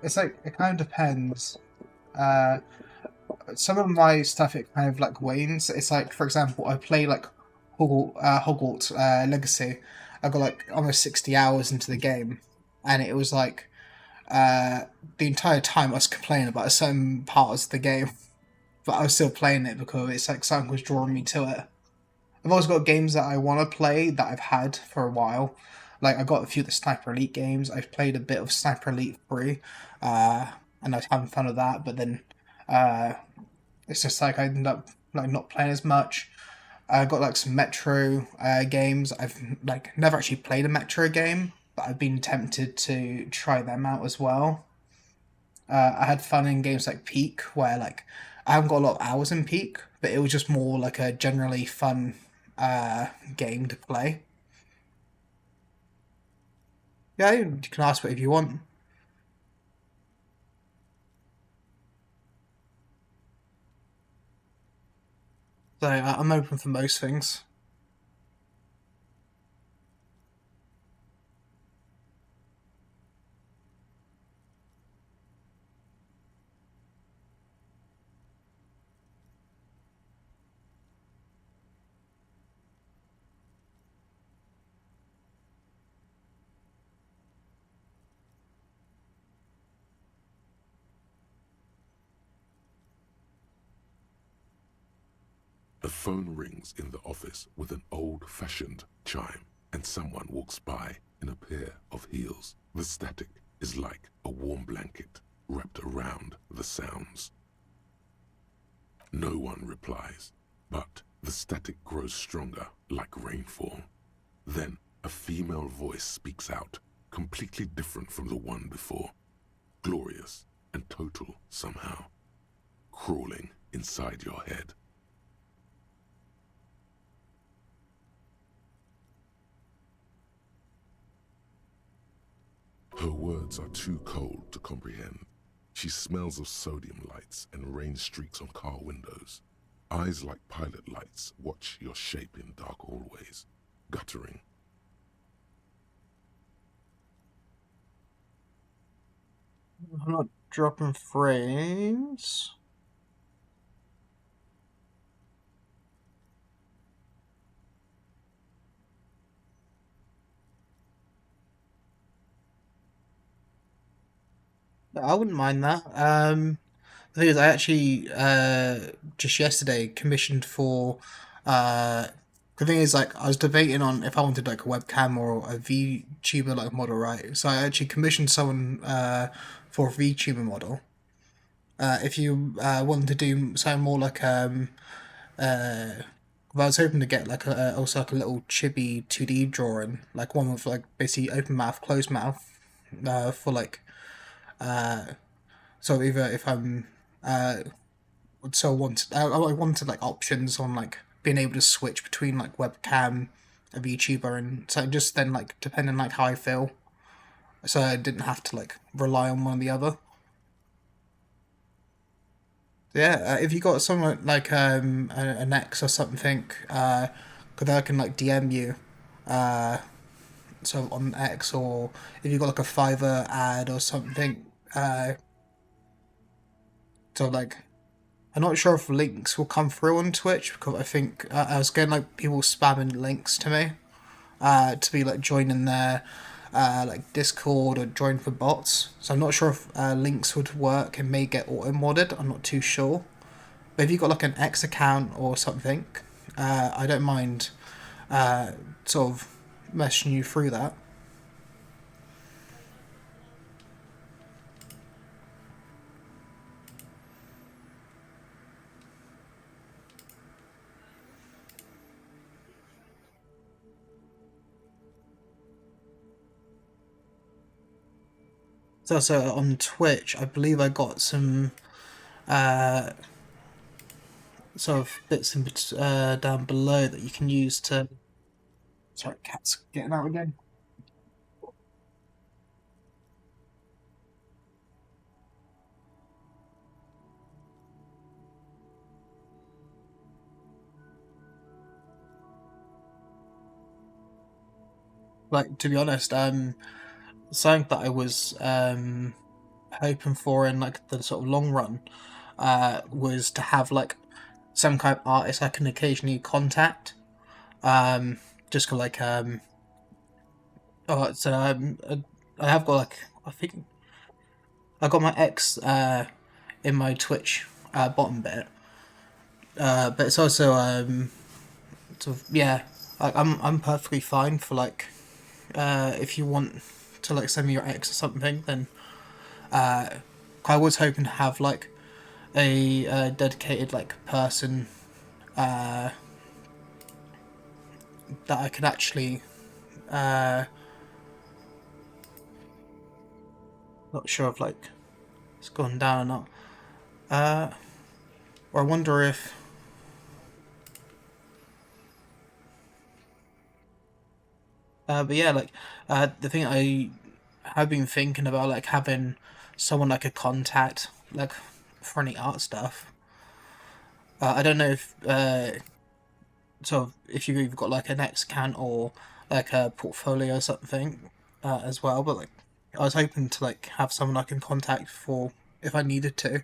A: It's like it kind of depends. Some of my stuff it kind of like wanes. It's like, for example, I play like Hogwarts Legacy. I got like almost 60 hours into the game, and it was like the entire time I was complaining about certain parts of the game, but I was still playing it because it's like something was drawing me to it. I've always got games that I want to play that I've had for a while. Like I got a few of the Sniper Elite games. I've played a bit of Sniper Elite 3. and I was having fun with that. But then it's just like I ended up like not playing as much. I got like some Metro games. I've like never actually played a Metro game, but I've been tempted to try them out as well. I had fun in games like Peak, where like I haven't got a lot of hours in Peak, but it was just more like a generally fun game to play. Yeah, you can ask what if you want. So I'm open for most things.
B: The phone rings in the office with an old-fashioned chime, and someone walks by in a pair of heels. The static is like a warm blanket wrapped around the sounds. No one replies, but the static grows stronger like rainfall. Then a female voice speaks out, completely different from the one before. Glorious and total somehow, crawling inside your head. Her words are too cold to comprehend. She smells of sodium lights and rain streaks on car windows. Eyes like pilot lights watch your shape in dark hallways, guttering.
A: I'm not dropping frames. I wouldn't mind that. The thing is, I actually just yesterday commissioned for. The thing is, like, I was debating on if I wanted like a webcam or a VTuber like model, right? So I actually commissioned someone for a VTuber model. If you wanted to do something more like well, I was hoping to get like also like a little chibi 2D drawing, like one with like basically open mouth, closed mouth, for like so either if I'm so I wanted like options on like being able to switch between like webcam, a VTuber, and so just then like depending like how I feel, so I didn't have to like rely on one or the other. Yeah, if you got someone like an ex or something, cause I can like DM you, uh, so on X, or if you got like a Fiverr ad or something, so like I'm not sure if links will come through on Twitch because I think I was getting like people spamming links to me, to be like joining their like Discord or join for bots. So I'm not sure if links would work and may get auto modded. I'm not too sure. But if you got like an X account or something, I don't mind sort of messaging you through that. So also on Twitch, I believe I got some uh, sort of bits in down below that you can use to. Sorry, cat's getting out again. Like to be honest, something that I was hoping for in like the sort of long run, was to have like some kind of artist I can occasionally contact. Um, just like oh, so I have got like I think I got my ex in my Twitch bottom bit, but it's also sort of yeah, like I'm perfectly fine for like if you want to like send me your ex or something, then I was hoping to have like a dedicated like person that I could actually not sure if like it's gone down or not. Or I wonder if but yeah, like the thing I have been thinking about like having someone I could contact like for any art stuff. I don't know if sort of if you've got like an X account or like a portfolio or something as well, but like I was hoping to like have someone I can contact for if I needed to.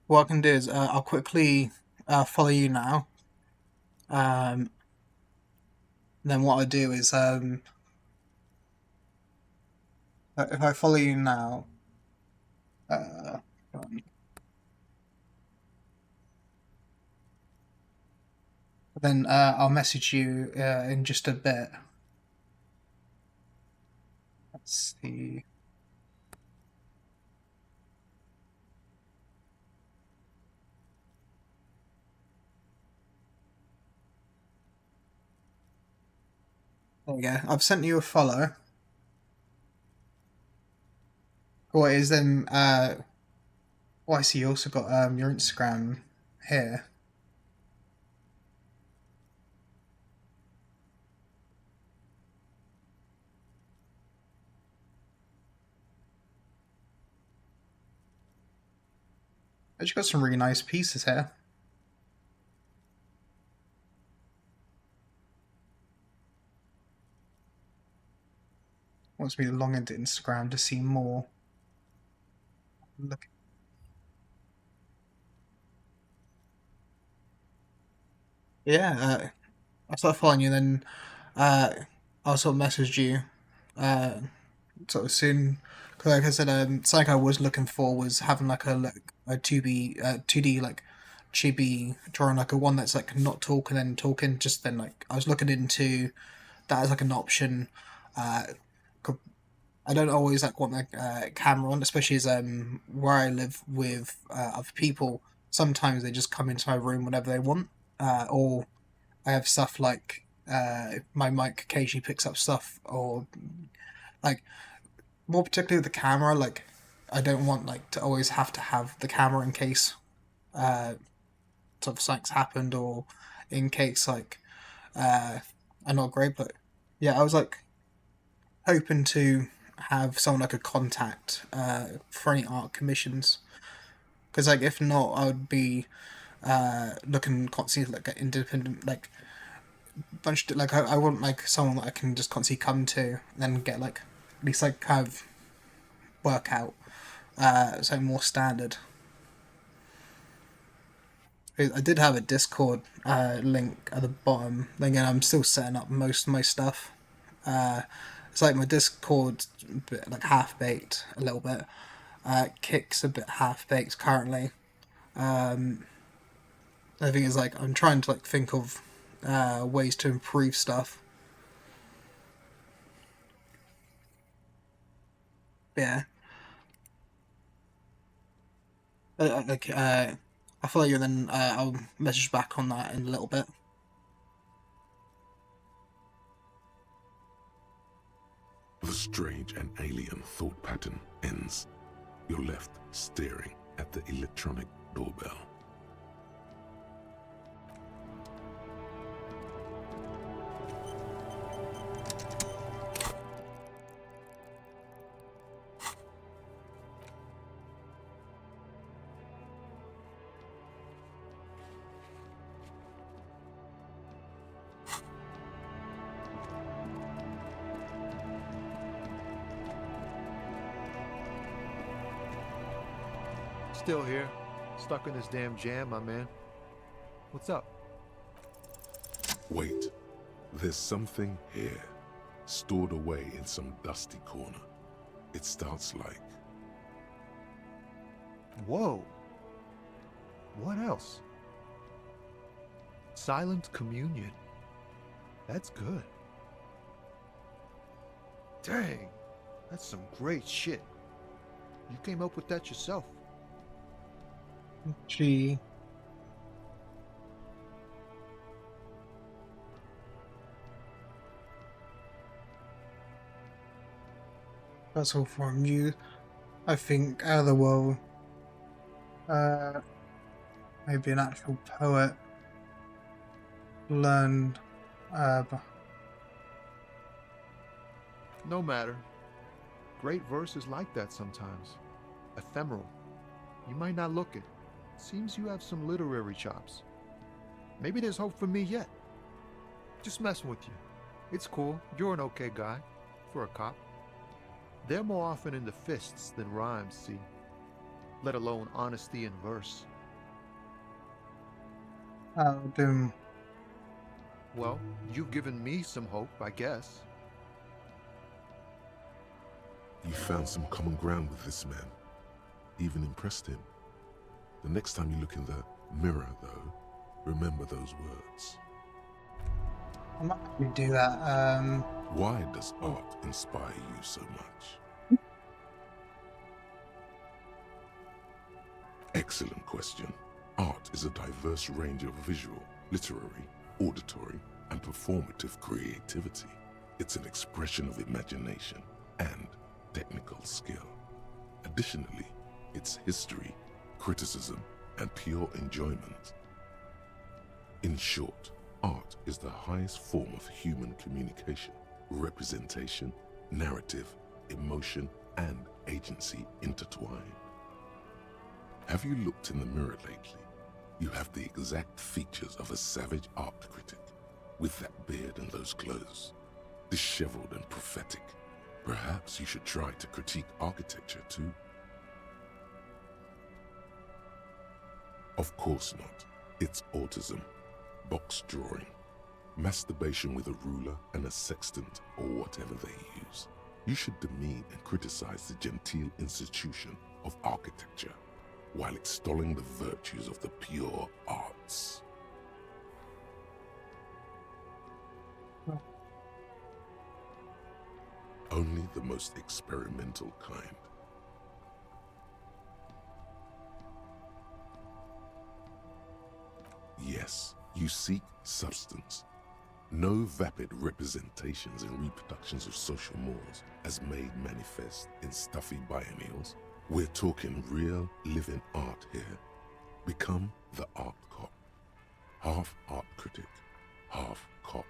A: What I can do is I'll quickly follow you now. Um, then what I do is if I follow you now, uh, then I'll message you in just a bit. Let's see. There we go. I've sent you a follow. What is then? Oh, I see. You also got your Instagram here. But you got some really nice pieces here. Wants me to log into Instagram to see more. Look. Yeah, I started following you, then I sort of messaged you uh, sort of soon. Cause like I said, something I was looking for was having like a 2D like chibi drawing, like a one that's like not talking and talking. Just then, like I was looking into that as like an option. Uh, I don't always like want the camera on, especially as where I live with other people. Sometimes they just come into my room whenever they want, or I have stuff like my mic occasionally picks up stuff, or like more particularly with the camera. Like I don't want like to always have to have the camera in case sort of something's happened, or in case like I'm not great. But yeah, I was like hoping to have someone I could contact for any art commissions. Because like if not, I would be looking constantly like at independent like bunch of, like I want like someone that I can just constantly come to and then get like at least like kind of work out something more standard. I did have a Discord link at the bottom. Then again, I'm still setting up most of my stuff. It's like my Discord's a bit like half baked a little bit. Kick's a bit half baked currently. The thing is like I'm trying to like think of ways to improve stuff. Yeah. Like I'll follow you and then I'll message back on that in a little bit.
B: The strange and alien thought pattern ends. You're left staring at the electronic doorbell.
C: Still here. Stuck in this damn jam, my man. What's up?
B: Wait, there's something here, stored away in some dusty corner. It starts like...
C: Whoa. What else? Silent communion. That's good. Dang, that's some great shit. You came up with that yourself.
A: Gee. That's all from you. I think Otherworld, maybe an actual poet, learned,
C: No matter. Great verse is like that sometimes. Ephemeral. You might not look it. Seems you have some literary chops. Maybe there's hope for me yet. Just messing with you. It's cool. You're an okay guy. For a cop. They're more often in the fists than rhymes, see? Let alone honesty in verse.
A: Doom.
C: Well, you've given me some hope, I guess.
B: You found some common ground with this man. Even impressed him. The next time you look in the mirror, though, remember those words.
A: I might actually do that.
B: Why does art inspire you so much? Excellent question. Art is a diverse range of visual, literary, auditory, and performative creativity. It's an expression of imagination and technical skill. Additionally, it's history, criticism, and pure enjoyment. In short, art is the highest form of human communication, representation, narrative, emotion, and agency intertwined. Have you looked in the mirror lately? You have the exact features of a savage art critic, with that beard and those clothes, disheveled and prophetic. Perhaps you should try to critique architecture too. Of course not. It's autism, box drawing, masturbation with a ruler and a sextant or whatever they use. You should demean and criticize the genteel institution of architecture while extolling the virtues of the pure arts. Only the most experimental kind. Yes, you seek substance. No vapid representations and reproductions of social mores as made manifest in stuffy biennials. We're talking real, living art here. Become the art cop. Half art critic, half cop.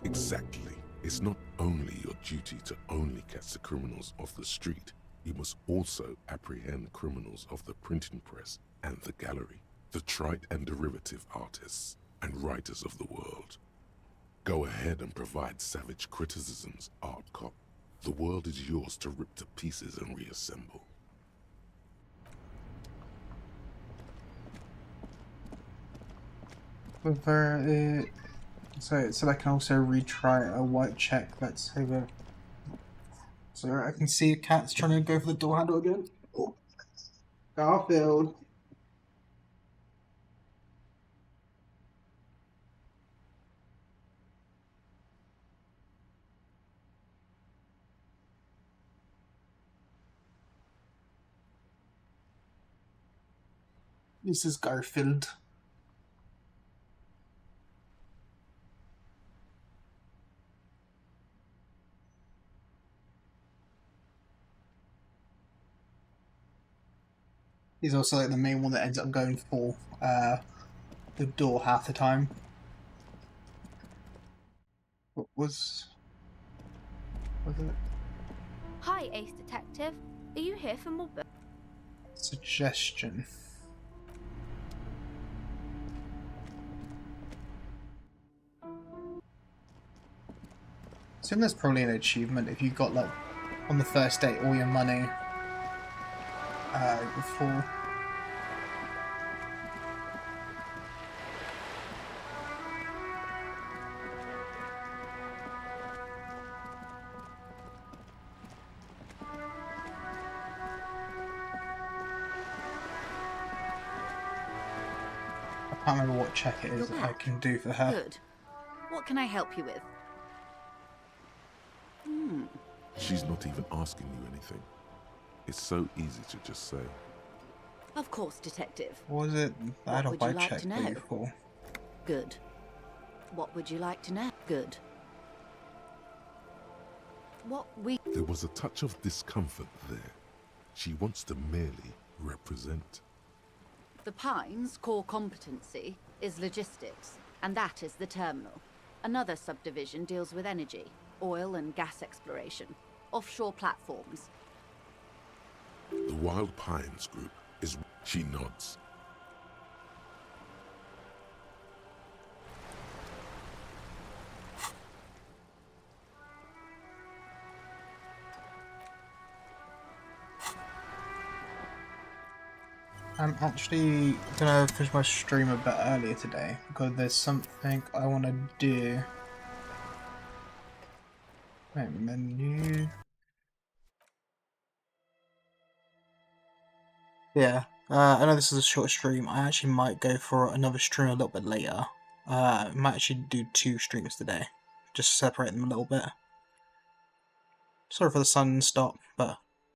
B: Exactly. It's not only your duty to only catch the criminals off the street, you must also apprehend criminals of the printing press and the gallery, the trite and derivative artists and writers of the world. Go ahead and provide savage criticisms, art cop. The world is yours to rip to pieces and reassemble.
A: So I can also retry a white check. Let's have a. So I can see a cat's trying to go for the door handle again. Oh. Garfield. This is Garfield. He's also like the main one that ends up going for the door half the time. What was it?
E: Hi, Ace Detective. Are you here for more books?
A: Suggestion. So there's probably an achievement if you got like on the first date all your money before. can't remember what check it is that I can do for her.
R: Good. What can I help you with?
B: She's not even asking you anything. It's so easy to just say.
R: Of course, Detective.
A: What was it? I had a
R: What would you
A: white
R: like
A: check
R: to know?
A: before.
R: Good. What would you like to know? Good.
B: There was a touch of discomfort there. She wants to merely represent.
R: The Pines' core competency is logistics, and that is the terminal. Another subdivision deals with energy, oil and gas exploration, offshore platforms.
B: The Wild Pines group is... She nods.
A: I'm actually gonna finish my stream a bit earlier today because there's something I want to do. Wait, menu. Yeah, I know this is a short stream. I actually might go for another stream a little bit later. I might actually do 2 streams today, just to separate them a little bit. Sorry for the sudden stop, but